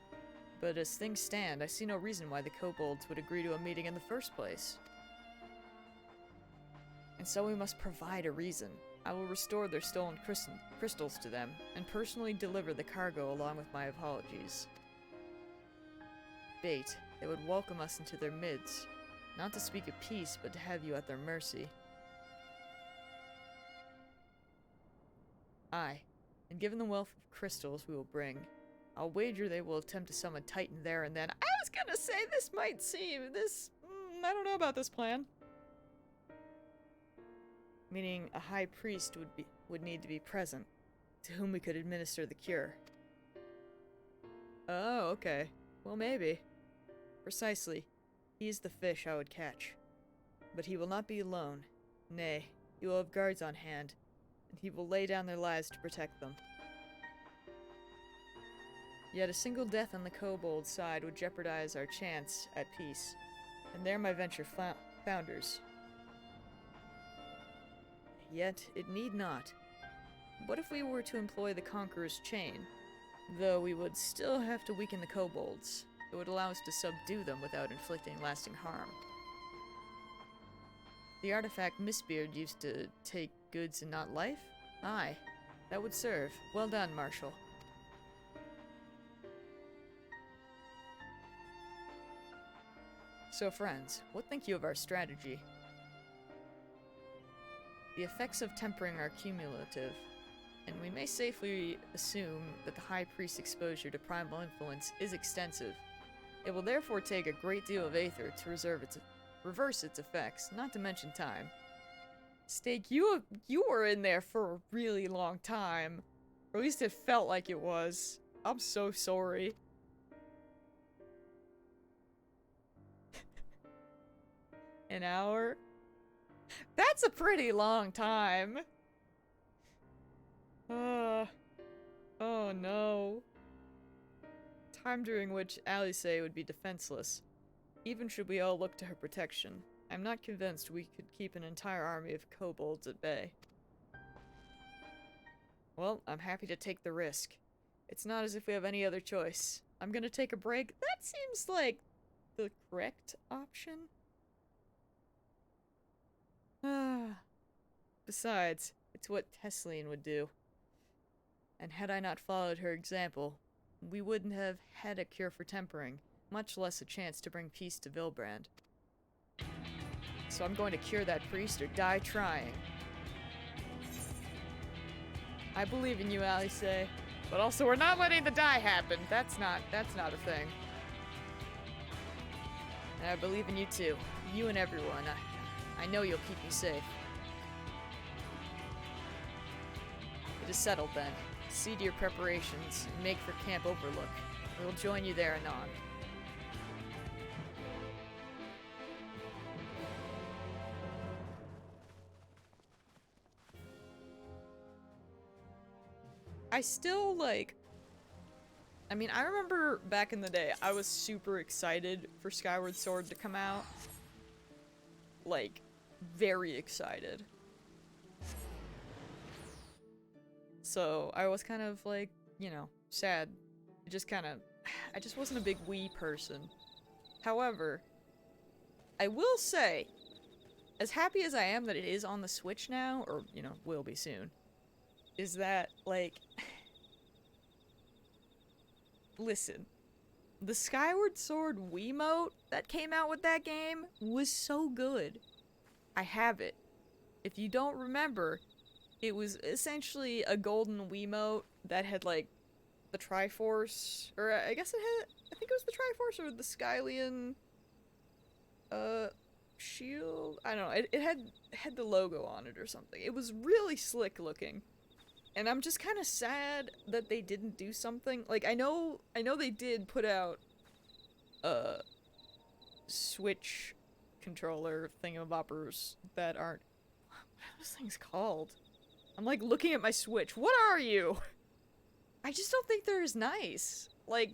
but as things stand, I see no reason why the kobolds would agree to a meeting in the first place. And so we must provide a reason. I will restore their stolen crystals to them, and personally deliver the cargo along with my apologies. Bait, they would welcome us into their midst, not to speak of peace, but to have you at their mercy. Aye, and given the wealth of crystals we will bring, I'll wager they will attempt to summon Titan there and then. I was gonna say this might seem, I don't know about this plan. Meaning a high priest would need to be present, to whom we could administer the cure. Oh, okay. Well, maybe. Precisely. He is the fish I would catch. But he will not be alone. Nay, he will have guards on hand, and he will lay down their lives to protect them. Yet a single death on the kobold side would jeopardize our chance at peace, and there my venture founders. Yet it need not. What if we were to employ the Conqueror's Chain? Though we would still have to weaken the kobolds. It would allow us to subdue them without inflicting lasting harm. The artifact Mistbeard used to take goods and not life? Aye, that would serve. Well done, Marshal. So friends, what think you of our strategy? The effects of tempering are cumulative, and we may safely assume that the High Priest's exposure to primal influence is extensive. It will therefore take a great deal of aether to reverse its effects, not to mention time. Steak, you were in there for a really long time. Or at least it felt like it was. I'm so sorry. An hour? That's a pretty long time. Oh no. Time during which Alice would be defenseless, even should we all look to her protection. I'm not convinced we could keep an entire army of kobolds at bay. Well, I'm happy to take the risk. It's not as if we have any other choice. I'm gonna take a break. That seems like the correct option. Besides, it's what Tesleen would do. And had I not followed her example, we wouldn't have had a cure for tempering, much less a chance to bring peace to Vilbrand. So I'm going to cure that priest or die trying. I believe in you, Alice, but also we're not letting the die happen. That's not a thing. And I believe in you too. You and everyone. I know you'll keep me safe. It is settled then. See to your preparations and make for Camp Overlook. We'll join you there anon. I still, I mean, I remember back in the day, I was super excited for Skyward Sword to come out. Like, very excited. So, I was kind of, sad. I just wasn't a big Wii person. However, I will say, as happy as I am that it is on the Switch now, or, will be soon, is that, listen, the Skyward Sword Wiimote that came out with that game was so good. I have it. If you don't remember, it was essentially a golden Wiimote that had, the Triforce, or I think it was the Triforce or the Skylian, shield? I don't know, it had the logo on it or something. It was really slick looking. And I'm just kind of sad that they didn't do something. I know they did put out, Switch controller thingamaboppers that aren't... What are those things called? I'm like looking at my Switch. What are you? I just don't think they're as nice. Like,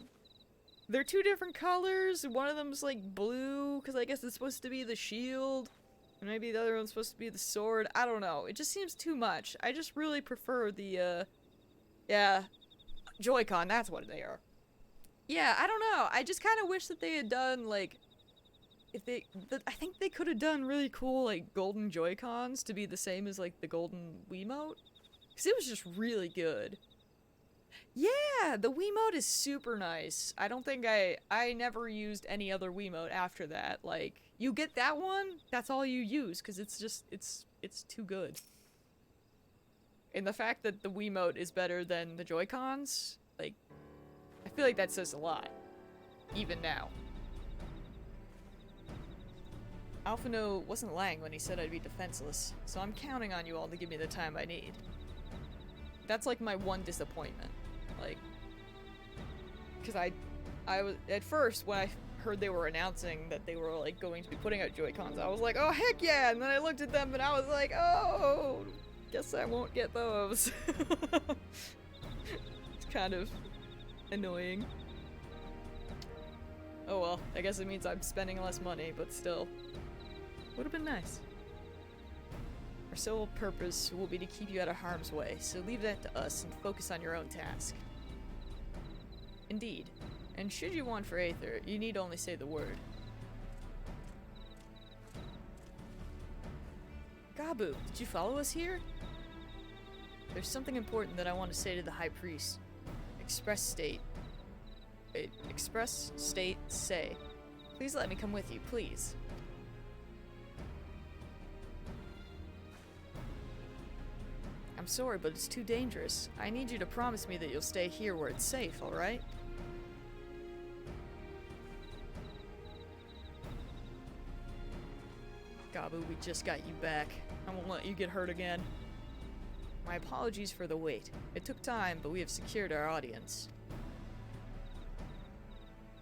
they're two different colors. One of them's like blue, because I guess it's supposed to be the shield. And maybe the other one's supposed to be the sword. I don't know. It just seems too much. I just really prefer the, yeah, Joy-Con, that's what they are. Yeah, I don't know. I just kind of wish that they had done, like, I think they could have done really cool, like, golden Joy-Cons to be the same as, like, the golden Wiimote. Because it was just really good. Yeah, the Wiimote is super nice. I don't think I never used any other Wiimote after that. Like, you get that one, that's all you use, because it's just, it's too good. And the fact that the Wiimote is better than the Joy-Cons, like, I feel like that says a lot. Even now. Alphino wasn't lying when he said I'd be defenseless, so I'm counting on you all to give me the time I need. That's like my one disappointment. Like, because I was, at first, when I heard they were announcing that they were, like, going to be putting out Joy-Cons, I was like, oh, heck yeah! And then I looked at them and I was like, oh, guess I won't get those. It's kind of annoying. Oh well, I guess it means I'm spending less money, but still. Would have been nice. Our sole purpose will be to keep you out of harm's way, so leave that to us and focus on your own task. Indeed. And should you want for Aether, you need only say the word. Gabu, did you follow us here? There's something important that I want to say to the High Priest. Express state, say. Please let me come with you, please. I'm sorry, but it's too dangerous. I need you to promise me that you'll stay here where it's safe, alright? Gabu, we just got you back. I won't let you get hurt again. My apologies for the wait. It took time, but we have secured our audience.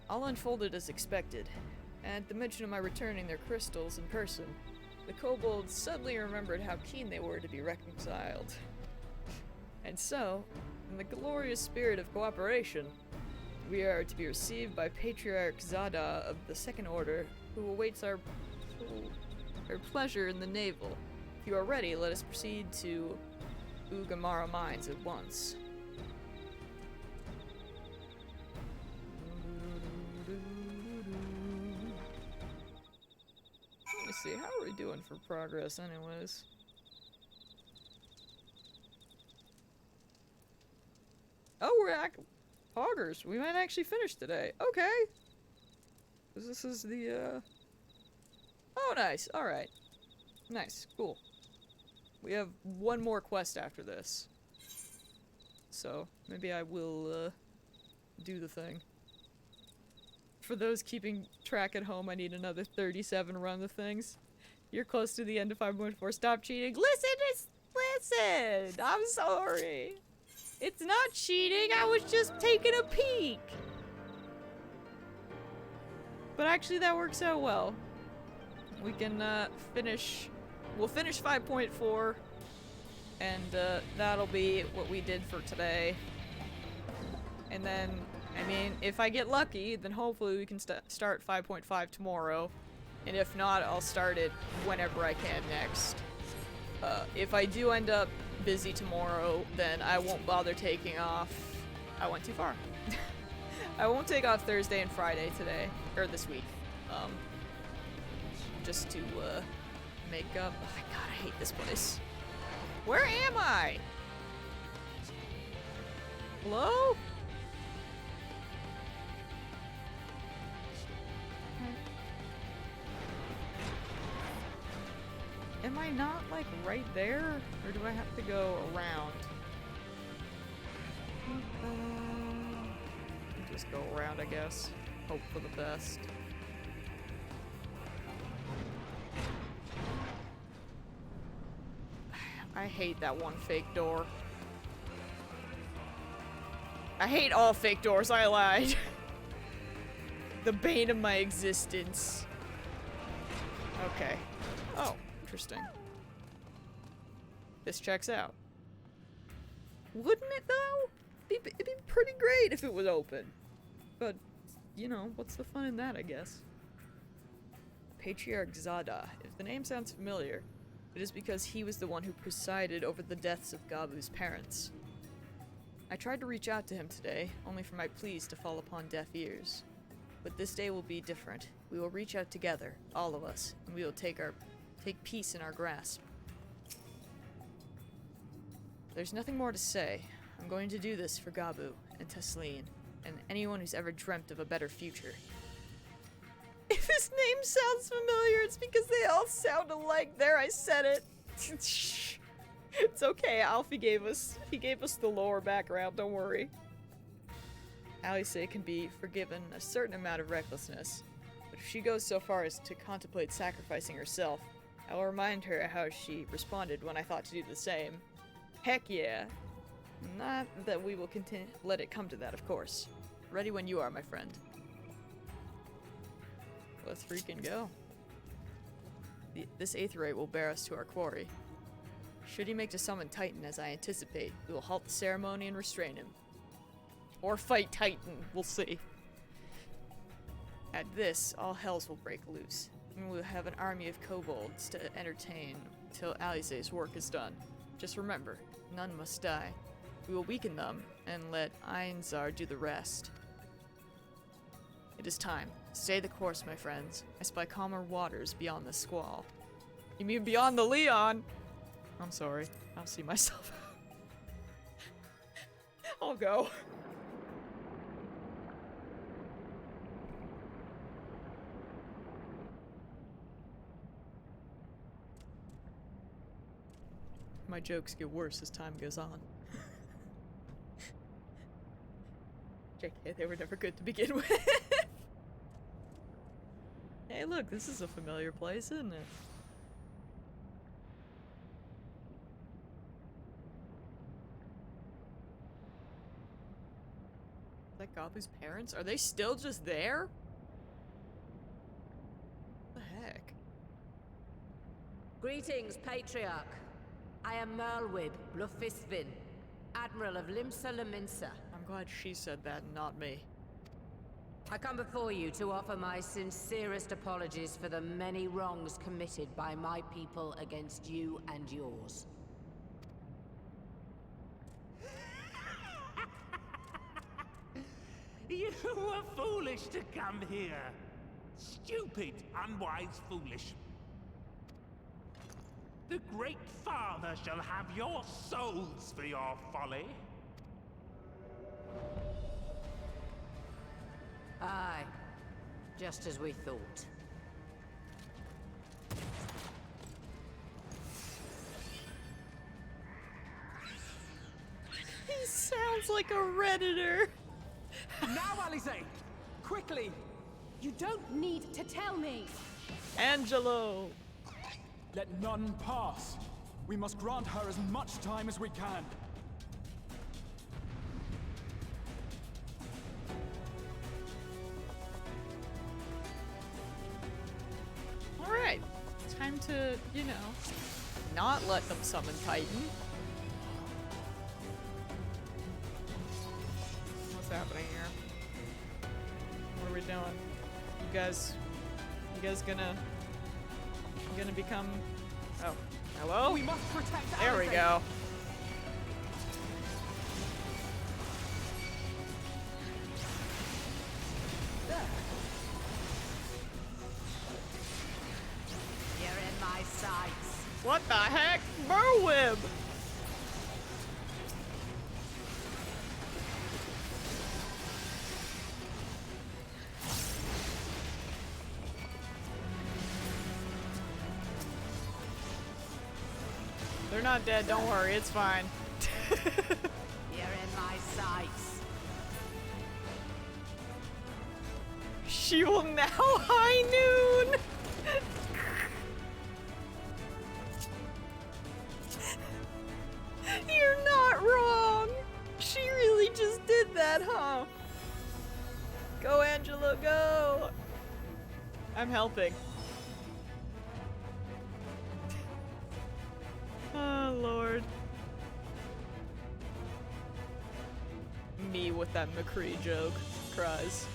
All unfolded as expected. At the mention of my returning their crystals in person, the kobolds suddenly remembered how keen they were to be reconciled. And so, in the glorious spirit of cooperation, we are to be received by Patriarch Zada of the Second Order, who awaits our pleasure in the navel. If you are ready, let us proceed to Ugamara Mines at once. Let me see, how are we doing for progress anyways? Oh, we're Hoggers. We might actually finish today. Okay. This is the, Oh, nice. Alright. Nice. Cool. We have one more quest after this. So, maybe I will, do the thing. For those keeping track at home, I need another 37 run of things. You're close to the end of 5.4. Stop cheating. Listen! I'm sorry. It's not cheating. I was just taking a peek. But actually, that works out well. We can, we'll finish 5.4. And, that'll be what we did for today. And then, I mean, if I get lucky, then hopefully we can start 5.5 tomorrow. And if not, I'll start it whenever I can next. If I do end up busy tomorrow, then I won't bother taking off. I went too far. I won't take off Thursday and Friday today, or this week. Just to, make up. Oh my god, I hate this place. Where am I? Hello? Am I not, like, right there? Or do I have to go around? Just go around, I guess. Hope for the best. I hate that one fake door. I hate all fake doors, I lied. The bane of my existence. Okay. Oh, interesting. This checks out. Wouldn't it, though? It'd be pretty great if it was open. But, you know, what's the fun in that, I guess? Patriarch Zada. If the name sounds familiar, it is because he was the one who presided over the deaths of Gabu's parents. I tried to reach out to him today, only for my pleas to fall upon deaf ears. But this day will be different. We will reach out together, all of us, and we will take peace in our grasp. There's nothing more to say. I'm going to do this for Gabu and Tesleen, and anyone who's ever dreamt of a better future. If his name sounds familiar, it's because they all sound alike. There, I said it. It's okay, Alfie gave us the lore background, don't worry. Alice can be forgiven a certain amount of recklessness, but if she goes so far as to contemplate sacrificing herself, I will remind her how she responded when I thought to do the same. Heck yeah. Not that we will let it come to that, of course. Ready when you are, my friend. Let's freaking go. This Aetheryte will bear us to our quarry. Should he make to summon Titan as I anticipate, we will halt the ceremony and restrain him. Or fight Titan, we'll see. At this, all hells will break loose, and we'll have an army of kobolds to entertain till Alize's work is done. Just remember, none must die. We will weaken them, and let Einzar do the rest. It is time. Stay the course, my friends. I spy calmer waters beyond the squall. You mean beyond the Leon? I'm sorry. I'll see myself out. I'll go. My jokes get worse as time goes on. JK, they were never good to begin with. Hey, look, this is a familiar place, isn't it? Is that Gabu's parents? Are they still just there? What the heck? Greetings, Patriarch. I am Merlwib Blufisvin, Admiral of Limsa Laminsa. I'm glad she said that and not me. I come before you to offer my sincerest apologies for the many wrongs committed by my people against you and yours. You were foolish to come here. Stupid, unwise, foolish. The Great Father shall have your souls for your folly. Aye, just as we thought. He sounds like a Redditor. Now, Alize! Quickly! You don't need to tell me! Angelo! Let none pass. We must grant her as much time as we can. Alright. Time to, you know, not let them summon Titan. What's happening here? What are we doing? You guys gonna become... Oh. Hello? We must protect There we Alize. go. You're in my sights. What the heck? Merwib! They're not dead, don't worry, it's fine. You're in my sights. She will now high noon! You're not wrong! She really just did that, huh? Go, Angela, go! I'm helping. me with that McCree joke. Cries.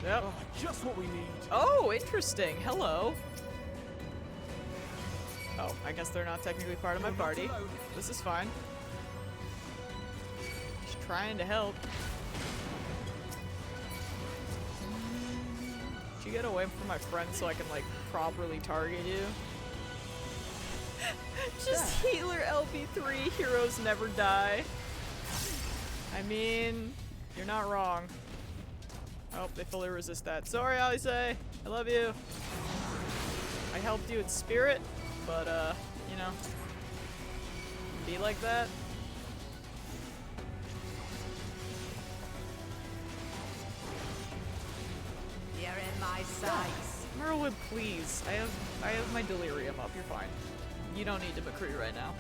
Yep. Oh, just what we need. Oh, interesting. Hello. Oh, I guess they're not technically part of my party. This is fine. Just trying to help. Should you get away from my friend so I can, like, properly target you? Just healer LB3, heroes never die. I mean, you're not wrong. Oh, they fully resist that. Sorry, Alice. I love you. I helped you in spirit, but, you know, be like that. You're in my sights. Merwood, please. I have my delirium up. You're fine. You don't need to McCree right now.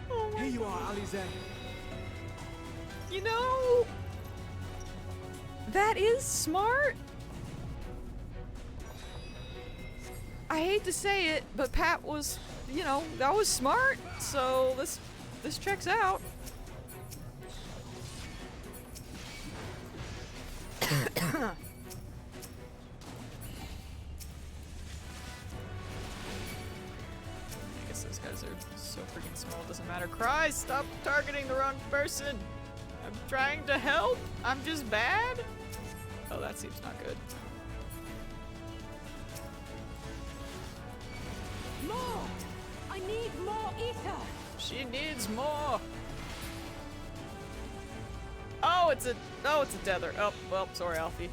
Oh my Here you are, Alize. You know, that is smart. I hate to say it, but Pat was, you know, that was smart. So this checks out. I guess those guys are so freaking small, it doesn't matter. Cry, stop targeting the wrong person. I'm trying to help. I'm just bad. Oh, that seems not good. More! I need more ether! She needs more. Oh, it's a tether. Oh, well, sorry, Alfie.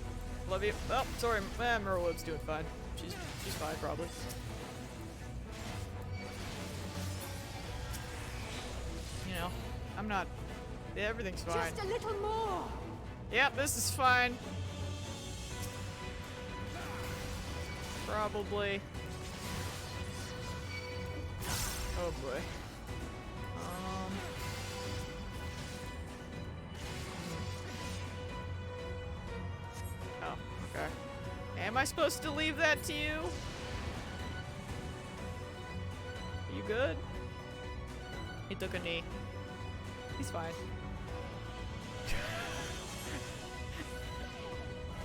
Love you. Oh, sorry, Merwood's doing fine. She's fine, probably. You know, I'm not. Everything's fine. Just a little more! Yep, this is fine. Probably. Oh boy. Oh, okay. Am I supposed to leave that to you? Are you good? He took a knee. He's fine.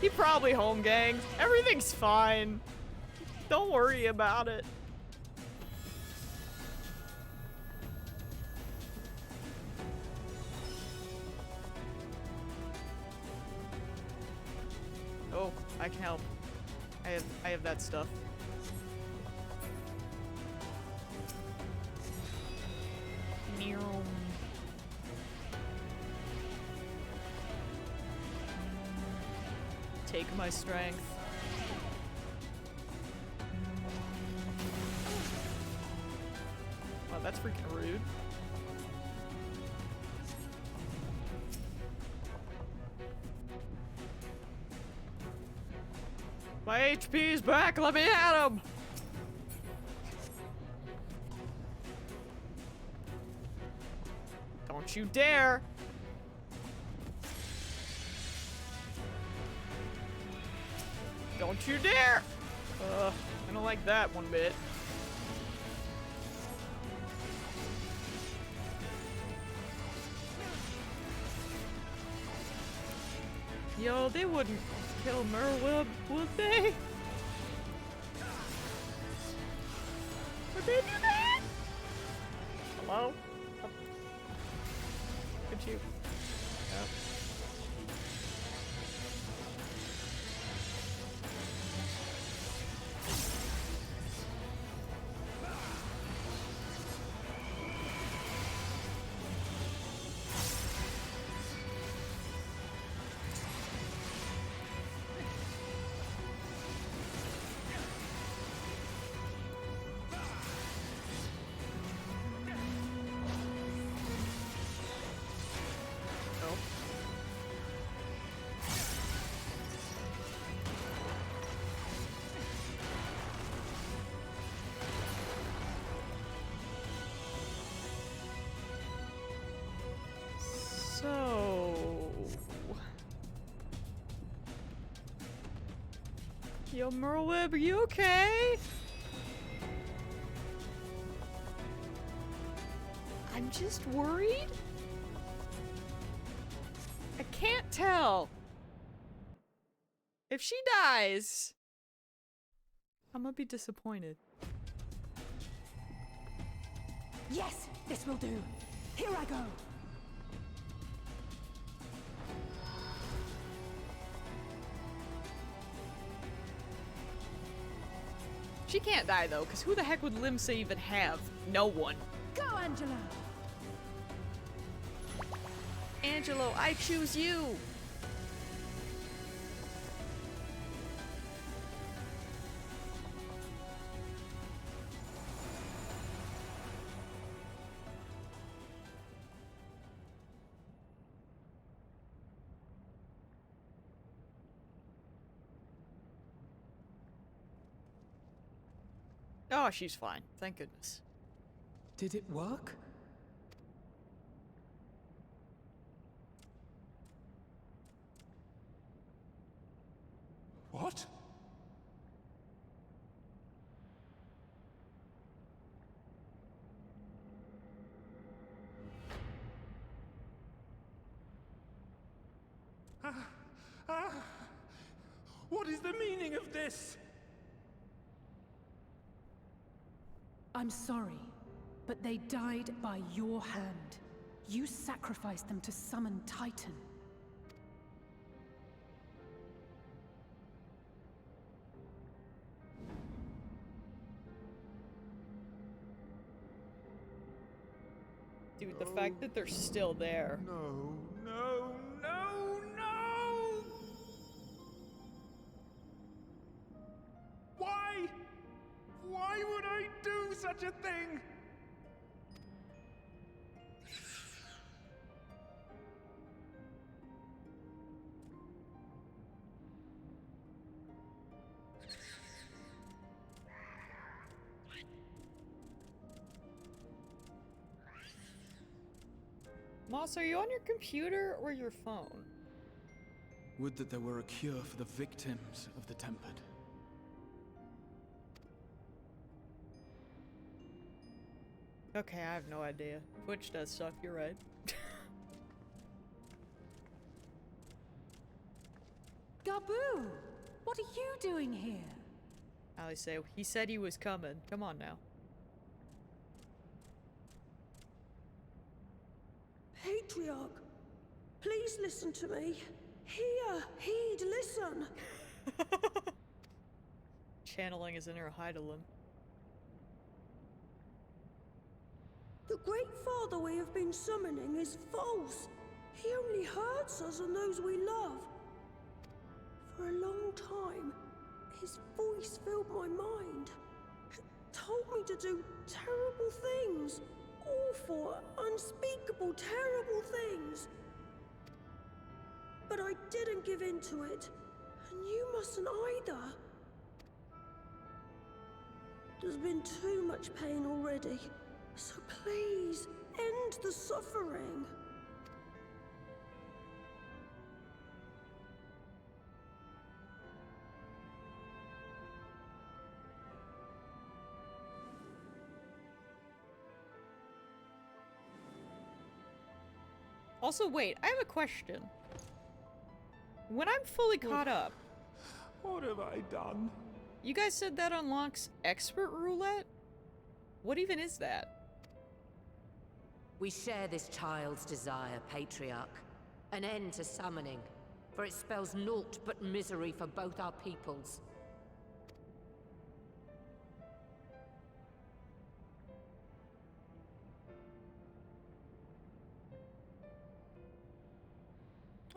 He probably home ganged. Everything's fine. Don't worry about it. Oh, I can help. I have that stuff. Take my strength. Wow, that's freaking rude. My HP's back, let me at him! Don't you dare! Don't you dare! I don't like that one bit. Yo, they wouldn't kill Merwood, would they? Would they do that? Hello? Could you? Yep. Yo, Merlweb, are you okay? I'm just worried. I can't tell. If she dies, I'm gonna be disappointed. Yes, this will do. Here I go. She can't die though, because who the heck would Limsa even have? No one. Go, Angela. Angelo, I choose you. Oh, she's fine. Thank goodness. Did it work? What? What is the meaning of this? I'm sorry, but they died by your hand. You sacrificed them to summon Titan. Dude, the fact that they're still there. No, no, no, no! Why? Why would I do such a thing? Moss, are you on your computer or your phone? Would that there were a cure for the victims of the Tempered. Okay, I have no idea. Twitch does suck, you're right. Gaboo! What are you doing here? Ali say, he said he was coming. Come on now. Patriarch, please listen to me. Hear, heed, listen. Channeling his inner Hydaelyn. The Great Father we have been summoning is false. He only hurts us and those we love. For a long time, his voice filled my mind. It told me to do terrible things. Awful, unspeakable, terrible things. But I didn't give in to it. And you mustn't either. There's been too much pain already. So please, end the suffering. Also, wait, I have a question. When I'm fully caught up... What have I done? You guys said that unlocks Expert Roulette? What even is that? We share this child's desire, Patriarch. An end to summoning, for it spells naught but misery for both our peoples.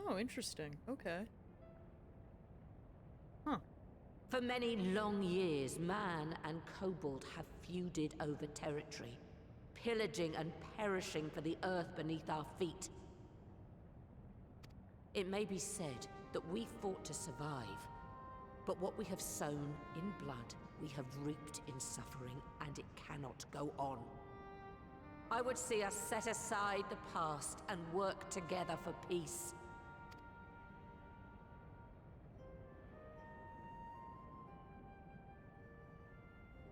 Oh, interesting. Okay. Huh. For many long years, man and kobold have feuded over territory, pillaging and perishing for the earth beneath our feet. It may be said that we fought to survive, but what we have sown in blood, we have reaped in suffering, and it cannot go on. I would see us set aside the past and work together for peace.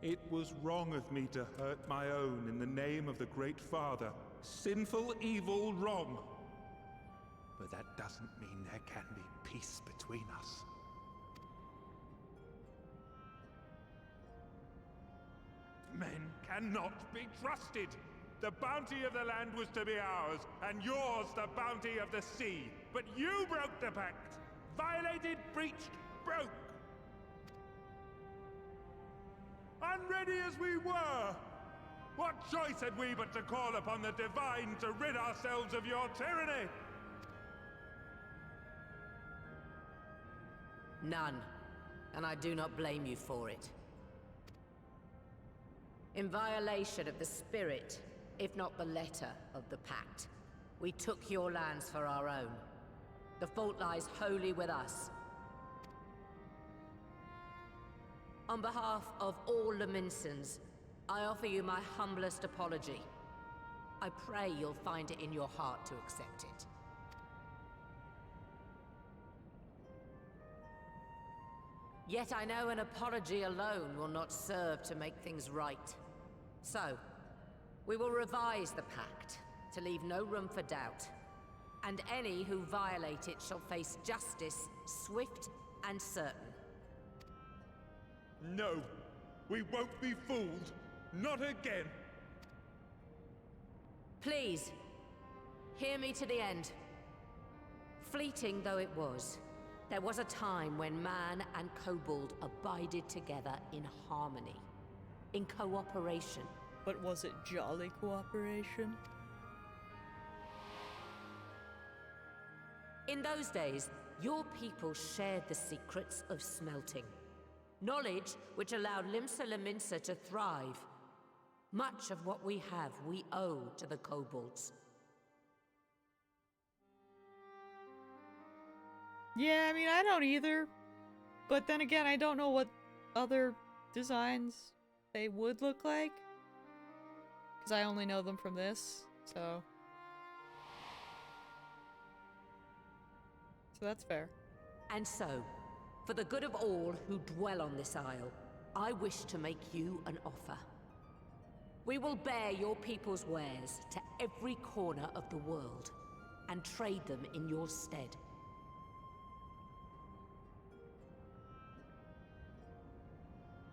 It was wrong of me to hurt my own in the name of the Great Father. Sinful, evil, wrong. But that doesn't mean there can be peace between us. Men cannot be trusted. The bounty of the land was to be ours, and yours the bounty of the sea. But you broke the pact. Violated, breached, broke. Unready as we were, what choice had we but to call upon the Divine to rid ourselves of your tyranny? None. And I do not blame you for it. In violation of the spirit, if not the letter of the pact, we took your lands for our own. The fault lies wholly with us. On behalf of all Laminsons, I offer you my humblest apology. I pray you'll find it in your heart to accept it. Yet I know an apology alone will not serve to make things right. So, we will revise the pact to leave no room for doubt. And any who violate it shall face justice, swift and certain. No, we won't be fooled. Not again. Please, hear me to the end. Fleeting though it was, there was a time when man and kobold abided together in harmony, in cooperation. But was it jolly cooperation? In those days, your people shared the secrets of smelting. Knowledge which allowed Limsa Lominsa to thrive. Much of what we have, we owe to the kobolds. Yeah, I mean, I don't either. But then again, I don't know what other designs they would look like. Because I only know them from this, so... So that's fair. And so, for the good of all who dwell on this isle, I wish to make you an offer. We will bear your people's wares to every corner of the world, and trade them in your stead.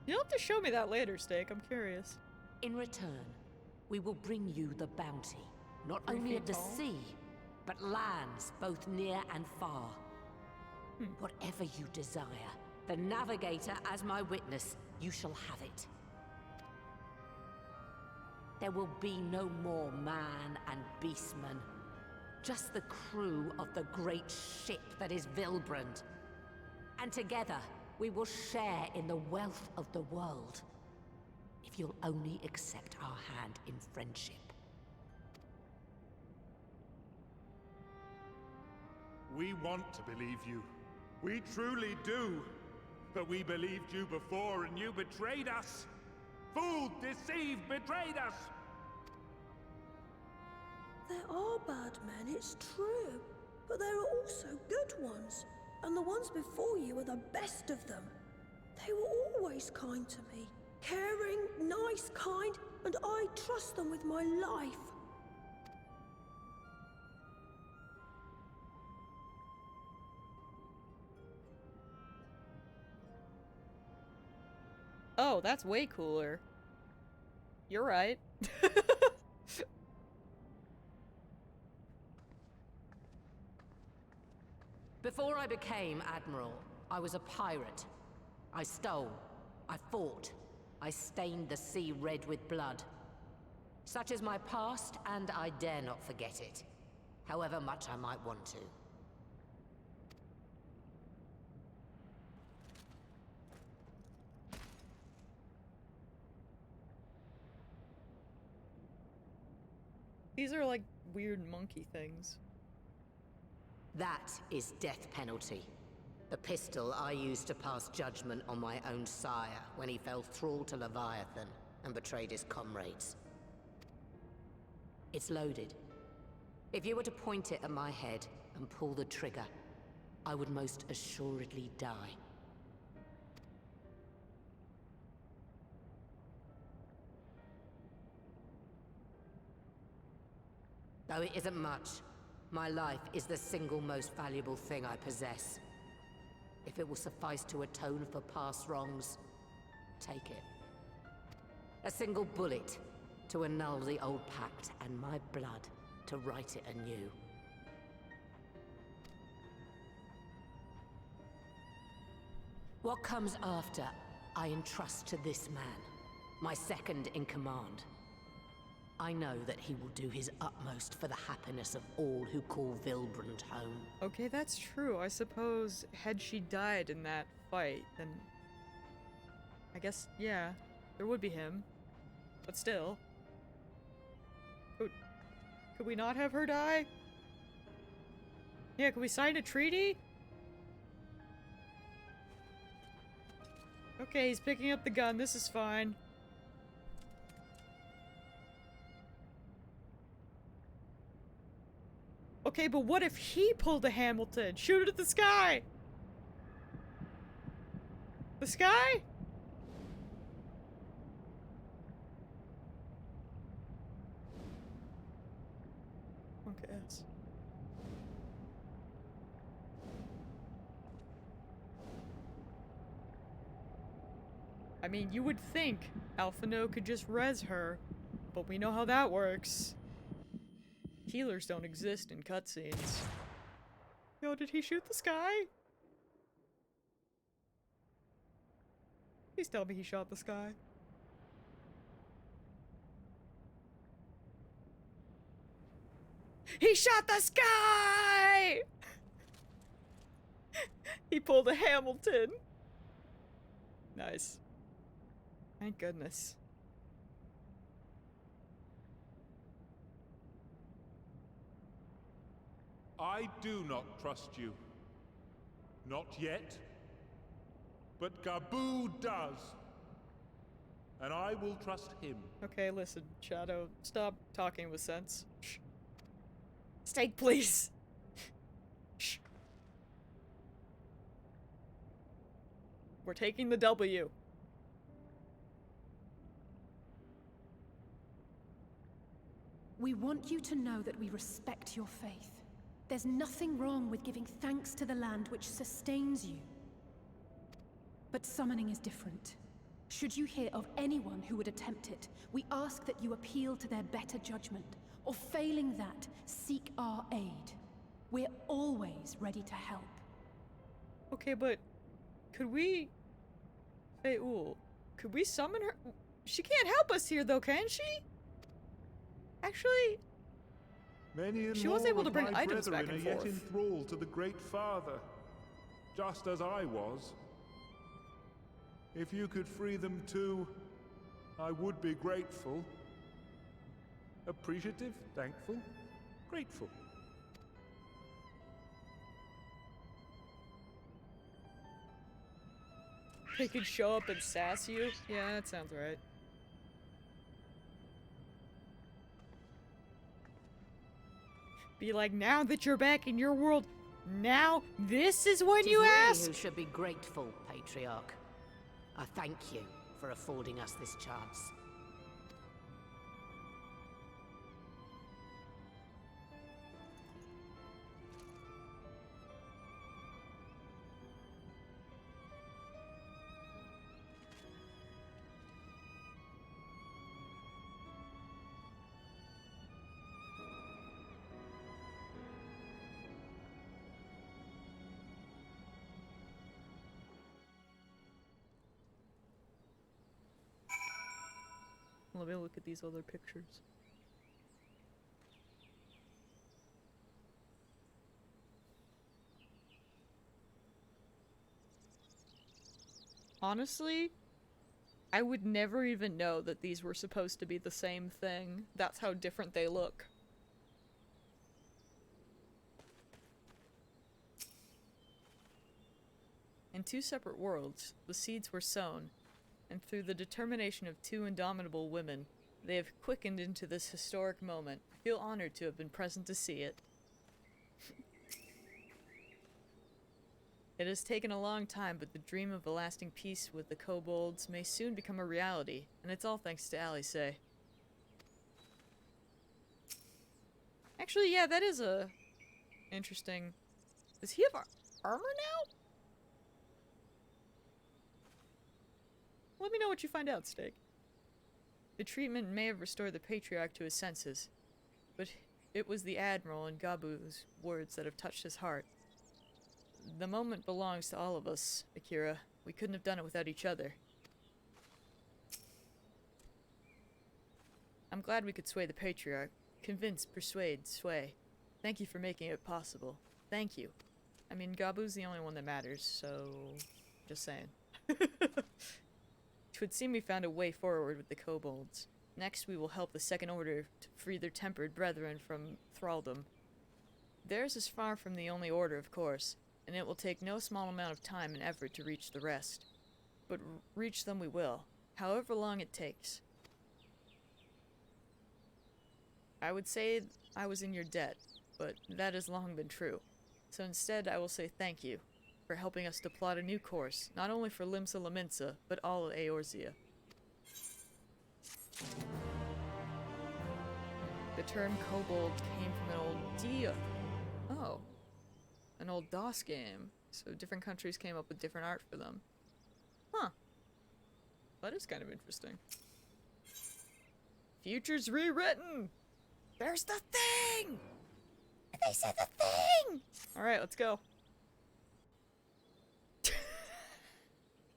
You'll have to show me that later, Steak. I'm curious. In return, we will bring you the bounty, not only of the sea, but lands both near and far. Whatever you desire, the Navigator as my witness, you shall have it. There will be no more man and beastman, just the crew of the great ship that is Vilbrand. And together, we will share in the wealth of the world, if you'll only accept our hand in friendship. We want to believe you. We truly do. But we believed you before and you betrayed us. Fooled, deceived, betrayed us. There are bad men, it's true. But there are also good ones. And the ones before you are the best of them. They were always kind to me. Caring, nice, kind, and I trust them with my life. Oh, that's way cooler. You're right. Before I became Admiral, I was a pirate. I stole, I fought, I stained the sea red with blood. Such is my past, and I dare not forget it, however much I might want to. These are like weird monkey things. That is death penalty. The pistol I used to pass judgment on my own sire when he fell thrall to Leviathan and betrayed his comrades. It's loaded. If you were to point it at my head and pull the trigger, I would most assuredly die. Though it isn't much, my life is the single most valuable thing I possess. If it will suffice to atone for past wrongs, take it. A single bullet to annul the old pact, and my blood to write it anew. What comes after, I entrust to this man, my second in command. I know that he will do his utmost for the happiness of all who call Vilbrand home. Okay, that's true. I suppose had she died in that fight, then I guess, yeah, there would be him. But still. Could we not have her die? Yeah, could we sign a treaty? Okay, he's picking up the gun. This is fine. Okay, but what if he pulled a Hamilton? Shoot it at the sky! The sky? Okay, yes. I mean, you would think Alphino could just res her, but we know how that works. Healers don't exist in cutscenes. Yo, did he shoot the sky? Please tell me he shot the sky. He shot the sky! He pulled a Hamilton. Nice. Thank goodness. I do not trust you. Not yet. But Gaboo does. And I will trust him. Okay, listen, Shadow. Stop talking with sense. Shh. Steak, please! Shh. We're taking the W. We want you to know that we respect your faith. There's nothing wrong with giving thanks to the land which sustains you. But summoning is different. Should you hear of anyone who would attempt it, we ask that you appeal to their better judgment, or failing that, seek our aid. We're always ready to help. Okay, but could we... Faeul, could we summon her? She can't help us here though, can she? Actually, Many and she was more able to of bring my items back brethren and are yet forth. enthralled to the Great Father, just as I was. If you could free them too, I would be grateful. Appreciative, thankful, grateful. They could show up and sass you? Yeah, that sounds right. Be like, now that you're back in your world, now this is when you ask? Who should be grateful, Patriarch. I thank you for affording us this chance. Let me look at these other pictures. Honestly, I would never even know that these were supposed to be the same thing. That's how different they look. In two separate worlds, the seeds were sown, and through the determination of two indomitable women, they have quickened into this historic moment. I feel honored to have been present to see it. It has taken a long time, but the dream of a lasting peace with the kobolds may soon become a reality, and it's all thanks to Alice. Actually, yeah, that is a interesting. Does he have armor now? Let me know what you find out, Steak. The treatment may have restored the Patriarch to his senses, but it was the Admiral and Gabu's words that have touched his heart. The moment belongs to all of us, Akira. We couldn't have done it without each other. I'm glad we could sway the Patriarch. Convince, persuade, sway. Thank you for making it possible. Thank you. I mean, Gabu's the only one that matters, so... just saying. It would seem we found a way forward with the kobolds. Next, we will help the Second Order to free their tempered brethren from thraldom. Theirs is far from the only order, of course, and it will take no small amount of time and effort to reach the rest. But reach them we will, however long it takes. I would say I was in your debt, but that has long been true. So instead, I will say thank you for helping us to plot a new course, not only for Limsa Lominsa, but all of Eorzea. The term kobold came from an old Oh. An old DOS game. So different countries came up with different art for them. Huh. That is kind of interesting. Future's rewritten! There's the thing! They said the thing! Alright, let's go.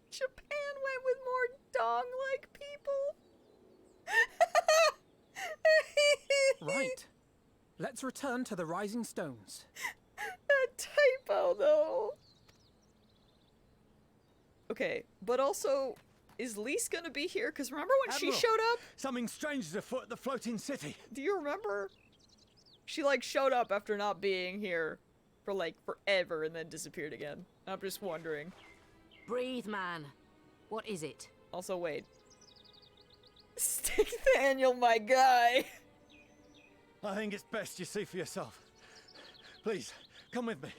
Japan went with more dong-like people. Right. Let's return to the Rising Stones. A typo, though. Okay, but also, is Lise gonna be here? Because remember when she showed up? Something strange is afoot at the floating city. Do you remember? She, like, showed up after not being here for, like, forever and then disappeared again. I'm just wondering. Breathe, man. What is it? Also, wait. Stick Daniel, my guy. I think it's best you see for yourself. Please, come with me.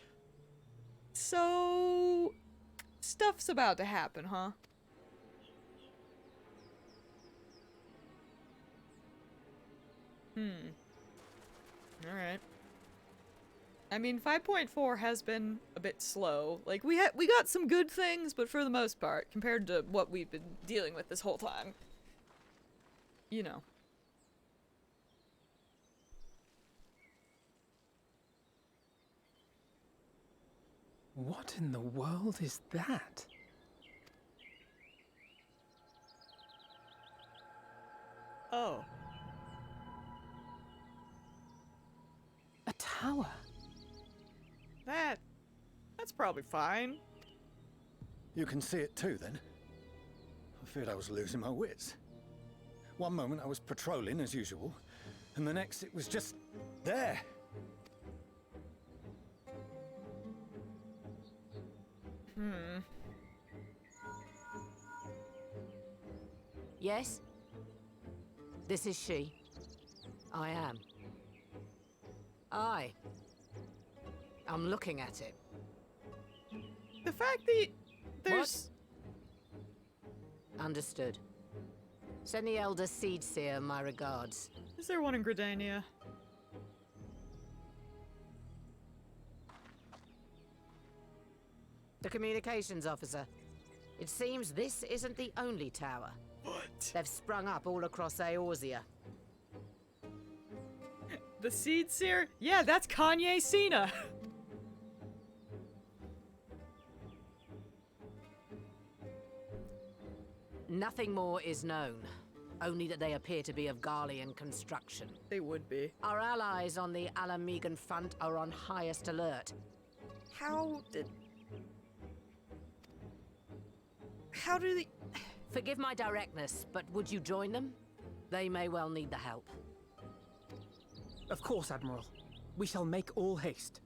So... stuff's about to happen, huh? Alright. I mean, 5.4 has been a bit slow. Like, we got some good things, but for the most part, compared to what we've been dealing with this whole time. You know. What in the world is that? Oh. A tower. That's probably fine. You can see it too, then? I feared I was losing my wits. One moment I was patrolling as usual, and the next it was just there. Yes? This is she. I am. I'm looking at it. The fact that there's... What? Understood. Send the Elder Seedseer my regards. Is there one in Gridania? The communications officer. It seems this isn't the only tower. What? They've sprung up all across Eorzea. The Seedseer? Yeah, that's Kanye Cena. Nothing more is known. Only that they appear to be of Garlean construction. They would be. Our allies on the Alamegan front are on highest alert. How do they... Forgive my directness, but would you join them? They may well need the help. Of course, Admiral. We shall make all haste.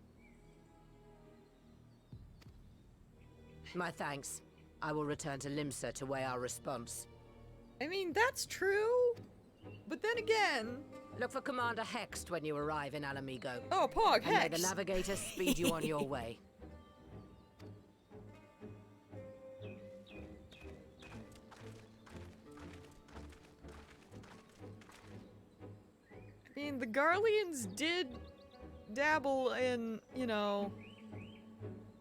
My thanks. I will return to Limsa to weigh our response. I mean, that's true. But then again... Look for Commander Hext when you arrive in Alamigo. Oh, Pog, and Hex! may the Navigator speed you on your way. I mean, the Garleans did dabble in, you know,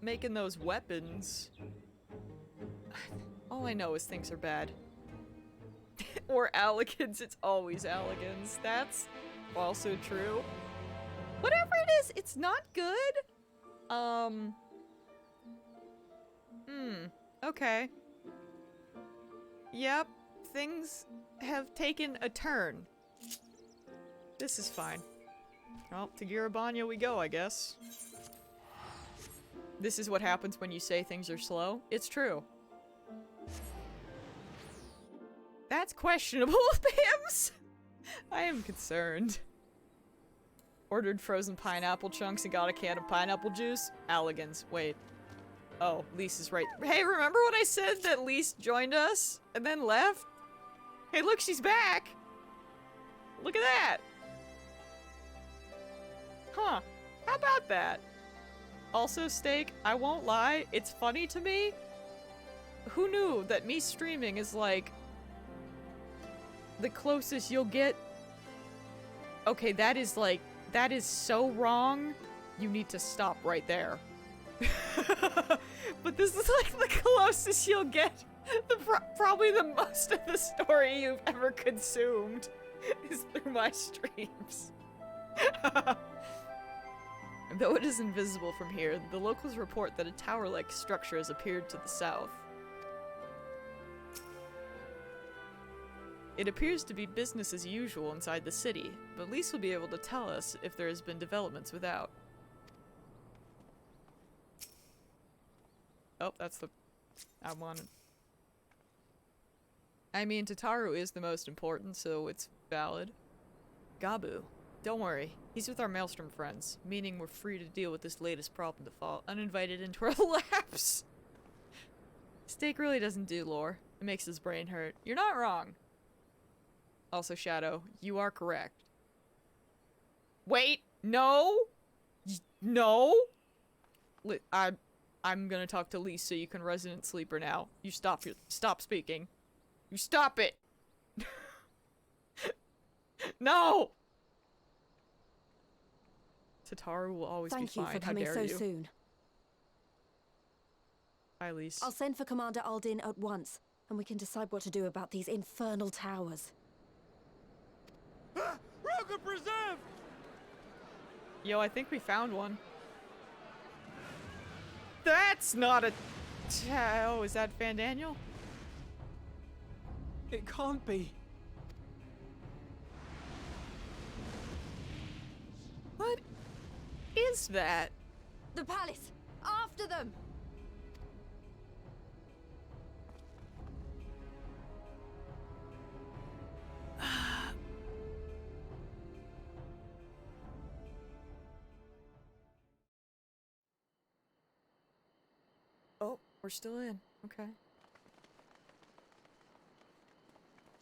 making those weapons. All I know is things are bad. Or Alligans, it's always Alligans. That's also true. Whatever it is, it's not good. Okay. Yep, things have taken a turn. This is fine. Well, to Garabanya we go, I guess. This is what happens when you say things are slow. It's true. That's questionable, Pims! I am concerned. Ordered frozen pineapple chunks and got a can of pineapple juice. Alligans. Wait. Oh, Lise is right. Hey, remember when I said that Lise joined us and then left? Hey, look, she's back! Look at that! Huh. How about that? Also, Steak, I won't lie, it's funny to me. Who knew that me streaming is like the closest you'll get? Okay, that is so wrong. You need to stop right there. But this is like the closest you'll get. Probably the most of the story you've ever consumed is through my streams. Though it is invisible from here, the locals report that a tower-like structure has appeared to the south. It appears to be business as usual inside the city, but Lise will be able to tell us if there has been developments without. Oh, that's the... I wanted... I mean, Tataru is the most important, so it's valid. Gabu. Don't worry, he's with our Maelstrom friends, meaning we're free to deal with this latest problem to fall uninvited into our laps. Steak really doesn't do lore. It makes his brain hurt. You're not wrong. Also, Shadow, you are correct. Wait, no! No! I'm gonna talk to Lise so you can resident sleeper now. You stop speaking. You stop it! No! Tataru will always be fine. Thank you for coming so soon. Hi, Lise. I'll send for Commander Aldin at once, and we can decide what to do about these infernal towers. Rogue Preserve! Yo, I think we found one. That's not a... Oh, is that Van Daniel? It can't be. What is that? The palace! After them! Oh, we're still in. Okay.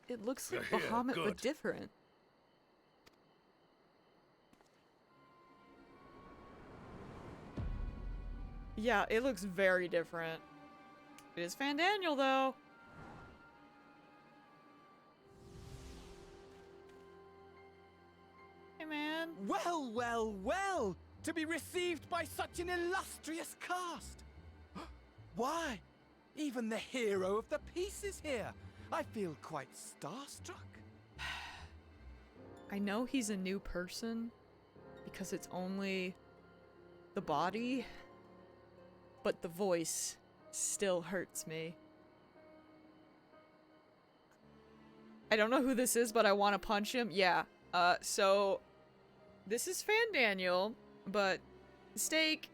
It looks like Bahamut, but different. Yeah, it looks very different. It is Van Daniel, though. Hey, man. Well, well, well! To be received by such an illustrious cast! Why? Even the hero of the piece is here! I feel quite starstruck. I know he's a new person because it's only the body, but the voice still hurts me. I don't know who this is, but I want to punch him. Yeah. So this is Van Daniel, but Steak,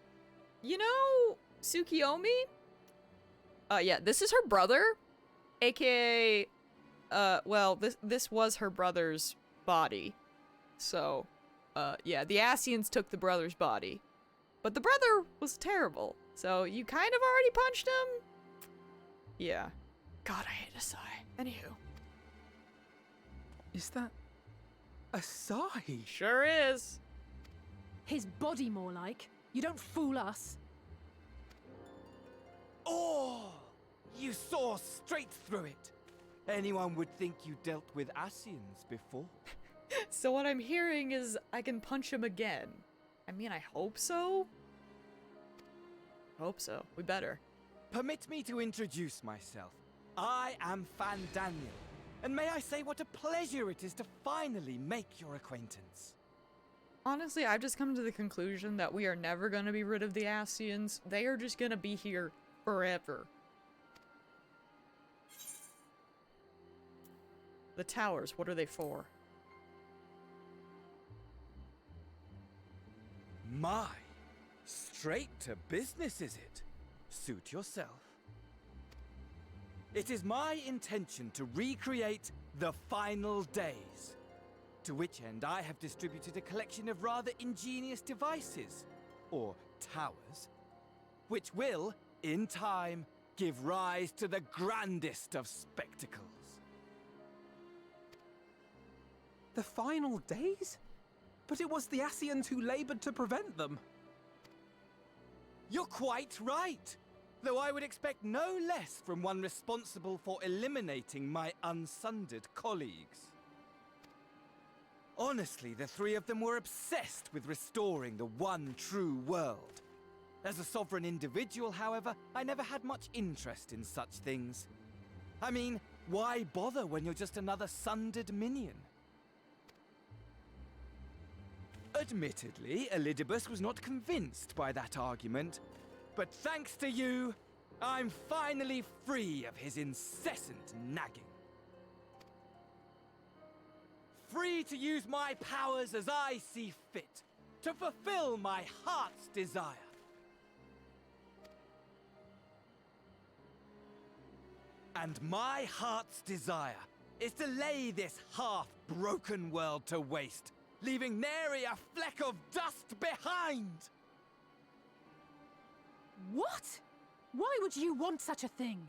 you know Tsukiyomi? Yeah, this is her brother, aka, well, this was her brother's body. So, yeah, the Asians took the brother's body. But the brother was terrible, so you kind of already punched him? Yeah. God, I hate Asai. Anywho. Is that... Asai? Sure is. His body, more like. You don't fool us. Oh! You saw straight through it! Anyone would think you dealt with Asians before. So what I'm hearing is I can punch him again. I mean, I hope so. Hope so. We better. Permit me to introduce myself. I am Fandaniel, and may I say what a pleasure it is to finally make your acquaintance. Honestly, I've just come to the conclusion that we are never gonna be rid of the Ascians. They are just gonna be here forever. The towers, what are they for? My, straight to business is it? Suit yourself. It is my intention to recreate the final days, to which end I have distributed a collection of rather ingenious devices, or towers, which will, in time, give rise to the grandest of spectacles. The final days? But it was the Ascians who labored to prevent them. You're quite right, though I would expect no less from one responsible for eliminating my unsundered colleagues. Honestly, the three of them were obsessed with restoring the one true world. As a sovereign individual, however, I never had much interest in such things. I mean, why bother when you're just another sundered minion? Admittedly, Elidibus was not convinced by that argument, but thanks to you, I'm finally free of his incessant nagging. Free to use my powers as I see fit, to fulfill my heart's desire. And my heart's desire is to lay this half-broken world to waste, leaving nary a fleck of dust behind! What? Why would you want such a thing?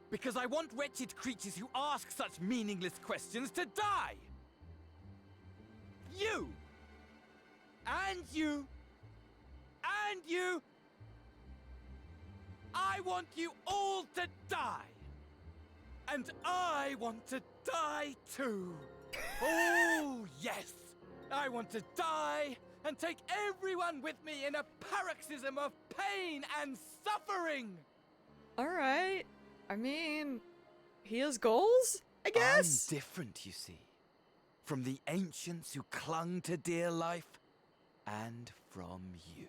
Because I want wretched creatures who ask such meaningless questions to die! You! And you! And you! I want you all to die! And I want to die too! Oh, yes! I want to die and take everyone with me in a paroxysm of pain and suffering! Alright. I mean, he has goals, I guess? I'm different, you see. From the ancients who clung to dear life, and from you.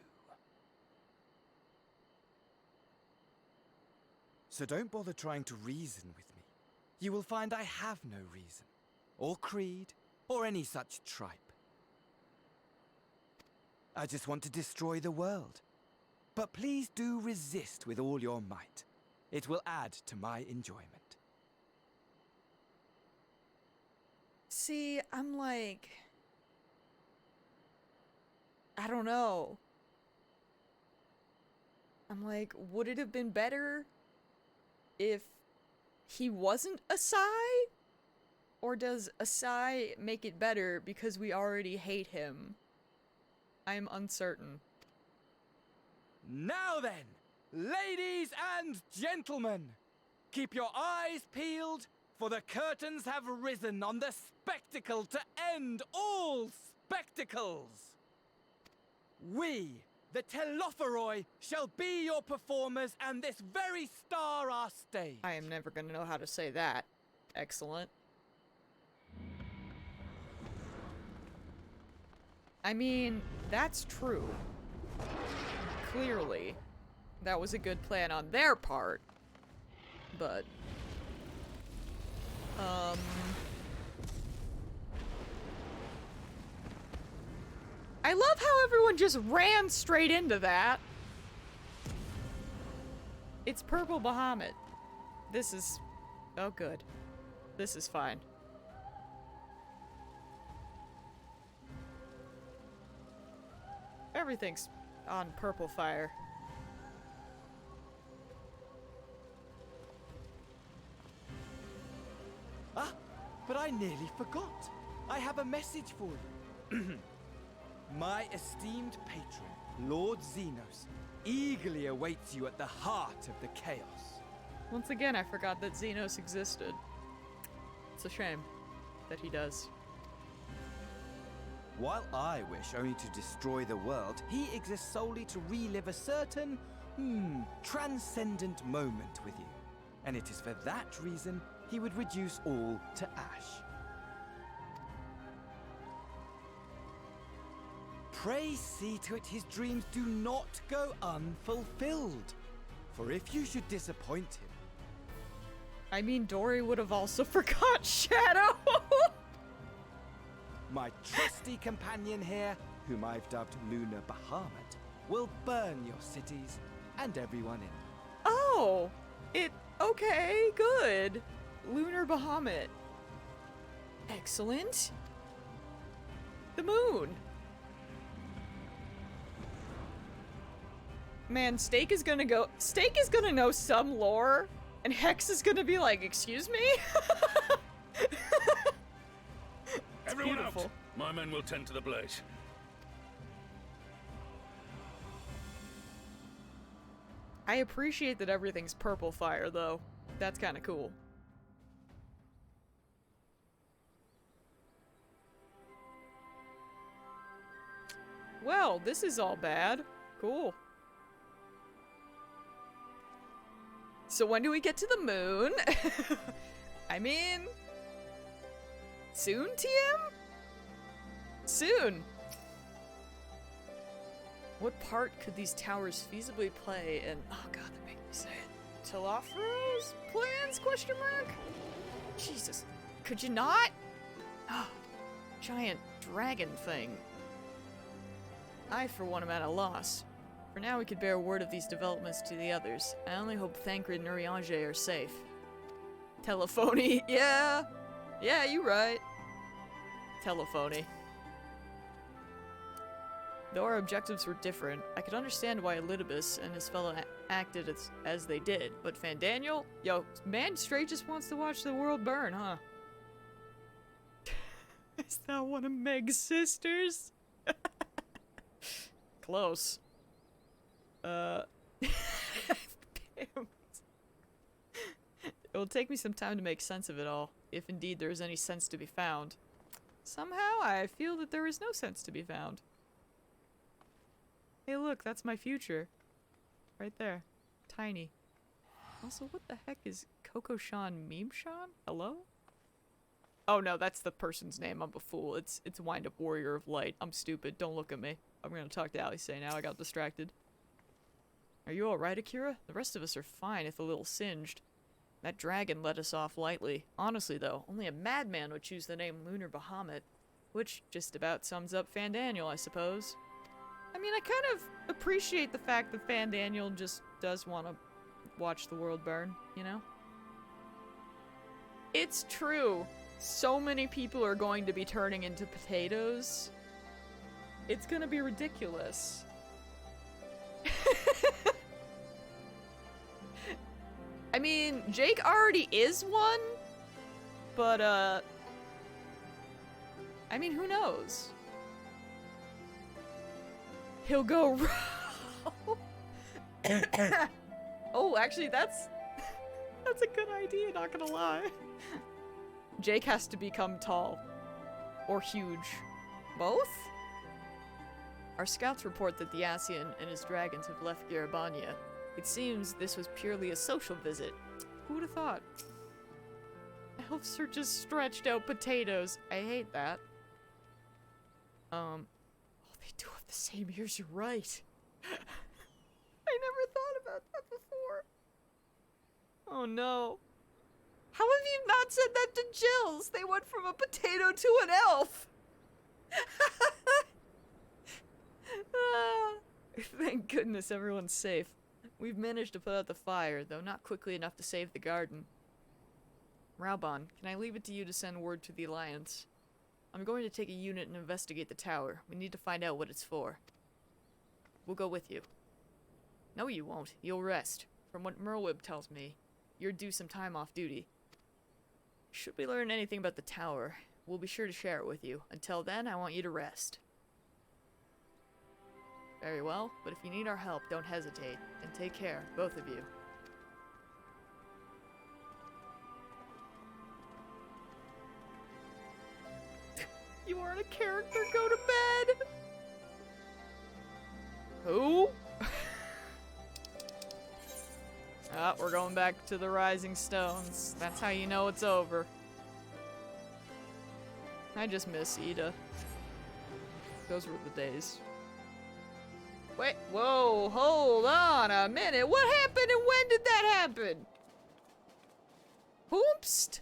So don't bother trying to reason with me. You will find I have no reason, or creed, or any such tripe. I just want to destroy the world. But please do resist with all your might. It will add to my enjoyment. See, I'm like... I don't know. I'm like, would it have been better if he wasn't Asai? Or does Asai make it better because we already hate him? I'm uncertain. Now then, ladies and gentlemen, keep your eyes peeled, for the curtains have risen on the spectacle to end all spectacles. We, the Telophoroi, shall be your performers, and this very star our stage. I am never gonna know how to say that. Excellent. I mean, that's true. Clearly, that was a good plan on their part. But... I love how everyone just ran straight into that. It's Purple Bahamut. This is... oh, good. This is fine. Everything's on purple fire. Ah, but I nearly forgot. I have a message for you. My esteemed patron, Lord Xenos, eagerly awaits you at the heart of the chaos. Once again, I forgot that Xenos existed. It's a shame that he does. While I wish only to destroy the world, he exists solely to relive a certain, transcendent moment with you. And it is for that reason he would reduce all to ash. Pray see to it his dreams do not go unfulfilled. For if you should disappoint him... I mean, Dory would have also forgot Shadow! My trusty companion here, whom I've dubbed Lunar Bahamut, will burn your cities and everyone in them. Oh! Okay, good. Lunar Bahamut. Excellent. The moon. Man, Steak is gonna know some lore, and Hex is gonna be like, excuse me? Everyone beautiful. out! My men will tend to the blaze. I appreciate that everything's purple fire, though. That's kind of cool. Well, this is all bad. Cool. So when do we get to the moon? I mean... soon, TM? Soon! What part could these towers feasibly play in... oh god, that makes me say it. Telafro's plans, question mark? Jesus. Could you not? Oh, giant dragon thing. I, for one, am at a loss. For now, we could bear word of these developments to the others. I only hope Thancred and Urianger are safe. Telephony, yeah! Yeah, you right. Telephony. Though our objectives were different, I could understand why Elidibus and his fellow acted as they did, but Fandaniel? Yo, man straight just wants to watch the world burn, huh? Is that one of Meg's sisters? Close. Damn. It will take me some time to make sense of it all, if indeed there is any sense to be found. Somehow, I feel that there is no sense to be found. Hey look, that's my future. Right there. Tiny. Also, what the heck is Coco Sean Meme Sean? Hello? Oh no, that's the person's name. I'm a fool. It's Wind Up Warrior of Light. I'm stupid. Don't look at me. I'm gonna talk to Alice now. I got distracted. Are you alright, Akira? The rest of us are fine, if a little singed. That dragon let us off lightly. Honestly though, only a madman would choose the name Lunar Bahamut. Which just about sums up Fandaniel, I suppose. I mean, I kind of appreciate the fact that Fandaniel just does want to watch the world burn, you know? It's true. So many people are going to be turning into potatoes. It's gonna be ridiculous. I mean, Jake already is one, but, I mean, who knows? He'll go oh, actually, that's a good idea, not gonna lie. Jake has to become tall. Or huge. Both? Our scouts report that the Ascian and his dragons have left Garabania. It seems this was purely a social visit. Who would have thought? Elves are just stretched out potatoes. I hate that. Oh, they do have the same ears, you're right. I never thought about that before. Oh no. How have you not said that to Jills? They went from a potato to an elf! Thank goodness everyone's safe. We've managed to put out the fire, though not quickly enough to save the garden. Raubon, can I leave it to you to send word to the Alliance? I'm going to take a unit and investigate the tower. We need to find out what it's for. We'll go with you. No, you won't. You'll rest. From what Merwib tells me, you're due some time off duty. Should we learn anything about the tower, we'll be sure to share it with you. Until then, I want you to rest. Very well, but if you need our help, don't hesitate. And take care, both of you. You aren't a character, go to bed! Who? Ah, we're going back to the Rising Stones. That's how you know it's over. I just miss Ida. Those were the days. Wait, whoa, hold on a minute. What happened and when did that happen? Hoopst?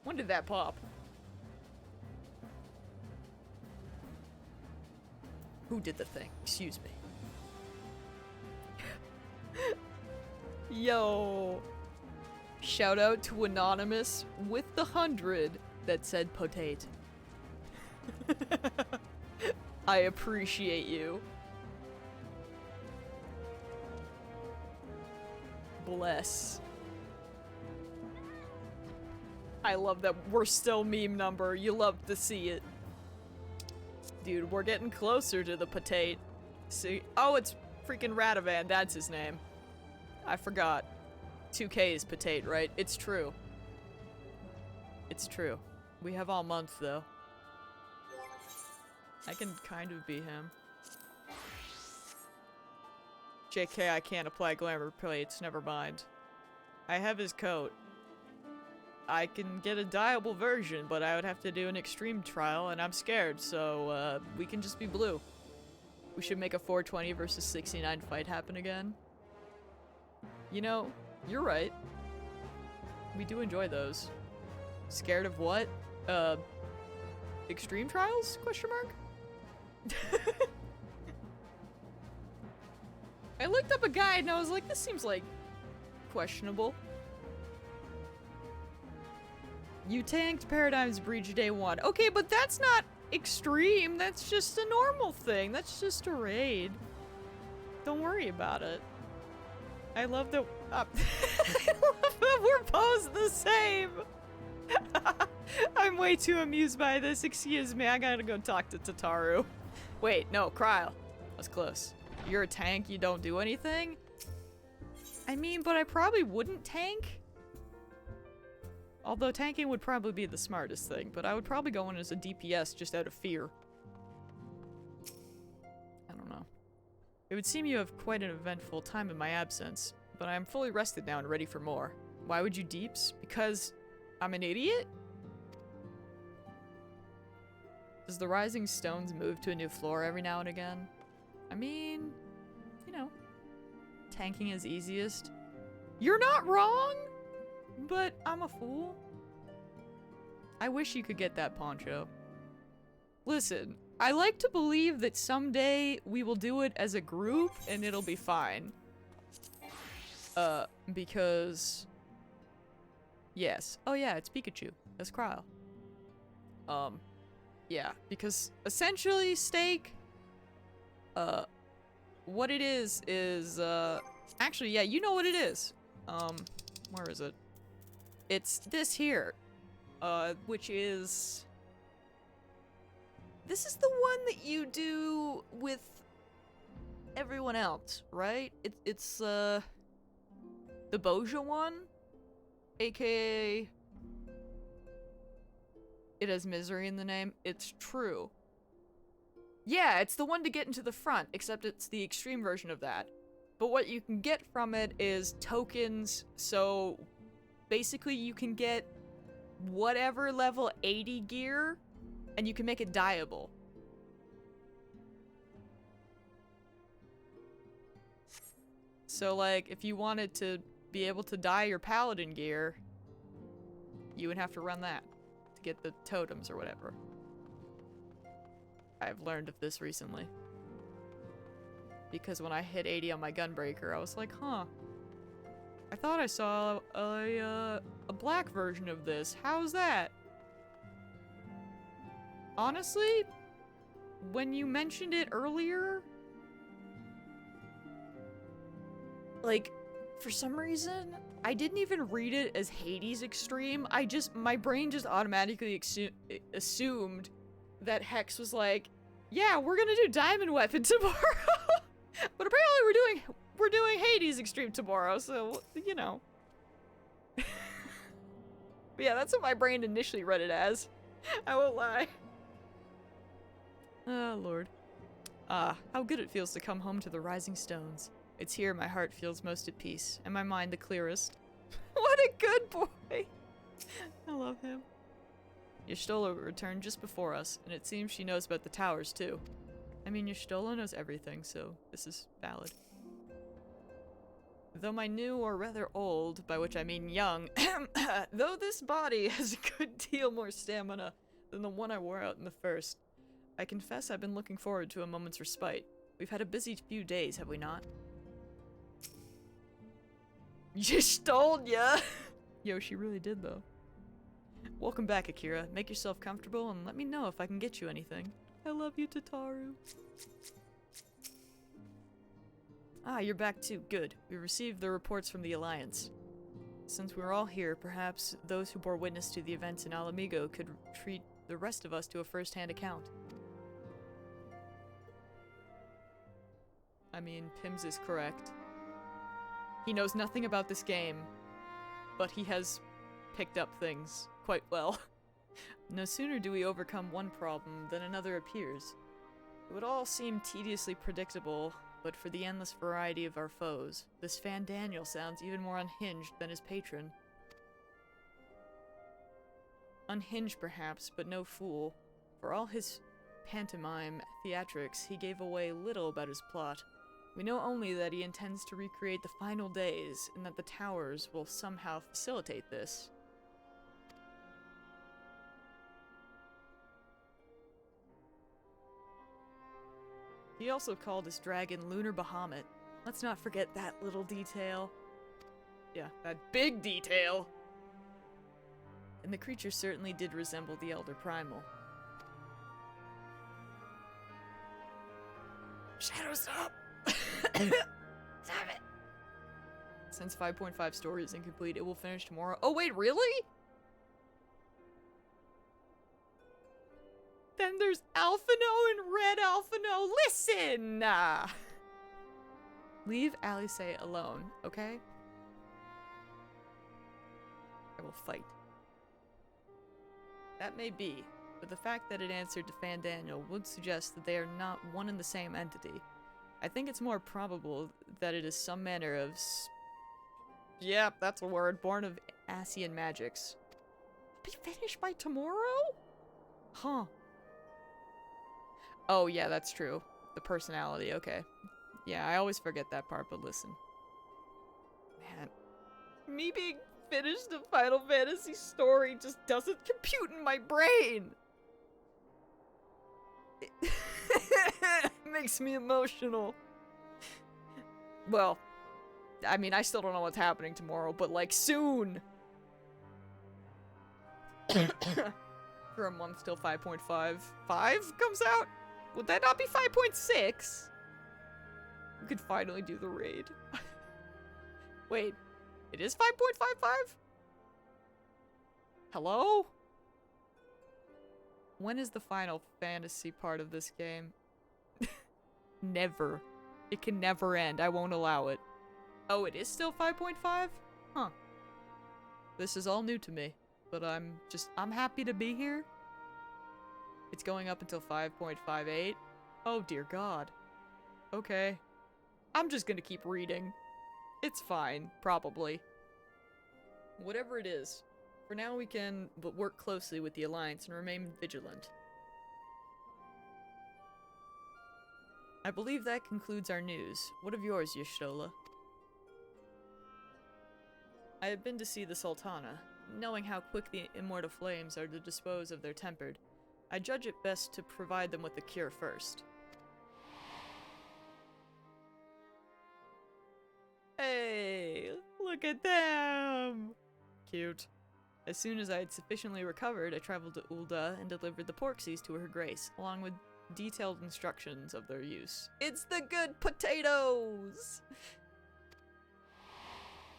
When did that pop? Who did the thing? Excuse me. Yo. Shout out to Anonymous with the 100 that said potate. I appreciate you. Bless. I love that we're still meme number. You love to see it. Dude, we're getting closer to the potate. See? Oh, it's freaking Radovan. That's his name. I forgot. 2K is potate, right? It's true. It's true. We have all month, though. I can kind of be him. JK, I can't apply glamour plates. Never mind. I have his coat. I can get a dyeable version, but I would have to do an extreme trial, and I'm scared, so, we can just be blue. We should make a 420 versus 69 fight happen again. You know, you're right. We do enjoy those. Scared of what? Extreme trials? Question mark? I looked up a guide and I was like, this seems like questionable. You tanked Paradigm's Breach day 1. Okay, but that's not extreme. That's just a normal thing. That's just a raid. Don't worry about it. I love that, I love that we're posed the same. I'm way too amused by this. Excuse me, I gotta go talk to Tataru. Wait, no, Kryle. That's close. You're a tank, you don't do anything? I mean, but I probably wouldn't tank. Although tanking would probably be the smartest thing, but I would probably go in as a DPS just out of fear. I don't know. It would seem you have quite an eventful time in my absence, but I am fully rested now and ready for more. Why would you deeps? Because I'm an idiot? Does the Rising Stones move to a new floor every now and again? I mean, you know, tanking is easiest. You're not wrong, but I'm a fool. I wish you could get that poncho. Listen, I like to believe that someday we will do it as a group and it'll be fine. Because... Yes. Oh yeah, it's Pikachu. That's Kryle. Yeah, because essentially, Steak, what it is, actually, yeah, you know what it is. Where is it? It's this here, which is, this is the one that you do with everyone else, right? It's, the Boja one, aka, it has misery in the name. It's true. Yeah, it's the one to get into the front, except it's the extreme version of that. But what you can get from it is tokens, so basically you can get whatever level 80 gear, and you can make it dyeable. So like, if you wanted to be able to dye your paladin gear, you would have to run that to get the totems or whatever. I've learned of this recently. Because when I hit 80 on my gunbreaker, I was like, huh. I thought I saw a black version of this. How's that? Honestly, when you mentioned it earlier, like, for some reason, I didn't even read it as Hades Extreme. My brain just automatically assumed that Hex was like, yeah, we're gonna do Diamond Weapon tomorrow. But apparently we're doing Hades Extreme tomorrow, so, you know. But yeah, that's what my brain initially read it as. I won't lie. Oh, Lord. Ah, how good it feels to come home to the Rising Stones. It's here my heart feels most at peace, and my mind the clearest. What a good boy! I love him. Y'shtola returned just before us, and it seems she knows about the towers, too. I mean, Y'shtola knows everything, so this is valid. Though my new, or rather old, by which I mean young, though this body has a good deal more stamina than the one I wore out in the first, I confess I've been looking forward to a moment's respite. We've had a busy few days, have we not? Just told ya! Yo, she really did, though. Welcome back, Akira. Make yourself comfortable and let me know if I can get you anything. I love you, Tataru. Ah, you're back too. Good. We received the reports from the Alliance. Since we're all here, perhaps those who bore witness to the events in Alamigo could treat the rest of us to a first-hand account. I mean, Pims is correct. He knows nothing about this game, but he has picked up things quite well. No sooner do we overcome one problem than another appears. It would all seem tediously predictable, but for the endless variety of our foes, this Fan Daniel sounds even more unhinged than his patron. Unhinged perhaps, but no fool. For all his pantomime theatrics, he gave away little about his plot. We know only that he intends to recreate the final days, and that the towers will somehow facilitate this. He also called his dragon Lunar Bahamut. Let's not forget that little detail. Yeah, that big detail! And the creature certainly did resemble the Elder Primal. Shadows up! Damn it! Since 5.5 story is incomplete, it will finish tomorrow. Oh wait, really? Then there's Alphino and Red Alphino. Listen! Leave Alice alone, okay? I will fight. That may be, but the fact that it answered to Fan Daniel would suggest that they are not one and the same entity. I think it's more probable that it is some manner of yep, that's a word, born of Asian magics. Be finished by tomorrow? Huh. Oh yeah, that's true. The personality, okay. Yeah, I always forget that part, but listen. Man, me being finished a Final Fantasy story just doesn't compute in my brain! It makes me emotional. Well, I mean, I still don't know what's happening tomorrow, but like soon! For a month till 5.5. 5 comes out? Would that not be 5.6? We could finally do the raid. Wait, it is 5.55? Hello? When is the Final Fantasy part of this game? Never. It can never end. I won't allow it. Oh, it is still 5.5? Huh. This is all new to me, but I'm happy to be here. It's going up until 5.58. Oh dear God. Okay. I'm just gonna keep reading. It's fine, probably. Whatever it is, for now we can but work closely with the Alliance and remain vigilant. I believe that concludes our news. What of yours, Y'shtola? I have been to see the Sultana. Knowing how quick the immortal flames are to dispose of their tempered, I judge it best to provide them with the cure first. Hey, look at them! Cute. As soon as I had sufficiently recovered, I traveled to Ul'dah and delivered the Porksies to Her Grace, along with detailed instructions of their use. It's the good potatoes!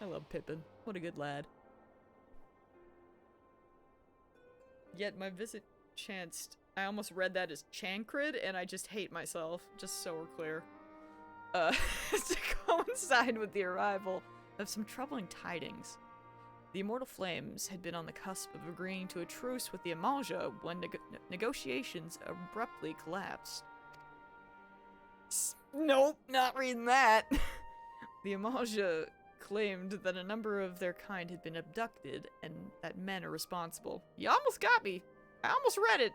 I love Pippin. What a good lad. Yet my visit chanced. I almost read that as Chancrid, and I just hate myself, just so we're clear. To coincide with the arrival of some troubling tidings. The Immortal Flames had been on the cusp of agreeing to a truce with the Amalja when negotiations abruptly collapsed. Nope, not reading that. The Amalja claimed that a number of their kind had been abducted and that men are responsible. You almost got me. I almost read it.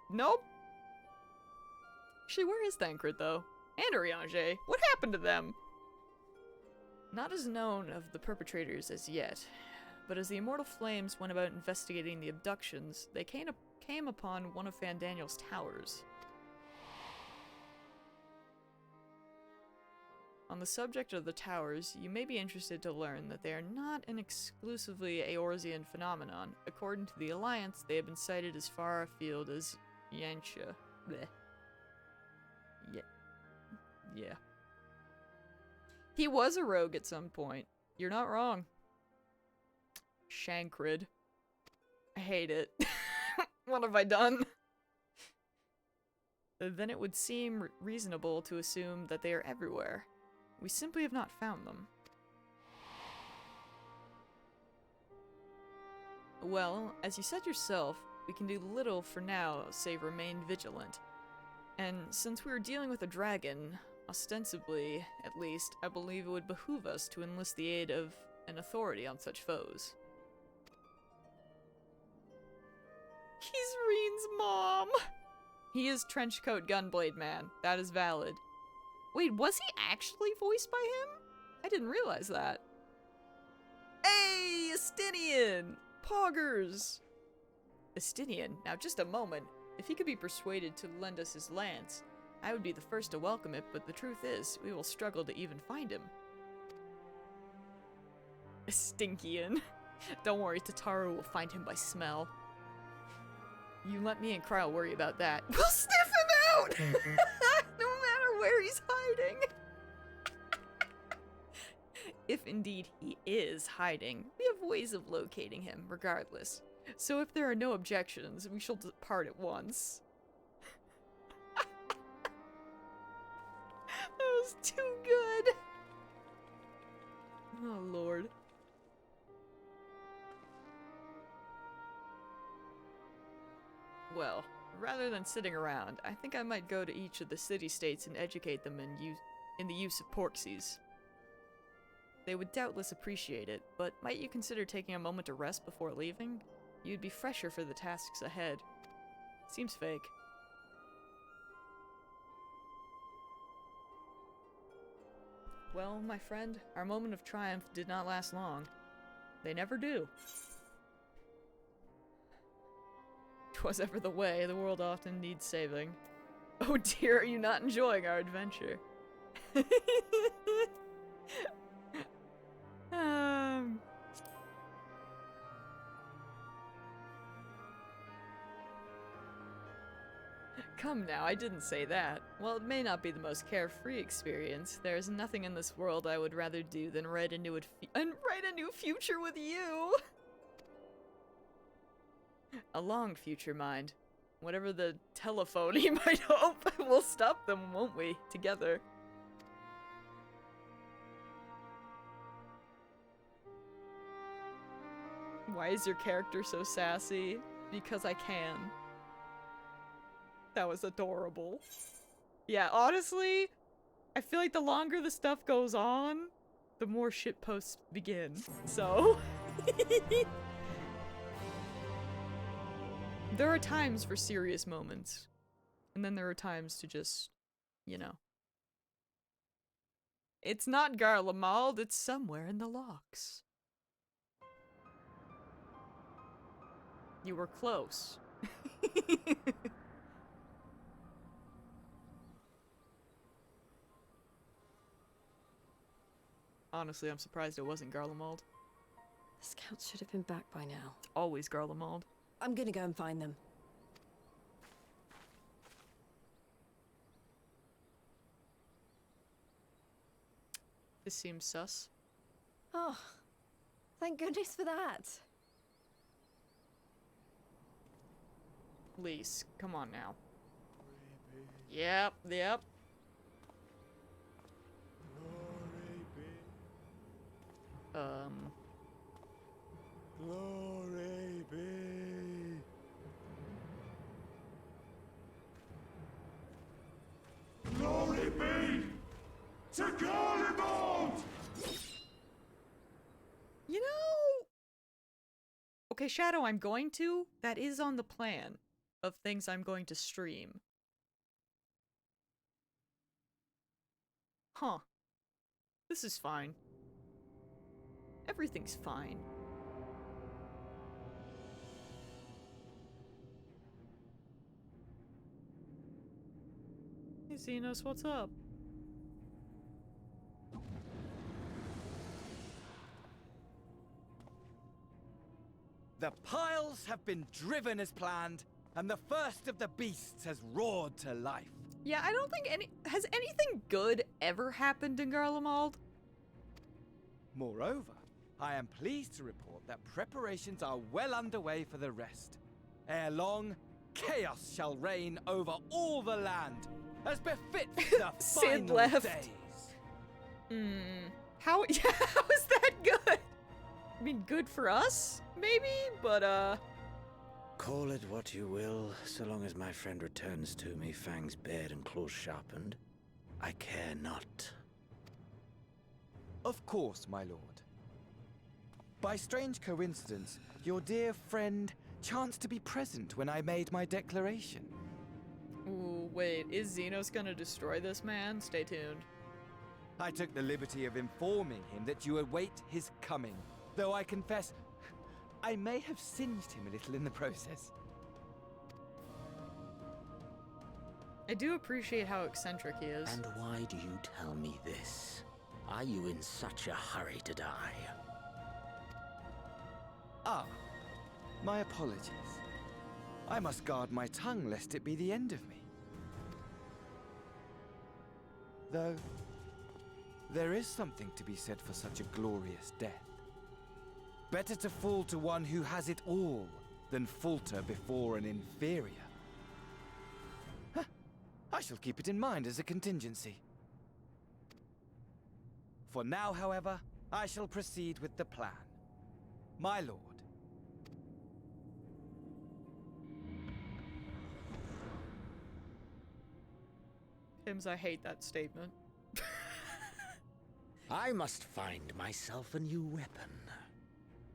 Nope. Actually, where is Thancred, though? And Oriange? What happened to them? Not as known of the perpetrators as yet, but as the Immortal Flames went about investigating the abductions, they came upon one of Fandaniel's towers. On the subject of the towers, you may be interested to learn that they are not an exclusively Eorzean phenomenon. According to the Alliance, they have been sighted as far afield as Yantia. Bleh. Yeah. He was a rogue at some point. You're not wrong. Shankrid. I hate it. What have I done? Then it would seem reasonable to assume that they are everywhere. We simply have not found them. Well, as you said yourself, we can do little for now save remain vigilant. And since we are dealing with a dragon, ostensibly, at least, I believe it would behoove us to enlist the aid of an authority on such foes. He's Reen's mom! He is Trenchcoat Gunblade Man. That is valid. Wait, was he actually voiced by him? I didn't realize that. Hey, Estinian! Poggers! Estinian, now just a moment. If he could be persuaded to lend us his lance, I would be the first to welcome it, but the truth is, we will struggle to even find him. Stinkian. Don't worry, Tataru will find him by smell. You let me and Kryle worry about that. We'll sniff him out! No matter where he's hiding! If indeed he is hiding, we have ways of locating him, regardless. So if there are no objections, we shall depart at once. That was too good! Oh, Lord. Well, rather than sitting around, I think I might go to each of the city-states and educate them in the use of porxies. They would doubtless appreciate it, but might you consider taking a moment to rest before leaving? You'd be fresher for the tasks ahead. Seems fake. Well, my friend, our moment of triumph did not last long. They never do. 'Twas ever the way, the world often needs saving. Oh dear, are you not enjoying our adventure? Come now, I didn't say that. While it may not be the most carefree experience, there is nothing in this world I would rather do than write a new future with you! A long future, mind. Whatever the telephony might hope, we'll stop them, won't we? Together. Why is your character so sassy? Because I can. That was adorable. Yeah, honestly, I feel like the longer the stuff goes on, the more shitposts begin. So... There are times for serious moments. And then there are times to just, you know. It's not Garlemald, it's somewhere in the locks. You were close. Honestly, I'm surprised it wasn't Garlemald. The scouts should have been back by now. Always Garlemald. I'm gonna go and find them. This seems sus. Oh, thank goodness for that. Lise, come on now. Yep, yep. Okay, Shadow, I'm going to. That is on the plan of things I'm going to stream. Huh. This is fine. Everything's fine. Hey, Xenos, what's up? The piles have been driven as planned, and the first of the beasts has roared to life. Yeah, I don't think has anything good ever happened in Garlemald? Moreover, I am pleased to report that preparations are well underway for the rest. Ere long, chaos shall reign over all the land, as befits the Sid final left. days. How is that good? I mean, good for us, maybe, but Call it what you will, so long as my friend returns to me, fangs bared and claws sharpened. I care not. Of course, my lord. By strange coincidence, your dear friend chanced to be present when I made my declaration. Ooh, wait, is Xenos gonna destroy this man? Stay tuned. I took the liberty of informing him that you await his coming, though I confess I may have singed him a little in the process. I do appreciate how eccentric he is. And why do you tell me this? Are you in such a hurry to die? Ah, my apologies. I must guard my tongue lest it be the end of me. Though, there is something to be said for such a glorious death. Better to fall to one who has it all than falter before an inferior. Huh. I shall keep it in mind as a contingency. For now, however, I shall proceed with the plan. My lord. Pims, I hate that statement. I must find myself a new weapon.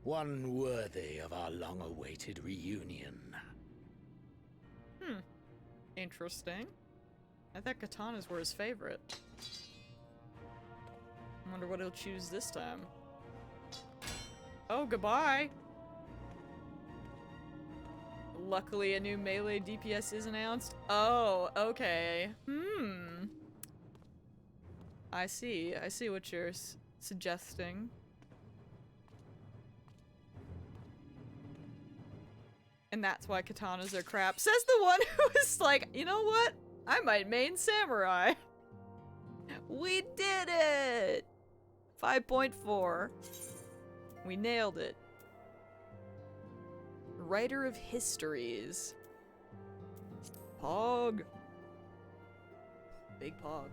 One worthy of our long-awaited reunion. Interesting. I thought katanas were his favorite. I wonder what he'll choose this time. Oh, goodbye! Luckily, a new melee DPS is announced. Oh, okay. I see what you're suggesting. And that's why katanas are crap. Says the one who is like, you know what? I might main samurai. We did it! 5.4. We nailed it. Writer of histories. Pog. Big Pog.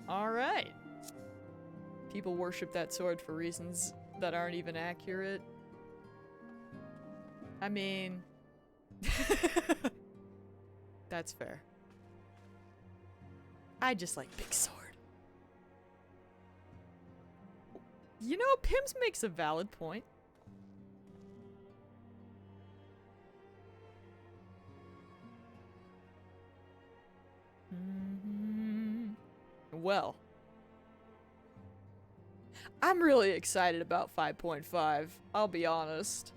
Alright. People worship that sword for reasons that aren't even accurate. I mean... That's fair. I just like big sword. You know, Pims makes a valid point. Well. I'm really excited about 5.5, I'll be honest.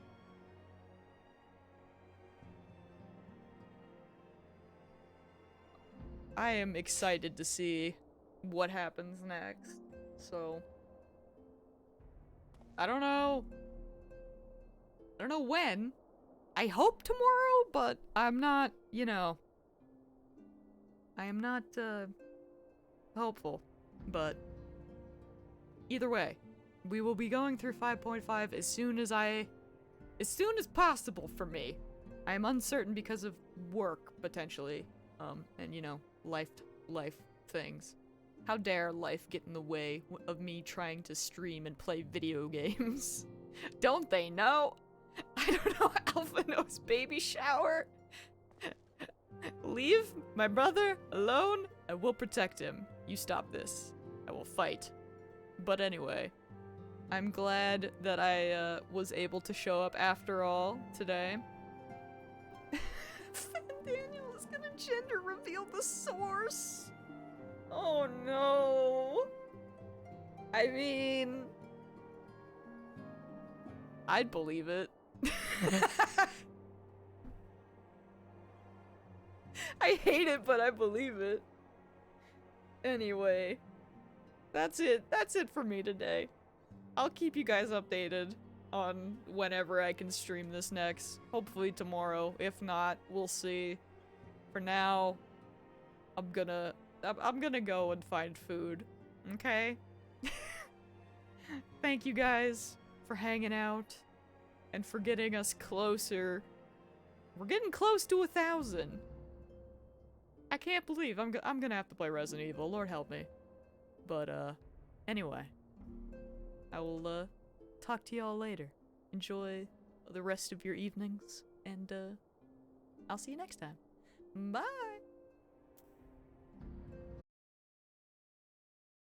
I am excited to see what happens next, so... I don't know when. I hope tomorrow, but I'm not, you know... I am not, hopeful, but... Either way, we will be going through 5.5 as soon as possible for me. I am uncertain because of work, potentially, and you know, life things. How dare life get in the way of me trying to stream and play video games? Don't they know? I don't know, Alpha knows baby shower. Leave my brother alone. I will protect him. You stop this. I will fight. But anyway, I'm glad that I was able to show up after all today. Daniel is gonna gender reveal the source. Oh no. I mean, I'd believe it. I hate it, but I believe it. Anyway, that's it. That's it for me today. I'll keep you guys updated on whenever I can stream this next. Hopefully tomorrow. If not, we'll see. For now, I'm gonna go and find food. Okay? Thank you guys for hanging out and for getting us closer. We're getting close to 1,000. I can't believe I'm gonna have to play Resident Evil. Lord help me. But anyway, I will talk to y'all later. Enjoy the rest of your evenings, and I'll see you next time. Bye.